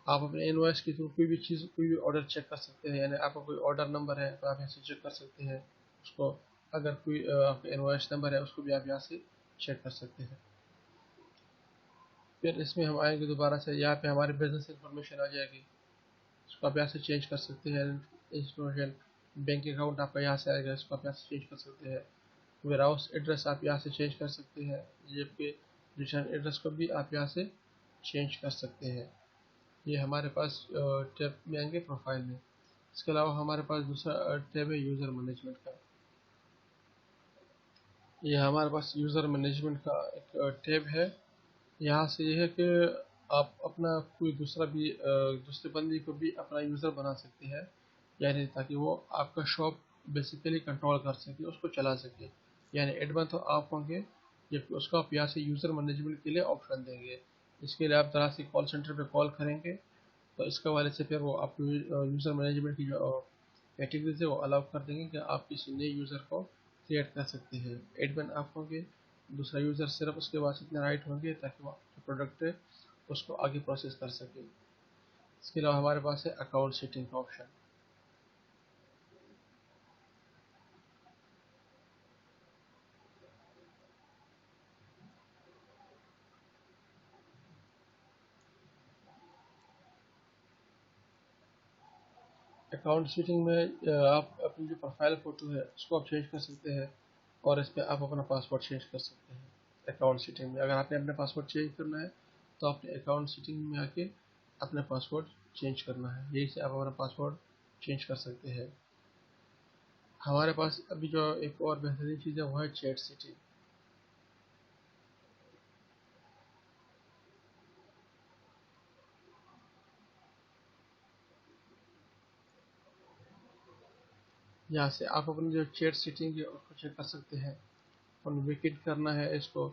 आप अपने इनवॉइस के थ्रू कोई भी चीज़ कोई भी ऑर्डर चेक कर सकते हैं, यानी आपका कोई ऑर्डर नंबर है तो आप यहाँ से चेक कर सकते हैं उसको। अगर कोई आपका इनवॉइस नंबर है उसको भी आप यहाँ से चेक कर सकते हैं। फिर इसमें हम आएंगे दोबारा से, यहाँ पे हमारी बिजनेस इंफॉर्मेशन आ जाएगी, इसको आप यहाँ से चेंज कर सकते हैं। इंफॉर्मेशन, बैंक अकाउंट आपका यहाँ से आएगा, इसको आप यहाँ से चेंज कर सकते हैं। वेयर हाउस एड्रेस आप यहाँ से चेंज कर सकते हैं। ये आपके रिटर्न एड्रेस को भी आप यहाँ से चेंज कर सकते हैं। ये हमारे पास टैब में आएंगे प्रोफाइल में। इसके अलावा हमारे पास दूसरा टैब है यूज़र मैनेजमेंट का। ये हमारे पास यूज़र मैनेजमेंट का एक टैब है। यहाँ से ये है कि आप अपना कोई दूसरा भी दूसरे बंदे को भी अपना यूज़र बना सकते हैं, यानी ताकि वो आपका शॉप बेसिकली कंट्रोल कर सके, उसको चला सके। यानी एडमिन तो आप होंगे, जबकि उसको आप यहाँ से यूज़र मैनेजमेंट के लिए ऑप्शन देंगे। इसके लिए आप तरह से कॉल सेंटर पे कॉल करेंगे, तो इसके वाले से फिर वो आपको यूज़र मैनेजमेंट की जो कैटेगरीज है वो अलाउ कर देंगे कि आप किसी नए यूज़र को क्रिएट कर सकते हैं। एडमिन आप होंगे, दूसरा यूज़र सिर्फ उसके पास इतने राइट होंगे ताकि वो जो प्रोडक्ट है उसको आगे प्रोसेस कर सके। इसके अलावा हमारे पास है अकाउंट सेटिंग का ऑप्शन। अकाउंट सेटिंग में आप अपनी जो प्रोफाइल फ़ोटो है उसको आप चेंज कर सकते हैं, और इस पर आप अपना पासवर्ड चेंज कर सकते हैं। अकाउंट सेटिंग में अगर आपने अपना पासवर्ड चेंज करना है तो आपने अकाउंट सेटिंग में आके अपना पासवर्ड चेंज करना है, यही से आप अपना पासवर्ड चेंज कर सकते हैं। हमारे पास अभी जो एक और बेहतरीन चीज़ है वो है चैट सेटिंग। यहाँ से आप अपनी जो चैट सेटिंग है उसको चेक कर सकते हैं, और विकेट करना है इसको,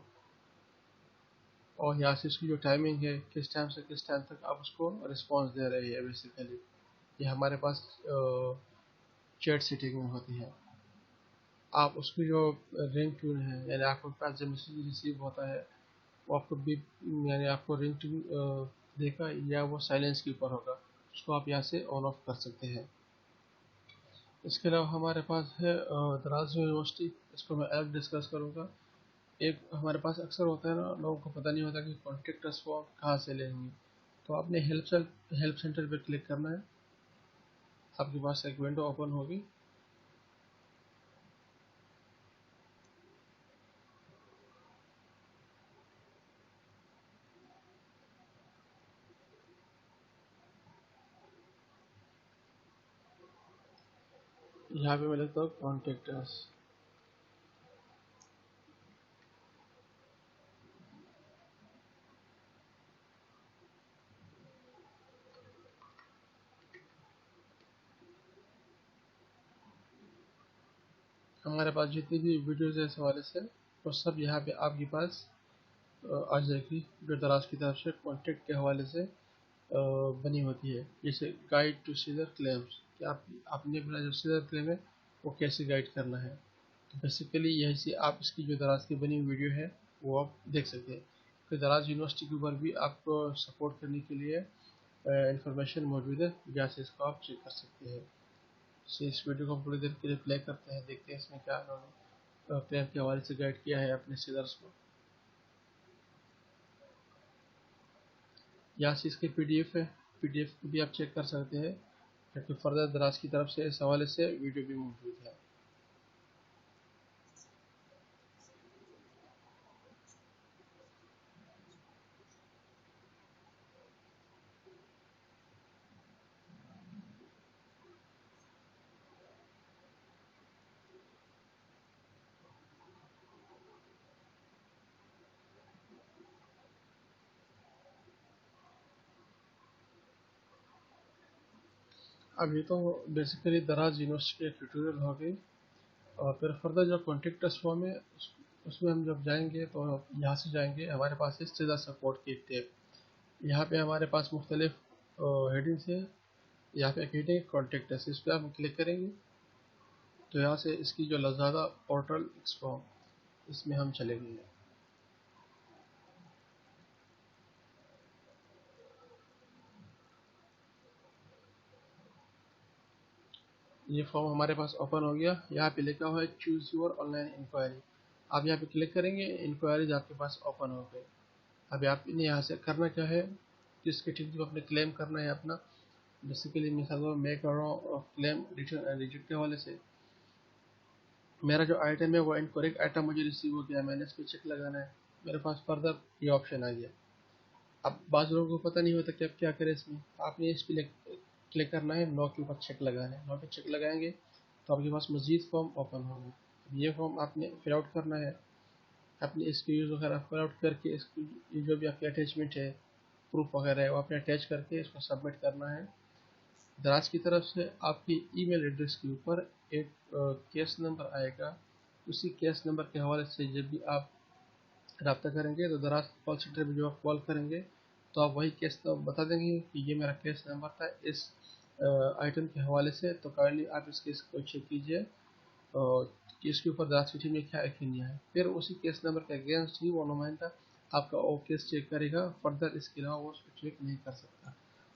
और यहाँ से इसकी जो टाइमिंग है किस टाइम से किस टाइम तक आप उसको रिस्पॉन्स दे रहे हैं बेसिकली, ये हमारे पास चैट सेटिंग में होती है। आप उसकी जो रिंग ट्यून है, यानी आपके पास जब मैसेज रिसीव होता है वो आपको भी, यानी आपको रिंग ट्यून देगा या वो साइलेंस के ऊपर होगा, उसको आप यहाँ से ऑन ऑफ कर सकते हैं। इसके अलावा हमारे पास है दराज यूनिवर्सिटी, इसको मैं अलग डिस्कस करूँगा। एक हमारे पास अक्सर होता है ना, लोगों को पता नहीं होता कि कॉन्टेक्ट अस फॉर्म कहाँ से लेंगे, तो आपने हेल्प सेंटर पर क्लिक करना है। आपके पास एक विंडो ओपन होगी, यहाँ पे मैं लिखता हूँ कॉन्टेक्ट अस। हमारे पास जितनी भी वीडियोज़ है इस हवाले से वो सब यहाँ पे आपके पास आ जाएगी, जो दराज की तरफ से कॉन्टेक्ट के हवाले से बनी होती है। जैसे गाइड टू सीजर क्लेम्स, कि आपने अपना जो सीजर क्लेम है वो कैसे गाइड करना है। तो बेसिकली यही से आप इसकी जो दराज की बनी वीडियो है वो आप देख सकते हैं। फिर दराज यूनिवर्सिटी के ऊपर भी आपको सपोर्ट करने के लिए इंफॉर्मेशन मौजूद है, जहाँ से इसको आप चेक कर सकते हैं। से इस वीडियो को हम थोड़ी देर के लिए प्ले करते हैं, देखते हैं इसमें क्या उन्होंने क्लेम के हवाले से गाइड किया है अपने सीजर्स को। यहाँ से इसके पीडीएफ है, पीडीएफ को भी आप चेक कर सकते हैं, क्योंकि फर्दर दराज की तरफ से इस हवाले से वीडियो भी मौजूद है। अब ये तो बेसिकली दराज यूनिवर्सिटी की ट्यूटोरियल हो गई, और फिर फर्दर जो कॉन्टेक्ट अस फॉर्म है उसमें हम जब जाएंगे तो यहाँ से जाएंगे, हमारे पास है सीधा सपोर्ट की टैब। यहाँ पे हमारे पास मुख्तलिफ हेडिंग्स है। यहाँ पे एक हेडिंग कॉन्टेक्ट अस, इस पर हम क्लिक करेंगे तो यहाँ से इसकी जो लज़ादा पोर्टल एक्सफॉर्म, इसमें हम चलेंगे। ये फॉर्म हमारे पास ओपन हो गया। यहाँ पे लिखा हुआ है चूज़ योर ऑनलाइन इंक्वायरी। आप यहाँ पे क्लिक करेंगे, इंक्वायरीज आपके पास ओपन हो गए। अभी आपने यहाँ से करना क्या है, किसके ठीक जो आपने क्लेम करना है अपना। बेसिकली मिसाल मैं कर रहा हूँ क्लेम रिजेक्ट के हवाले से। मेरा जो आइटम है वो इनकरेक्ट आइटम मुझे रिसीव हो गया, मैंने इस पर चेक लगाना है, मेरे पास फर्दर ये ऑप्शन आ गया। अब बाज़ लोगों को पता नहीं होता कि अब क्या करें इसमें। आपने इस पर क्लिक करना है, नो के ऊपर चेक लगाना है। नो पे चेक लगाएंगे तो आपके पास मजीद फॉर्म ओपन होगा। ये फॉर्म आपने फिल आउट करना है, अपने इसके यूज़ वगैरह फिल आउट करके इसकी जो भी आपकी अटैचमेंट है, प्रूफ वगैरह है, वो आपने अटैच करके इसको सबमिट करना है। दराज की तरफ से आपकी ईमेल एड्रेस के ऊपर एक केस नंबर आएगा। उसी केस नंबर के हवाले से जब भी आप रब्ता करेंगे तो दराज कॉल सेंटर में जब आप कॉल करेंगे तो आप वही केस नंबर बता देंगे कि ये मेरा केस नंबर था इस आइटम के हवाले से। तो काइंडली आप इस केस को चेक कीजिए कि इसके ऊपर दराज की टीम में क्या एक्शन लिया है। फिर उसी केस नंबर के अगेंस्ट ही वो नुमाइंदा आपका वो केस चेक करेगा। फर्दर इसके अलावा वो उसको चेक नहीं कर सकता।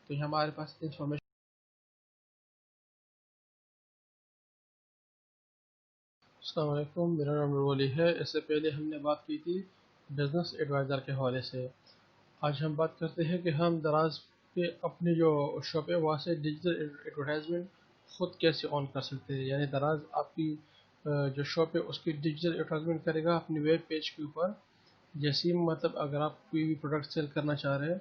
तो ये हमारे पास इंफॉर्मेशन। अस्सलाम वालेकुम, मेरा नाम नूर है। इससे पहले हमने बात की थी बिज़नेस एडवाइज़र के हवाले से। आज हम बात करते हैं कि हम दराज पे अपनी जो शॉप है वहाँ से डिजिटल एडवर्टाइजमेंट ख़ुद कैसे ऑन कर सकते हैं। यानी दराज आपकी जो शॉप है उसकी डिजिटल एडवर्टाइजमेंट करेगा अपनी वेब पेज के ऊपर। जैसे ही मतलब अगर आप कोई भी प्रोडक्ट सेल करना चाह रहे हैं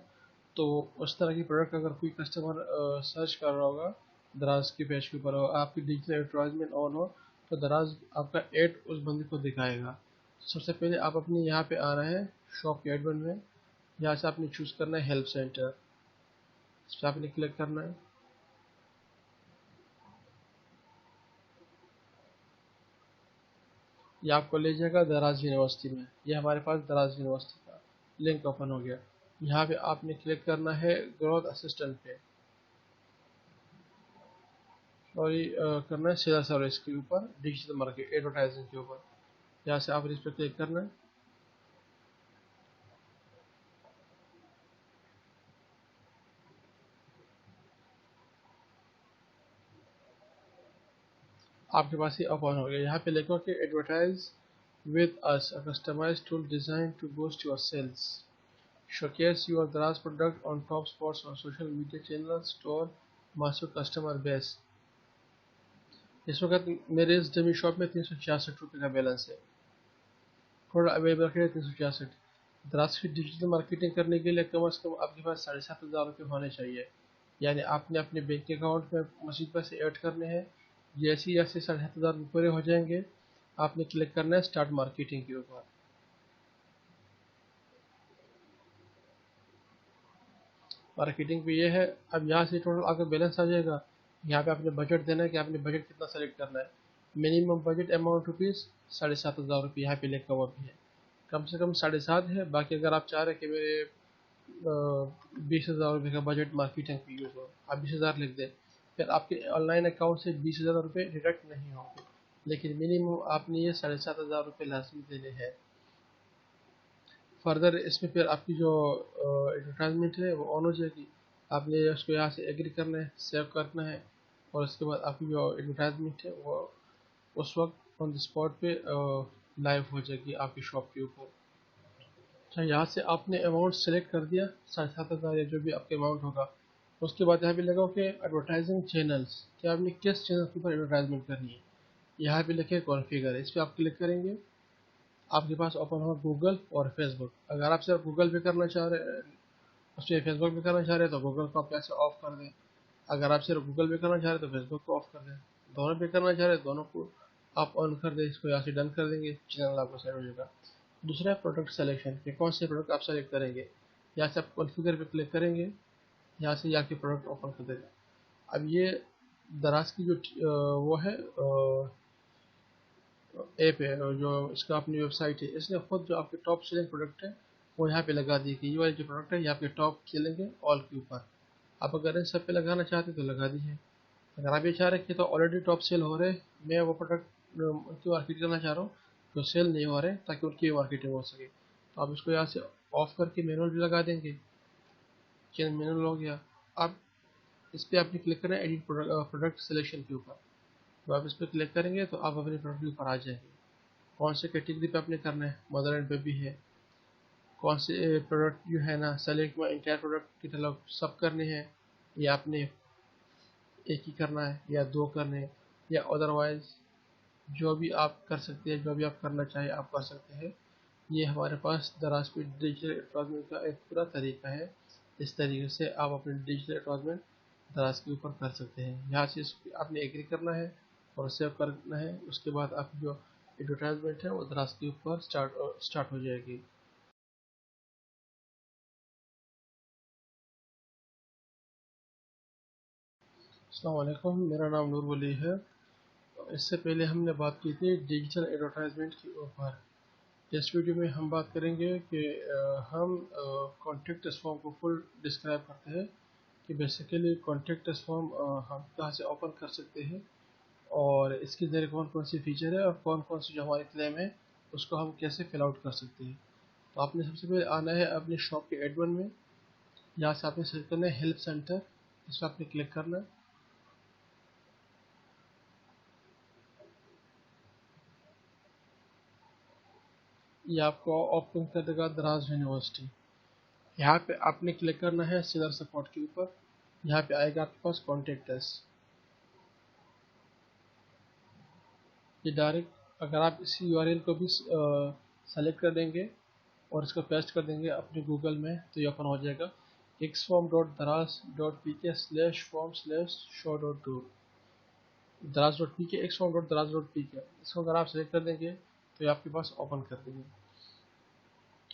तो उस तरह की प्रोडक्ट अगर कोई कस्टमर सर्च कर रहा होगा दराज की पेज के ऊपर और आपकी डिजिटल एडवर्टाइजमेंट ऑन हो तो दराज आपका एड उस बंदे को दिखाएगा। सबसे पहले आप अपने यहाँ पे आ रहे हैं शॉप के एडमिन में। यहाँ से आपने चूज़ करना है हेल्प सेंटर, इस पर आपने क्लिक करना है। ये आपको ले जाएगा दराज यूनिवर्सिटी में। ये हमारे पास दराज यूनिवर्सिटी का लिंक ओपन हो गया। यहाँ पे आपने क्लिक करना है ग्रोथ असिस्टेंट पे और ये करना है सेल्स सर्विस के ऊपर, डिजिटल मार्केट एडवर्टाइजिंग के ऊपर। यहाँ से आप इस पर क्लिक करना है। आपके पास ये ओपन हो गया। यहाँ पे लिखो कि advertise with us, a customized tool designed to boost your sales. Showcase your Daraz product on top spots on social media channels, store massive customer base. इस वक्त मेरे इस डमी शॉप में 366 रुपये का बैलेंस है, थोड़ा अवेलेबल है 366। दराज की डिजिटल मार्केटिंग करने के लिए कम से कम आपके पास 7,500 रुपये होने चाहिए। यानी आपने अपने बैंक अकाउंट में मजीद पैसे ऐड करने हैं। जैसे ही 7,500 पूरे हो जाएंगे आपने क्लिक करना है स्टार्ट मार्केटिंग के ऊपर। मार्केटिंग पे ये है। अब यहाँ से टोटल आपका बैलेंस आ जाएगा। यहाँ पे आपने बजट देना है कि आपने बजट कितना सेलेक्ट करना है। मिनिमम बजट अमाउंट रुपीज़ 7,500 यहाँ पे लिखा हुआ भी है। कम से कम 7.5 है। बाकी अगर आप चाह रहे हैं कि मेरे 20,000 रुपये का बजट मार्केटिंग पे यूज़ हो, आप 20,000 लिख दें। फिर आपके ऑनलाइन अकाउंट से 20,000 रुपये डिडक्ट नहीं होंगे, लेकिन मिनिमम आपने ये 7,500 रुपये लाजमी देने हैं। फर्दर इसमें फिर आपकी जो एडवर्टाइजमेंट है वो ऑन हो जाएगी। आपने उसको यहाँ से एग्री करना है, सेव करना है और उसके बाद आपकी जो एडवर्टाइजमेंट है वो उस वक्त ऑन द स्पॉट पे लाइव हो जाएगी आपकी शॉप के ऊपर। अच्छा, यहाँ से आपने अमाउंट सेलेक्ट कर दिया 7,500 या जो भी आपका अमाउंट होगा। उसके बाद यहाँ पे लगाओ कि एडवर्टाइजिंग चैनल्स, कि आपने किस चैनल के ऊपर एडवर्टाइजमेंट करनी है। यहाँ पे लिखे कॉन्फ़िगर, इस पर आप क्लिक करेंगे। आपके पास ओपन होगा गूगल और फेसबुक। अगर आप सिर्फ गूगल पे करना चाह रहे हैं, उससे फेसबुक पे करना चाह रहे हैं तो गूगल को आप ऐसे ऑफ कर दें। अगर आप सिर्फ गूगल पे करना चाह रहे हैं तो फेसबुक को ऑफ कर दें। दोनों पे करना चाह रहे हैं दोनों को आप ऑन कर दें। इसको यहाँ से डन कर देंगे, चैनल आपका सेट हो जाएगा। दूसरा है प्रोडक्ट सिलेक्शन, कि कौन से प्रोडक्ट आप सेलेक्ट करेंगे। यहाँ से आप कॉन्फ़िगर पे क्लिक करेंगे, यहाँ से आपके प्रोडक्ट ओपन कर देगा। अब ये दराज की जो वो है ऐप है, जो इसका अपनी वेबसाइट है, इसने खुद जो आपके टॉप सेलिंग प्रोडक्ट है वो यहाँ पे लगा दी कि ये वाले जो प्रोडक्ट है ये आपके टॉप सेलिंग है ऑल के ऊपर। आप अगर इन सब पे लगाना चाहते हैं तो लगा दीजिए। अगर आप ये चाह रहे हैं कि तो ऑलरेडी टॉप सेल हो रहे हैं, मैं वो प्रोडक्ट उनकी मार्केट करना चाह रहा हूँ जो सेल नहीं हो रहे ताकि उनकी मार्केटिंग हो सके, तो आप इसको यहाँ से ऑफ करके मैनुअल भी लगा देंगे। चैनल मैनुअल हो गया। अब इस पर आपने क्लिक करना है एडिट प्रोडक्ट सिलेक्शन के ऊपर। तो आप इस पर क्लिक करेंगे तो आप अपने प्रोडक्ट के ऊपर आ जाएंगे। कौन से कैटेगरी पे आपने करना है, मदर एंड बेबी है, कौन से प्रोडक्ट जो है ना सेलेक्ट में इंटायर प्रोडक्ट की तरह सब करने हैं, या आपने एक ही करना है या दो करने हैं, या अदरवाइज जो भी आप कर सकते हैं, जो भी आप करना चाहें आप कर सकते हैं। ये हमारे पास दराज पे डिजिटल एडवर्टाइजमेंट का एक पूरा तरीका है। इस तरीके से आप अपने डिजिटल एडवर्टाइजमेंट दराज के ऊपर कर सकते हैं। यहाँ से आपने एग्री करना है और सेव करना है, उसके बाद आपकी जो एडवर्टाइजमेंट है वो दराज के ऊपर स्टार्ट हो जाएगी। अस्सलाम वालेकुम, मेरा नाम नूर वली है। इससे पहले हमने बात की थी डिजिटल एडवर्टाइजमेंट के ऊपर। इस वीडियो में हम बात करेंगे कि हम कॉन्टैक्ट फॉर्म को फुल डिस्क्राइब करते हैं कि बेसिकली कॉन्टैक्ट फॉर्म हम कहाँ से ओपन कर सकते हैं और इसके ज़रिए कौन कौन सी फीचर है और कौन कौन सी जो हमारी क्लेम है उसको हम कैसे फिल आउट कर सकते हैं। तो आपने सबसे पहले आना है अपने शॉप के एडवन में। यहाँ से आपने सेलेक्ट करना है हेल्प सेंटर, इस पर आपने क्लिक करना है। ये आपको ओपन कर देगा दराज यूनिवर्सिटी। यहाँ पे आपने क्लिक करना है सीलर सपोर्ट के ऊपर। यहाँ पे आएगा आपके पास कॉन्टेक्ट अस। ये डायरेक्ट अगर आप इसी यूआरएल को भी सेलेक्ट कर देंगे और इसको पेस्ट कर देंगे अपने गूगल में तो ये ओपन हो जाएगा xform.daraz.pk/form/show.do। daraz.pk xform.daraz.pk, इसको अगर आप सेलेक्ट कर देंगे तो ये आपके पास ओपन कर देंगे।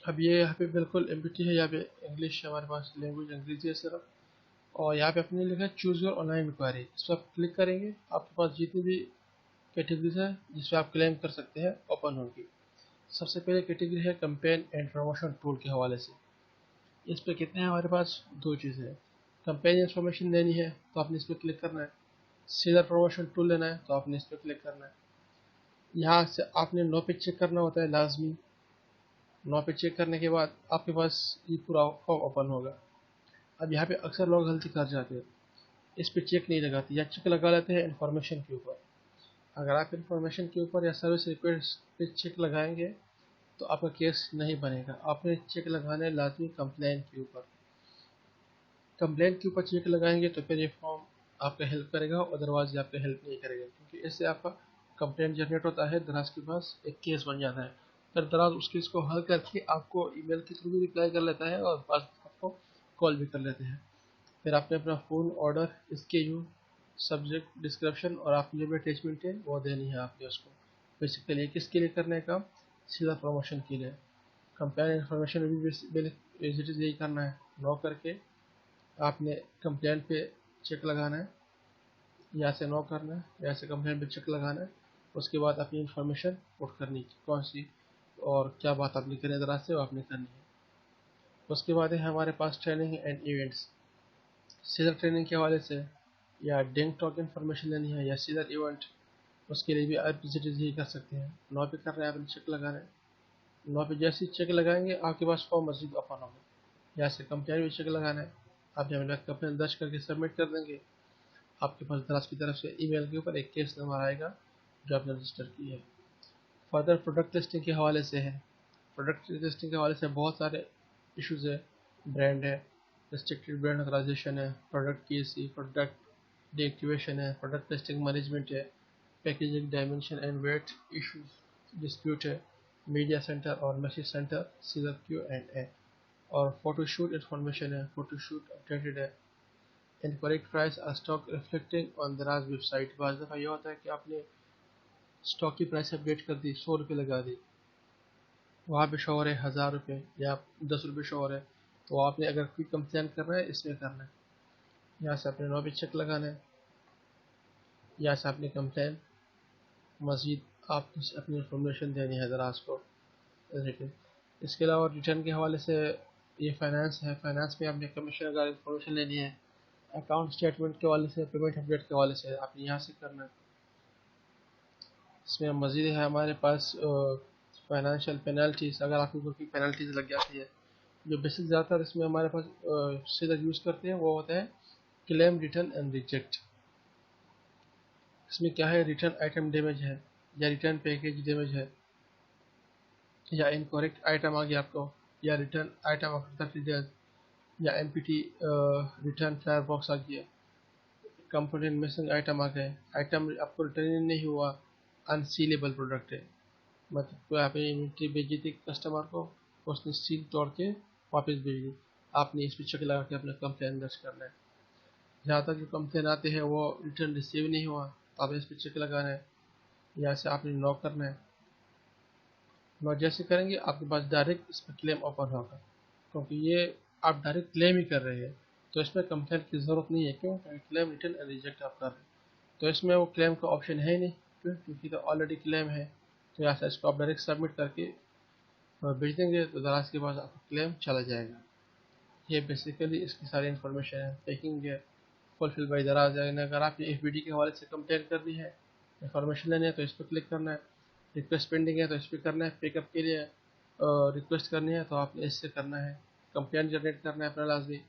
अब ये यहाँ पे बिल्कुल एम्प्टी है, यहाँ पे इंग्लिश हमारे पास लैंग्वेज अंग्रेजी है सिर्फ। और यहाँ पे अपने लिखा है चूज़ योर ऑनलाइन इंक्वायरी, इस पर आप क्लिक करेंगे आपके पास जितनी भी कैटेगरीज है जिस पे आप क्लेम कर सकते हैं ओपन होगी। सबसे पहले कैटेगरी है कंपेन एंड प्रमोशन टूल के हवाले से। इस पे कितने हैं हमारे पास, दो चीज़ें हैं। कंपेन इन्फॉर्मेशन लेनी है तो आपने इस पर क्लिक करना है। सीलर प्रमोशन टूल लेना है तो आपने इस पर क्लिक करना है। यहाँ से आपने नो पे चेक करना होता है लाजमी। नो पे चेक करने के बाद आपके पास ये पूरा फॉर्म ओपन होगा। अब यहाँ पे अक्सर लोग गलती कर जाते हैं, इस पे चेक नहीं लगाते या चेक लगा लेते हैं इन्फॉर्मेशन के ऊपर। अगर आप इन्फॉर्मेशन के ऊपर या सर्विस रिक्वेस्ट पे चेक लगाएंगे तो आपका केस नहीं बनेगा। आपने चेक लगाना है लाजमी कंप्लेन के ऊपर। कंप्लेन के ऊपर चेक लगाएंगे तो फिर ये फॉर्म आपका हेल्प करेगा, अदरवाइज ये आपका हेल्प नहीं करेगा, क्योंकि इससे आपका कंप्लेन जनरेट होता है, दराज के पास एक केस बन जाता है। फिर दराज उस केस को हल करके आपको ईमेल के थ्रू भी रिप्लाई कर लेता है और पास आपको कॉल भी कर लेते हैं। फिर आपने अपना फ़ोन ऑर्डर, इसके यू सब्जेक्ट डिस्क्रिप्शन और आपकी जो भी अटैचमेंट है वो देनी है आपने उसको। बेसिकली किसके लिए करने का, सीधा प्रमोशन के लिए। कंपेयर इन्फॉर्मेशन भी बेसिकली यही करना है। नो करके आपने कंप्लेंट पे चेक लगाना है, यहाँ से नो करना है, यहाँ से कंप्लेंट पे चेक लगाना है। उसके बाद अपनी इन्फॉर्मेशन पुट करनी है कौन सी और क्या बात आपने करनी दराज से वो आपने करनी है। उसके बाद है हमारे पास ट्रेनिंग एंड इवेंट्स। सीधर ट्रेनिंग के हवाले से या डिंग टॉक इन्फॉर्मेशन लेनी है या सीधर इवेंट, उसके लिए भी आप विजिट ही कर सकते हैं। नो पे कर रहे हैं, आपने चेक लगाना है। नो पे जैसे ही चेक लगाएंगे आपके पास फॉर्म मजीद ओपन होगा। यहाँ से कंप्लेन भी चेक लगाना है। आप जब कंप्लेन दर्ज करके सबमिट कर देंगे आपके पास दराज की तरफ से ईमेल के ऊपर एक केस नंबर आएगा जो आपने रजिस्टर की है। फर्दर प्रोडक्ट लिस्टिंग के हवाले से है। प्रोडक्ट लिस्टिंग के हवाले से बहुत सारे इश्यूज है। ब्रांड है, रिस्ट्रिक्टेड ब्रांड ऑथराइजेशन है, प्रोडक्ट की सी, प्रोडक्ट डीएक्टिवेशन है, प्रोडक्ट लिस्टिंग मैनेजमेंट है, packaging dimension and weight issues dispute है, मीडिया सेंटर और message centre, seizure Q and A, और फोटोशूट इन्फॉर्मेशन है, फोटोशूट अपडेटेड है। इनकरेक्ट प्राइस और stock reflecting on Daraz website. बाज़ दफ़ा ये होता है कि आपने स्टॉक की प्राइस अपडेट कर दी, 100 रुपये लगा दी, वहाँ पे शो हो रहे 1000 रुपये या 10 रुपये शो हो रहे। तो आपने अगर कोई कंप्लेन करना है इसमें करना है। यहाँ से अपने नो पे चेक लगाना है, यहाँ से अपनी कंप्लेन मज़ीद आप अपनी इंफॉर्मेशन देनी है दराज को रिलेटेड। इसके अलावा रिटर्न के हवाले से ये फाइनेंस है। फाइनेंस में आपने कमीशन अगर इंफॉर्मेशन लेनी है, अकाउंट स्टेटमेंट के हवाले से, पेमेंट अपडेट के हवाले से आपने यहाँ से करना है। इसमें मज़ीद है हमारे पास फाइनेंशियल पेनल्टीज़। अगर आपको कोई पेनल्टीज़ लग जाती है, जो बेसिक ज़्यादातर इसमें हमारे पास सीधा यूज़ करते हैं वो होता है क्लेम रिटर्न एंड रिजेक्ट। इसमें क्या है, रिटर्न आइटम डैमेज है या रिटर्न पैकेज डैमेज है या इनकरेक्ट आइटम आ गया आपको, या रिटर्न आइटम आफ्टर 30 डेज, या एमपीटी रिटर्न फायर बॉक्स आ गया, कंपोनेंट मिसिंग आइटम आ गए, आइटम आपको रिटर्न नहीं हुआ, अनसीलेबल प्रोडक्ट है, मतलब कोई आपने इन्वेंट्री भेजी थी कस्टमर को, उसने सील तोड़ के वापस भेज दी, आपने इस पर चेक लगा के अपना कंप्लेन दर्ज करना है। जहाँ तक जो कंप्लेन आते हैं वो रिटर्न रिसीव नहीं हुआ तो आप इस पर चेक लगाना है, यहाँ से आपने नो करना है। नो जैसे करेंगे आपके पास डायरेक्ट इस पर क्लेम ओपन होगा, क्योंकि ये आप डायरेक्ट क्लेम ही कर रहे हैं, तो इसमें कंप्लेन की ज़रूरत नहीं है। क्यों? क्योंकि क्लेम रिटर्न और रिजेक्ट आप कर रहे हैं, तो इसमें वो क्लेम का ऑप्शन है ही नहीं। क्यों? क्योंकि तो ऑलरेडी क्लेम है, तो यहाँ से इसको आप डायरेक्ट सबमिट करके भेज देंगे तो दराज के पास आपका क्लेम चला जाएगा। ये बेसिकली इसकी सारी इन्फॉर्मेशन है। पैकिंग है फुलफिल बाई दराज है। अगर आपने एफबीडी के हवाले से कंप्लेन करनी है, इन्फॉर्मेशन लेनी है, तो इस पर क्लिक करना है। रिक्वेस्ट पेंडिंग है तो इस पर करना है। पिकअप के लिए रिक्वेस्ट करनी है तो आपने इससे करना है। कंप्लेन जनरेट करना है अपना लाजमी,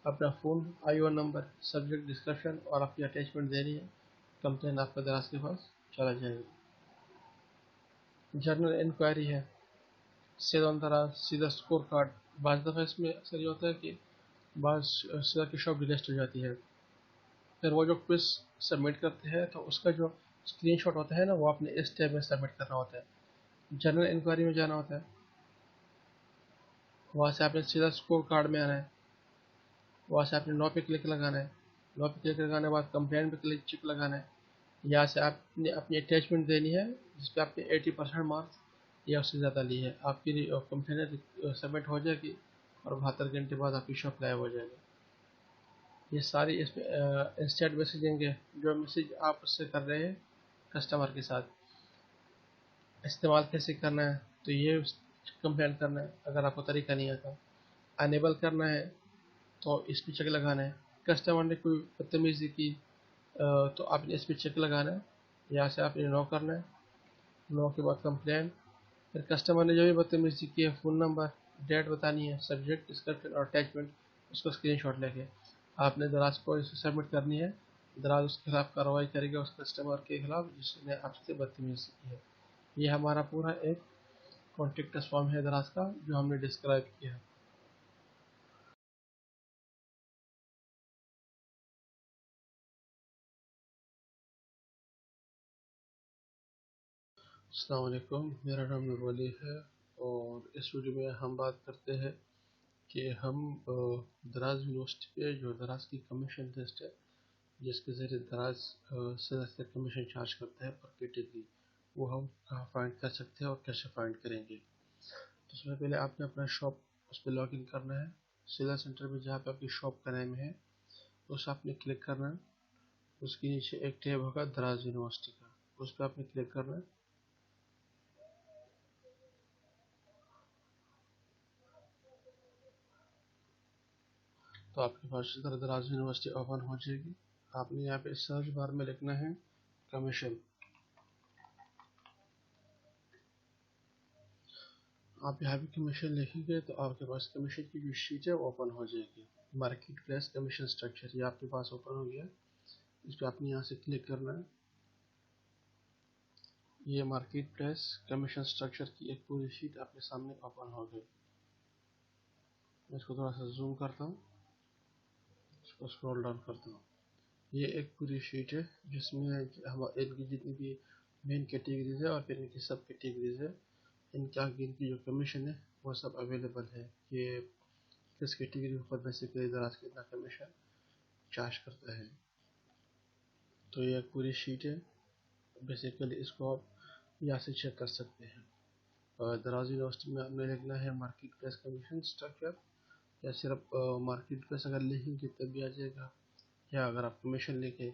अपना phone IO number, subject description और आपकी अटैचमेंट देनी है, कंप्लेन आपका दराज के पास चला जाएगा। जर्नल इंक्वायरी है, सीधा दराज, सीधा स्कोर कार्ड। बाज़ दफ़ा इसमें अक्सर ये होता है कि बाज़ सीधा की शॉप डिलीट हो जाती है, फिर वो जो क्विज सबमिट करते हैं तो उसका जो स्क्रीनशॉट होता है ना, वो आपने इस टैब में सबमिट करना होता है। जनरल इंक्वायरी में जाना होता है, वहाँ से आपने सीधा स्कोर कार्ड में आना है, वहाँ से आपने नो पे क्लिक लगाना है। नो पे क्लिक लगाने के बाद कंप्लेन पे क्लिक चिक लगाना है। यहाँ से आपने अपनी अटैचमेंट देनी है जिसपे आपने 80% मार्क्स या उससे ज़्यादा ली है। आपकी कंप्लेन सबमिट हो जाएगी और 72 घंटे बाद आपकी शॉप लाइव हो जाएगी। ये सारी इसमें इंस्टेंट मैसेजिंग है, जो मैसेज आप उससे कर रहे हैं कस्टमर के साथ, इस्तेमाल कैसे करना है, तो ये कंप्लेन करना है अगर आपको तरीका नहीं आता। अनेबल करना है तो इस पर चेक लगाना है। कस्टमर ने कोई बदतमीज़ी की तो आपने इस पर चेक लगाना है, यहाँ से आपने नो करना है। नो के बाद कंप्लेन, फिर कस्टमर ने जो भी बदतमीज़ी की है, फ़ोन नंबर, डेट बतानी है, सब्जेक्ट डिस्क्रिप्शन और अटैचमेंट, उसको स्क्रीनशॉट लेके आपने दराज को इसे सबमिट करनी है। दराज उसके खिलाफ कार्रवाई करेगा, उस कस्टमर के खिलाफ जिसने आपसे बदतमीज़ी की है। ये हमारा पूरा एक कॉन्टेक्ट फॉर्म है दराज का जो हमने डिस्क्राइब किया है। अस्सलाम वालेकुम, मेरा नाम नूर है और इस वीडियो में हम बात करते हैं कि हम दराज यूनिवर्सिटी पे जो दराज की कमीशन लिस्ट है, जिसके ज़रिए दराज से कमीशन चार्ज करता है पर कैटेगरी, वो हम कहाँ फाइंड कर सकते हैं और कैसे फाइंड करेंगे। तो सबसे पहले आपने अपना शॉप उस पर लॉग इन करना है। सेलर सेंटर में जहाँ पे आपकी शॉप का नेम है उस आपने क्लिक करना है। उसके नीचे एक टैब होगा दराज यूनिवर्सिटी का, उस पर आपने क्लिक करना है। तो आपके पास इस तरह दराज यूनिवर्सिटी ओपन हो जाएगी। आपने यहाँ पे सर्च बार में लिखना है कमीशन। आप यहाँ पे कमीशन लिखेंगे तो आपके पास कमीशन की जो शीट है वो ओपन हो जाएगी। मार्केट प्लेस कमीशन स्ट्रक्चर ये आपके पास ओपन हो गया। इस पर आपने यहाँ से क्लिक करना है। ये मार्केट प्लेस कमीशन स्ट्रक्चर की एक पूरी शीट आपके सामने ओपन हो गई। मैं इसको थोड़ा सा जूम करता हूँ, इसको स्क्रॉल डाउन करता हूँ। ये एक पूरी शीट है जिसमें हम इनकी जितनी भी मेन कैटेगरीज है और फिर इनकी सब कैटेगरीज है, इनके आगे इनकी जो कमीशन है वो सब अवेलेबल है। ये किस कैटेगरी के ऊपर बेसिकली दराज कितना कमीशन चार्ज करता है। तो ये एक पूरी शीट है, बेसिकली इसको आप यहाँ से चेक कर सकते हैं। दराज यूनिवर्सिटी में आपने लिखना है मार्केट प्लेस कमीशन स्ट्रक्चर, या सिर्फ मार्केट प्लेस अगर लिखेंगे तब भी आ जाएगा, या अगर आप कमीशन लेके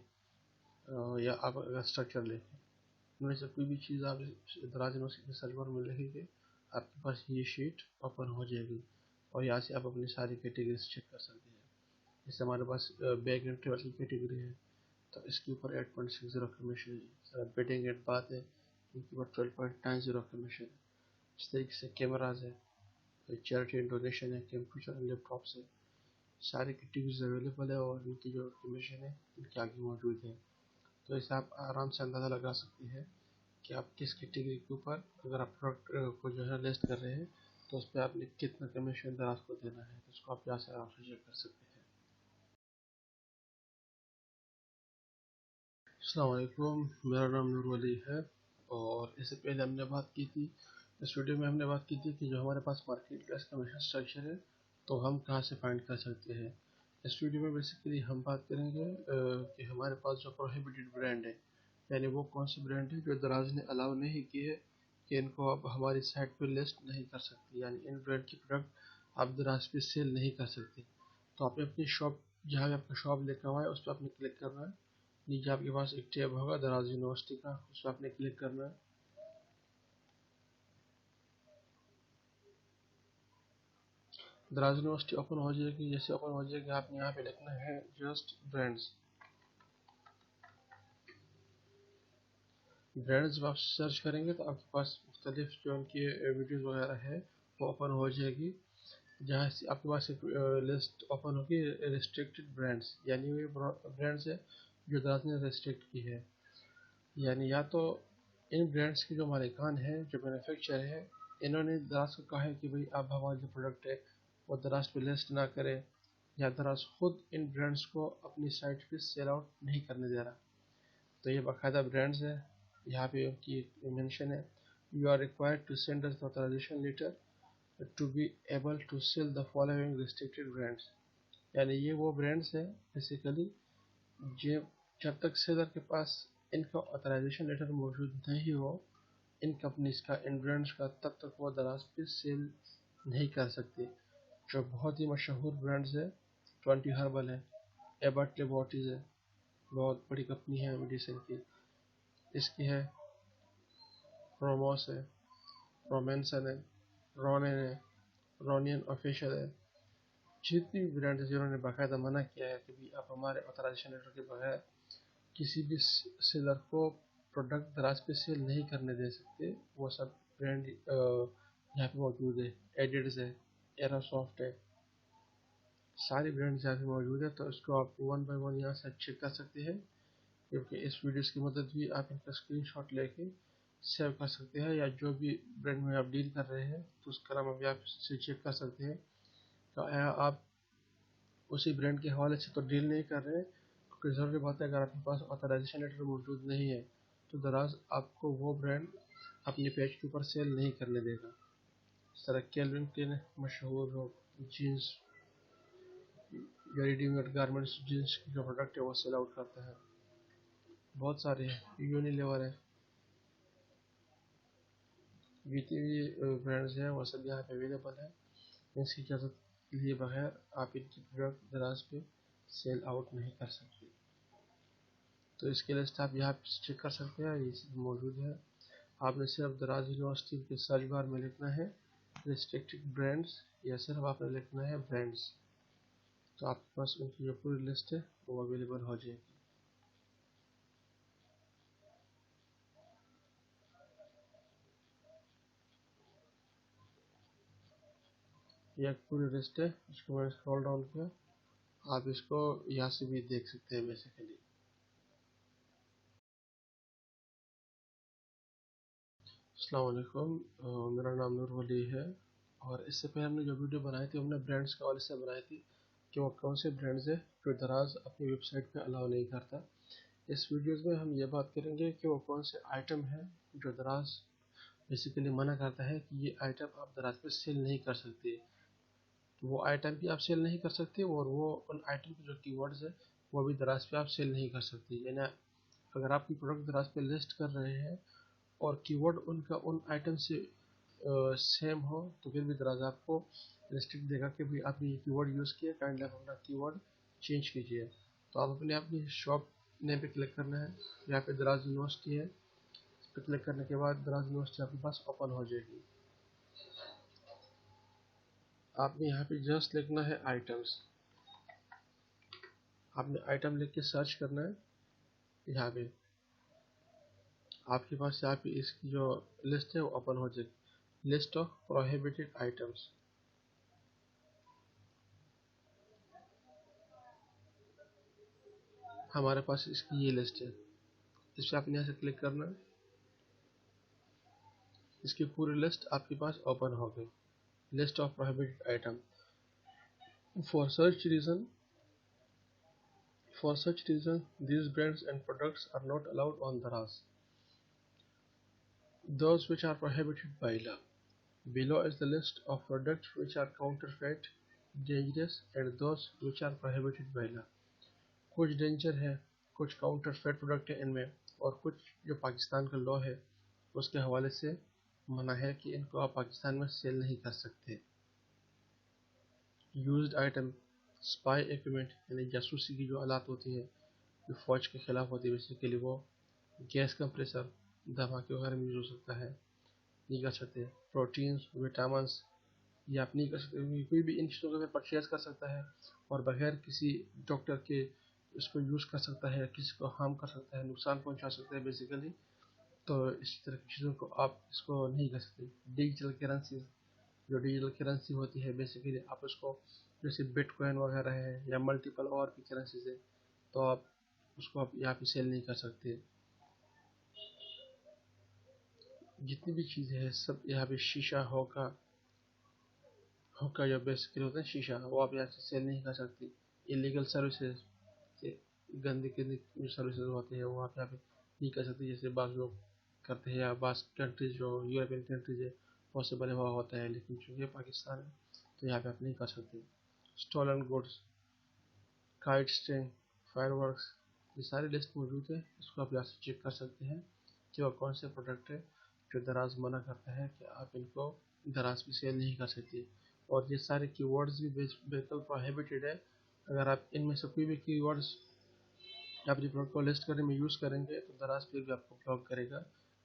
या आप अगर स्ट्रक्चर लेके, उनमें से कोई भी चीज़ आप दराज यूनिवर्सिटी के सर्वर में लिखेंगे आपके पास ये शीट ओपन हो जाएगी और यहाँ से आप अपनी सारी कैटेगरीज चेक कर सकते हैं। जैसे हमारे पास बैग एंड ट्रेवल की कैटेगरी है तो इसके ऊपर 8.60 कमीशन है। सर बेटिंग एंड बात है, इनके ऊपर 12.90 कमीशन है। इस तरीके से कैमराज है, चैरिटी एंड डोनेशन है, कंप्यूटर एंड लैपटॉप से सारी कैटेगरीज अवेलेबल है और इनकी जो कमीशन है इनके आगे मौजूद है। तो इससे आप आराम से अंदाज़ा लगा सकते हैं कि आप किस कैटेगरी के ऊपर अगर आप प्रोडक्ट को जो है लिस्ट कर रहे हैं तो उस पर आपने कितना कमीशन दराज को देना है, तो उसको आप यहाँ से आराम से चेक कर सकते हैं। अस्सलाम वालेकुम, मेरा नाम नूर वली है। और इससे पहले हमने बात की थी, इस वीडियो में हमने बात की थी कि जो हमारे पास मार्केट प्लेस कमीशन स्ट्रक्चर है तो हम कहाँ से फाइंड कर सकते हैं। इस वीडियो में बेसिकली हम बात करेंगे कि हमारे पास जो प्रोहिबिटेड ब्रांड है, यानी वो कौन से ब्रांड है जो दराज ने अलाउ नहीं की है कि इनको आप हमारी साइट पर लिस्ट नहीं कर सकते, यानी इन ब्रांड की प्रोडक्ट आप दराज पे सेल नहीं कर सकते। तो आपने अपनी शॉप, जहाँ भी आपका शॉप लिखा हुआ है उस पर आपने क्लिक करना है। नीचे आपके पास एक टैब होगा दराज यूनिवर्सिटी का, उस पर आपने क्लिक करना है। दराज यूनिवर्सिटी ओपन हो जाएगी। जैसे ओपन हो जाएगी आपने यहाँ पे लिखना है जस्ट ब्रांड्स। ब्रांड्स जब आप सर्च करेंगे तो आपके पास मुख्तलिफ जो उनकी वीडियोज़ वगैरह है वो ओपन हो जाएगी। जहाँ से आपके पास एक लिस्ट ओपन होगी रिस्ट्रिक्टेड ब्रांड्स, यानी वे ब्रांड्स है जो दराज ने रिस्ट्रिक्ट की है। यानी या तो इन ब्रांड्स के जो मालिकान हैं, जो मैन्युफैक्चर है, इन्होंने दराज को कहा है कि भाई आप हमारा जो प्रोडक्ट है वो दराज पे लिस्ट ना करें, या दराज खुद इन ब्रांड्स को अपनी साइट पे सेल आउट नहीं करने दे रहा। तो ये बाकायदा ब्रांड्स है, यहाँ पे उनकी मेंशन है, you are required to send us the authorisation letter to be able to sell the following restricted brands. यानी ये वो ब्रांड्स है बेसिकली जो जब तक सेलर के पास इनका ऑथराइजेशन लेटर मौजूद नहीं हो इन कंपनीज का, इन ब्रांड्स का, तब तक वो दराज पे सेल नहीं कर सकते। जो बहुत ही मशहूर ब्रांड्स है, 20 हर्बल है, एबर्ट लेबोरेटरीज है, बहुत बड़ी कंपनी है मेडिसिन की, इसकी है, प्रोमोस है, रोमेंसन है, रोनिन है, रोनियन ऑफिशियल है। जितनी भी ब्रांड है जिन्होंने बाकायदा मना किया है कि भी आप हमारे ऑथराइजेशन लेटर के बगैर किसी भी सेलर को प्रोडक्ट दराज पे सेल नहीं करने दे सकते, वो सब ब्रांड यहाँ पे मौजूद है। एडिड्स है, एरासॉफ्ट है, सारी ब्रांड्स यहाँ पे मौजूद है। तो इसको आप वन बाय वन यहाँ से चेक कर सकते हैं, क्योंकि इस वीडियोस की मदद भी आप इनका स्क्रीनशॉट लेके सेव कर सकते हैं, या जो भी ब्रांड में आप डील कर रहे हैं तो उसका नाम अभी आप इससे चेक कर सकते हैं। तो आप उसी ब्रांड के हवाले से तो डील नहीं कर रहे हैं, क्योंकि ज़रूरी बात है अगर आपके पास ऑथराइजेशन लेटर मौजूद नहीं है तो दराज आपको वो ब्रांड अपने पेज के ऊपर सेल नहीं करने देगा। इस तरह केल्विन क्लीन मशहूर जीन्स या रेडीमेड गारमेंट्स जीन्स की जो प्रोडक्ट है वो सेल आउट करता है। बहुत सारे हैं, यूनिलीवर है, जितने भी ब्रांड्स हैं वो सब यहाँ पे अवेलेबल है। इसकी इजाज़त लिए बगैर आप इनकी प्रोडक्ट दराज पे सेल आउट नहीं कर सकते। तो इसके लिस्ट आप यहाँ पे चेक कर सकते हैं, ये सब मौजूद है। आपने सिर्फ दराज यूनिवर्सिटी के सर्च बार में लिखना है रिस्ट्रिक्टेड ब्रांड्स, या सिर्फ आपने लिखना है ब्रांड्स, तो आपके पास उनकी जो पूरी लिस्ट है वो अवेलेबल हो जाएगी। ये एक पूरी लिस्ट है, इसको मैंने स्क्रॉल डाउन किया, आप इसको यहाँ से भी देख सकते हैं बेसिकली। अस्सलाम वालेकुम, मेरा नाम नूर वली है। और इससे पहले हमने जो वीडियो बनाई थी हमने ब्रांड्स के हवाले से बनाई थी कि वो कौन से ब्रांड्स है जो दराज अपनी वेबसाइट पे अलाउ नहीं करता। इस वीडियोस में हम ये बात करेंगे कि वो कौन से आइटम हैं जो दराज बेसिकली मना करता है कि ये आइटम आप दराज पे सेल नहीं कर सकते। तो वो आइटम भी आप सेल नहीं कर सकते, और वो उन आइटम के जो कीवर्ड्स है वो भी दराज पे आप सेल नहीं कर सकते। यानी अगर आप कोई प्रोडक्ट दराज पे लिस्ट कर रहे हैं और कीवर्ड उनका उन आइटम से सेम हो तो फिर भी दराज आपको रिस्ट्रिक्ट देगा कि भाई आपने ये कीवर्ड यूज़ किया, काइंडली आप अपना कीवर्ड चेंज कीजिए। तो आप अपने अपनी शॉप नेम पे क्लिक करना है, यहाँ पे दराज यूनिवर्सिटी है, इस पर क्लिक करने के बाद दराज यूनिवर्सिटी आपके पास ओपन हो जाएगी। आपने यहाँ पे जस्ट लिखना है आइटम्स, आपने आइटम लिख के सर्च करना है। यहाँ पे आपके पास यहाँ पे इसकी जो लिस्ट है वो ओपन हो जाएगी, लिस्ट ऑफ प्रोहिबिटेड आइटम्स। हमारे पास इसकी ये लिस्ट है। इस पर आपने यहाँ से क्लिक करना है, इसकी पूरी लिस्ट आपके पास ओपन हो गई, list of prohibited item. For such reason these brands and products are not allowed on Daraz. Those which are prohibited by law. Below is the list of products which are counterfeit, dangerous and those which are prohibited by law. कुछ danger है, कुछ counterfeit product है इनमें, और कुछ जो पाकिस्तान का law है उसके हवाले से मना है कि इनको आप पाकिस्तान में सेल नहीं कर सकते। यूज्ड आइटम, स्पाई इक्विपमेंट यानी जासूसी की जो आलात होती है जो फौज के खिलाफ होती है, बेसिकली वो गैस कंप्रेसर धमाके वगैरह में यूज हो सकता है, नहीं कर सकते। प्रोटीन्स, विटामिन्स ये आप नहीं कर सकते, कोई भी इन चीज़ों को परचेज कर सकता है और बगैर किसी डॉक्टर के इसको यूज़ कर सकता है, किसी को हार्म कर सकता है, नुकसान पहुंचा सकता है बेसिकली। तो इस तरह की चीज़ों को आप इसको नहीं कर सकते। डिजिटल करेंसी, जो डिजिटल करेंसी होती है बेसिकली आप उसको, जैसे बिटकॉइन वगैरह है या मल्टीपल और भी करेंसीज है, तो आप उसको आप यहाँ पे सेल नहीं कर सकते। जितनी भी चीज़ें हैं सब यहाँ पे शीशा होका जो बेसिकली होता है शीशा, वो आप यहाँ से सेल नहीं कर सकती। इलीगल सर्विसेज, गंदी गंदी जो सर्विसेज होती है वो आप यहाँ पे नहीं कर सकते, जैसे बाज़ लोग करते हैं या बाज़ कंट्रीज जो यूरोपियन कंट्रीज है बहुत से बने हुआ होता है, लेकिन चूँकि पाकिस्तान है तो यहाँ पे आप नहीं कर सकते। Stolen goods, kite string, fireworks, ये सारी लिस्ट मौजूद है, इसको आप यहाँ से चेक कर सकते हैं कि वो कौन से प्रोडक्ट है जो दराज मना करता है कि आप इनको दराज में सेल नहीं कर सकते। और ये सारे कीवर्ड्स भी बिल्कुल प्रोहिबिटेड है। अगर आप इनमें से कोई भी कीवर्ड्स अपने प्रोडक्ट को लिस्ट करने में यूज़ करेंगे तो दराज फिर भी आपको ब्लॉक करेगा।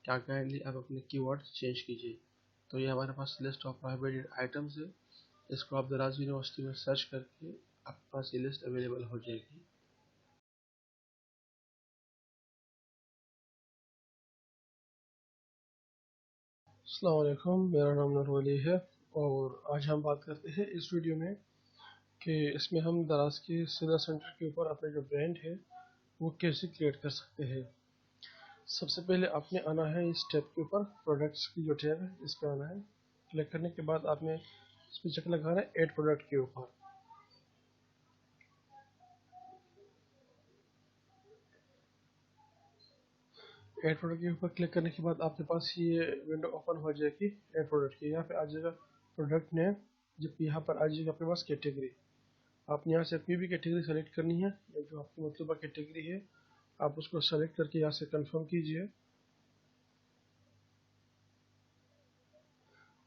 क्या काइंडली आप अपने कीवर्ड चेंज कीजिए। तो ये हमारे पास लिस्ट ऑफ प्रोहिबिटेड आइटम्स है, इसको आप दराज यूनिवर्सिटी में सर्च करके आपके पास ये लिस्ट अवेलेबल हो जाएगी। अस्सलाम वालेकुम, मेरा नाम नूरवली है और आज हम बात करते हैं इस वीडियो में कि इसमें हम दराज के सीधा सेंटर के ऊपर अपने जो ब्रांड है वो कैसे क्रिएट कर सकते हैं। सबसे पहले आपने आना है इस टैब के ऊपर, प्रोडक्ट्स की जो टैब है इस पर आना है। क्लिक करने के बाद आपने इस पर चेक लगाना है ऐड प्रोडक्ट के ऊपर। ऐड प्रोडक्ट के ऊपर क्लिक करने के बाद आपके पास ये विंडो ओपन हो जाएगी ऐड प्रोडक्ट की। यहाँ पे आ जाएगा प्रोडक्ट नेम, जब यहाँ पर आ जाएगा आपके पास कैटेगरी। आपने यहाँ से कोई भी कैटेगरी सेलेक्ट करनी है, जो आपकी मतलूबा कैटेगरी है आप उसको सेलेक्ट करके यहाँ से कंफर्म कीजिए।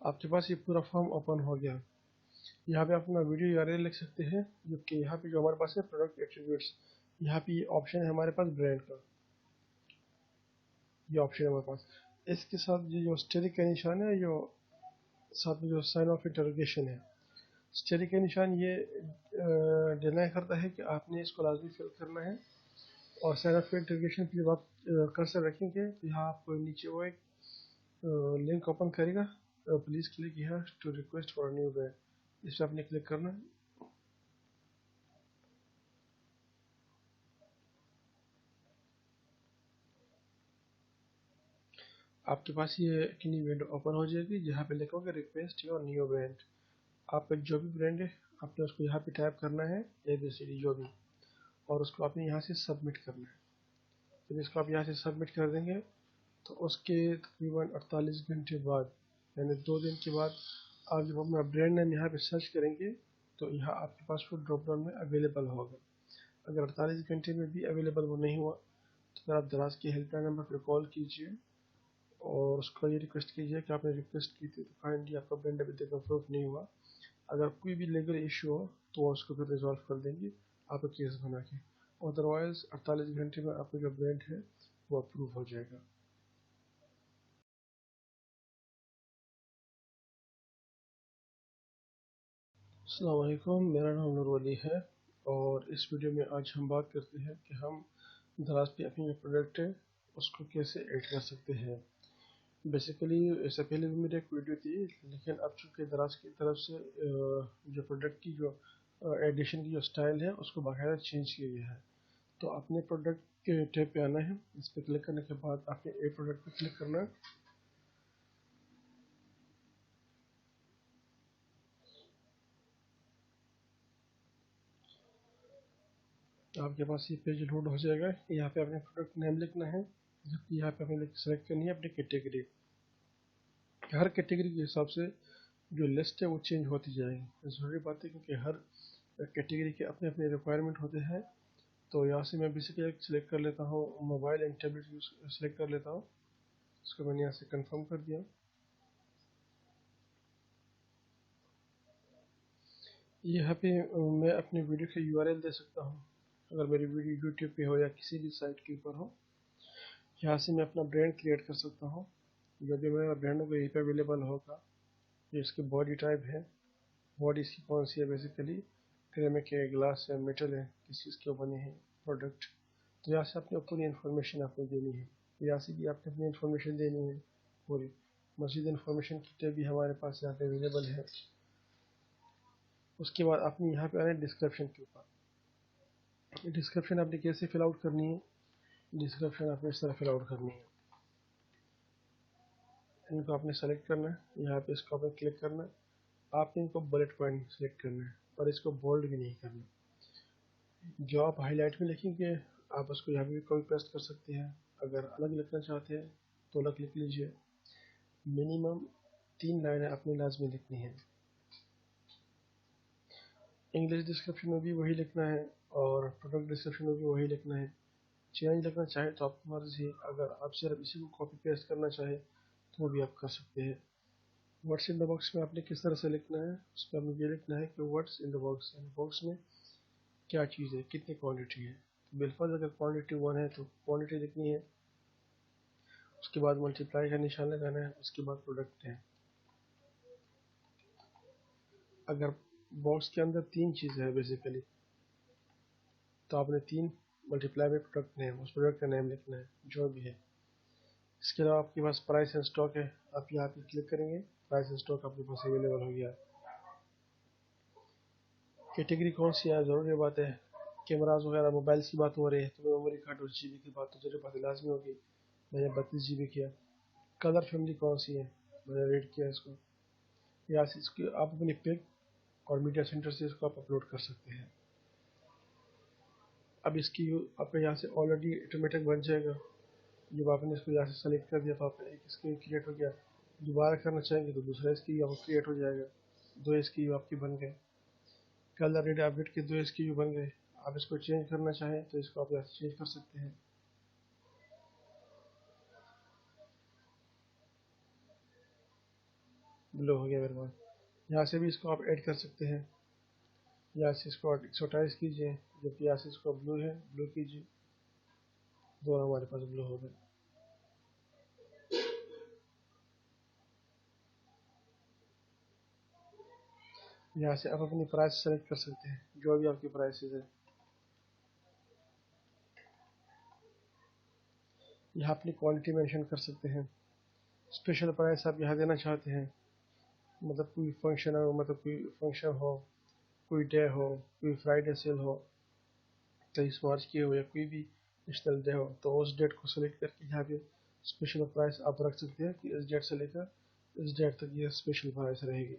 आपके पास ये पूरा फॉर्म ओपन हो गया। यहाँ पे अपना वीडियो यूआरएल लिख सकते हैं, जो कि यहाँ पे जो हमारे पास है प्रोडक्ट एट्रीब्यूट्स, यहाँ पे ये ऑप्शन है हमारे पास ब्रांड का, ये ऑप्शन है हमारे पास। इसके साथ ये जो स्टेरिक का निशान है, जो साथ में जो साइन ऑफ इंटरोगेशन है, स्टेरिक का निशान ये डिनाई करता है कि आपने इसको लाजमी फिल करना है। और साइन ऑफ इंटरोगेशन पे जब आप कर्सर रखेंगे तो यहाँ आपको नीचे वो एक लिंक ओपन करेगा, please click here to request for new brand, इस पर आपने क्लिक करना है। आपके पास ये किन्नी विंडो ओपन हो जाएगी जहाँ पे लिखोगे रिक्वेस्ट योर न्यू ब्रांड। आपका जो भी ब्रांड है आपने उसको यहाँ पे टाइप करना है ABCD जो भी, और उसको आपने यहाँ से सबमिट करना है। जब इसको आप यहाँ से सबमिट कर देंगे तो उसके तकरीबन 48 घंटे बाद, यानी 2 दिन के बाद, आप जब अपना ब्रांड नेम यहाँ पे सर्च करेंगे तो यहाँ आपके पास वो ड्रॉप डाउन में अवेलेबल होगा। अगर 48 घंटे में भी अवेलेबल वो नहीं हुआ तो फिर आप दराज के हेल्पलाइन नंबर पर कॉल कीजिए और उसको ये रिक्वेस्ट कीजिए कि आपने रिक्वेस्ट की थी तो काइंडली आपका ब्रांड अभी तक अप्रूव नहीं हुआ। अगर कोई भी लीगल इशू हो तो वो उसको फिर रिजॉल्व कर देंगे आपका केस बना के। अदरवाइज 48 घंटे में आपका जो ब्रांड है वो अप्रूव हो जाएगा। अस्सलाम वालेकुम, मेरा नाम नूरवली है और इस वीडियो में आज हम बात करते हैं कि हम दराज पे अपनी जो प्रोडक्ट है उसको कैसे ऐड कर सकते हैं। बेसिकली इससे पहले भी मेरी एक वीडियो थी, लेकिन अब चूँकि दराज की तरफ से जो प्रोडक्ट की जो एडिशन की जो स्टाइल है उसको बाकायदा चेंज किया गया है। तो अपने प्रोडक्ट के टैब पे आना है। इस पर क्लिक करने के बाद आपने ए प्रोडक्ट पे क्लिक करना है। आपके पास ये पेज लोड हो जाएगा। यहाँ पे अपने प्रोडक्ट नेम लिखना है, जबकि यहाँ पे हमें सेलेक्ट करनी है अपनी कैटेगरी। हर कैटेगरी के हिसाब से जो लिस्ट है वो चेंज होती जाएगी। ज़रूरी बात है, क्योंकि हर कैटेगरी के अपने अपने रिक्वायरमेंट होते हैं। तो यहाँ से मैं बेसिकली सिलेक्ट कर लेता हूँ mobile and tablet use select कर लेता हूँ। इसको मैंने यहाँ से कंफर्म कर दिया। यहाँ पे मैं अपनी वीडियो का यूआरएल दे सकता हूँ, अगर मेरी वीडियो यूट्यूब पे हो या किसी भी साइट के ऊपर हो। यहाँ से मैं अपना ब्रांड क्रिएट कर सकता हूँ, जो भी मेरा ब्रांड होगा यहीं पे अवेलेबल होगा। ये इसकी बॉडी टाइप है, बॉडी इसकी कौन सी है, बेसिकली सिरेमिक है, ग्लास है, मेटल है, किस चीज़ के बने हैं प्रोडक्ट। तो यहाँ से अपनी पूरी इन्फॉर्मेशन आपको देनी है। यहाँ से भी आपने अपनी इन्फॉर्मेशन देनी है पूरी। मज़ीद इन्फॉर्मेशन की टैब भी हमारे पास यहाँ पे अवेलेबल है। उसके बाद आपने यहाँ पे आना है डिस्क्रिप्शन के ऊपर। डिस्क्रिप्शन आपने कैसे फिल आउट करनी है, डिस्क्रिप्शन आपने इस तरह फिल आउट करनी है। इनको आपने सेलेक्ट करना है, यहाँ पे इसको आपने क्लिक करना है। आपने इनको बुलेट पॉइंट सेलेक्ट करना है, और इसको बोल्ड भी नहीं करना। जो आप हाईलाइट में लिखेंगे आप उसको यहाँ पे भी कॉपी पेस्ट कर सकते हैं। अगर अलग लिखना चाहते हैं तो अलग लिख लीजिए। मिनिमम 3 लाइनें अपनी लाजमी लिखनी है। इंग्लिश डिस्क्रिप्शन में भी वही लिखना है, और प्रोडक्ट डिस्क्रिप्शन में भी वही लिखना है। चेंज लिखना चाहे तो आपकी मर्जी है। अगर आप सिर्फ इसी को कॉपी पेस्ट करना चाहे तो वो भी आप कर सकते हैं। व्हाट्स इन द बॉक्स में आपने किस तरह से लिखना है, उस पर हमें ये लिखना है कि what's in the box, box में क्या चीज़ है, कितनी क्वांटिटी है। बिलफर्ज अगर क्वांटिटी 1 है तो क्वांटिटी लिखनी है। उसके बाद मल्टीप्लाई का निशान लगाना है, उसके बाद प्रोडक्ट है। अगर बॉक्स के अंदर 3 चीज़ें हैं बेसिकली, तो आपने 3 मल्टीप्लाई में प्रोडक्ट नेम, उस प्रोडक्ट का नेम लिखना है जो भी है। इसके अलावा आपके पास प्राइस एंड स्टॉक है, आप यहाँ पे क्लिक करेंगे, प्राइस एंड स्टॉक आपके पास अवेलेबल हो गया। कैटेगरी कौन सी है, ज़रूरी बात है। कैमराज वगैरह मोबाइल्स की बात हो रही है तो मेमोरी कार्ड और जीबी की बात तो ज़रूरी बात लाजमी होगी। मैंने 32 जीबी किया। कलर फैमिली कौन सी है, मैंने रेड किया इसको। या इसकी आप अपनी पिक और मीडिया सेंटर से इसको आप अपलोड कर सकते हैं। अब इसकी आपका यहाँ से ऑलरेडी ऑटोमेटिक बन जाएगा। जब आपने इसको यहाँ से सेलेक्ट कर दिया तो आपका एक स्क्रीन क्रिएट हो गया। दोबारा करना चाहेंगे तो दूसरा स्क्रीन आपको क्रिएट हो जाएगा। 2 स्क्रीन आपकी बन गए। कलर रेड अपडेट के 2 स्क्रीन बन गए। आप इसको चेंज करना चाहें तो इसको आप यहाँ से चेंज कर सकते हैं। ब्लू हो गया मेरे पास। यहाँ से भी इसको आप ऐड कर सकते हैं। यहाँ से इसको 128 कीजिए, जबकि यहाँ से इसको ब्लू है, ब्लू कीजिए। दोनों हमारे पास ब्लू हो गए। यहाँ से आप अपनी प्राइस सेलेक्ट कर सकते हैं, जो भी आपकी प्राइसेस है। यहाँ अपनी क्वांटिटी मेंशन कर सकते हैं। स्पेशल प्राइस आप यहाँ देना चाहते हैं, मतलब कोई फंक्शन हो, मतलब कोई फंक्शन हो, कोई डे हो, कोई फ्राइडे सेल हो, 23 मार्च की हो, या कोई भी नेशनल डे हो, तो उस डेट को सेलेक्ट करके यहाँ पे स्पेशल प्राइस आप रख सकते हैं कि इस डेट से लेकर इस डेट तक ये स्पेशल प्राइस रहेगी।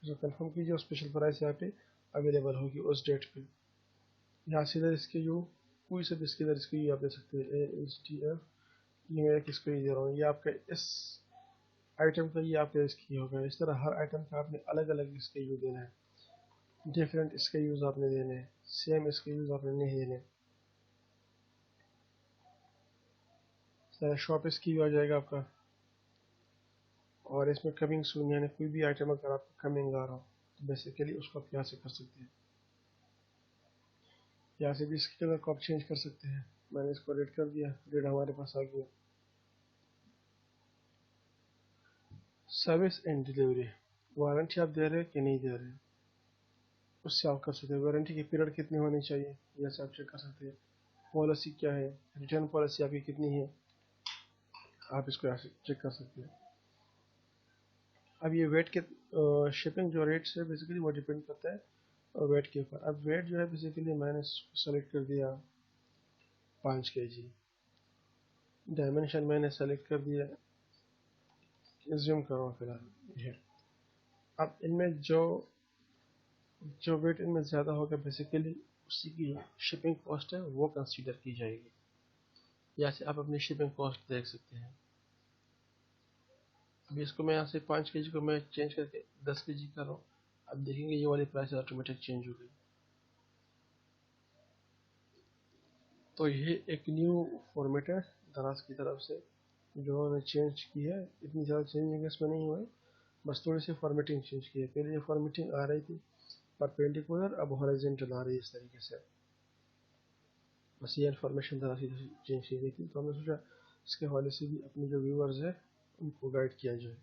जो कंफर्म कीजिए स्पेशल प्राइस यहाँ पे अवेलेबल होगी उस डेट पे। यहाँ से इधर इसके जो कोई सा इसके इधर इसके आप दे सकते हैं ASTF। ये मैं किसको ही दे रहा हूँ, ये आपका इस आइटम का ये आपका इसकी होगा। इस तरह हर आइटम का आपने अलग अलग इसके यूज देना है, डिफरेंट इसके यूज आपने देने हैं, सेम इसके यूज आपने नहीं देने। शॉप इसकी आ जाएगा आपका, और इसमें कमिंग सून, यानी कोई भी आइटम अगर आपका कमिंग आ रहा हो तो बेसिकली उसको आप यहाँ से कर सकते हैं। यहाँ से भी इसके कलर को आप चेंज कर सकते हैं। मैंने इसको रेड कर दिया, रेड हमारे पास आ गया। सर्विस एंड डिलीवरी, वारंटी आप दे रहे हैं कि नहीं दे रहे हैं, उससे आप कर सकते हैं। वारंटी की पीरियड कितनी होनी चाहिए, यह से आप चेक कर सकते हैं। पॉलिसी क्या है, रिटर्न पॉलिसी आपकी कितनी है, आप इसको यहाँ से चेक कर सकते हैं। अब ये वेट के शिपिंग जो रेट्स है बेसिकली वो डिपेंड करता है और वेट के ऊपर। अब वेट जो है बेसिकली मैंने सेलेक्ट कर दिया 5 kg। डायमेंशन मैंने सेलेक्ट कर दिया, एज्यूम करो फिलहाल ये। अब इनमें जो वेट इनमें ज़्यादा होगा बेसिकली उसी की शिपिंग कॉस्ट है वो कंसीडर की जाएगी। या से आप अपनी शिपिंग कॉस्ट देख सकते हैं। अभी इसको मैं यहाँ से 5 kg को मैं चेंज करके 10 kg कर रहा हूँ। अब देखेंगे ये वाली प्राइस ऑटोमेटिक चेंज हो गई। तो ये एक न्यू फॉर्मेट है दराज की तरफ से जो उन्होंने चेंज की है। इतनी ज़्यादा चेंजिंग इसमें नहीं हुआ है, बस थोड़ी सी फॉर्मेटिंग चेंज की है। पहले ये फॉर्मेटिंग आ रही थी परपेंडिकुलर, अब हॉरिजॉन्टल आ रही है इस तरीके से। बस ये इन्फॉर्मेशन ज़रा सी चेंज की गई थी, तो हमने सोचा इसके हवाले से भी अपने जो व्यूअर्स हैं उनको गाइड किया जाए।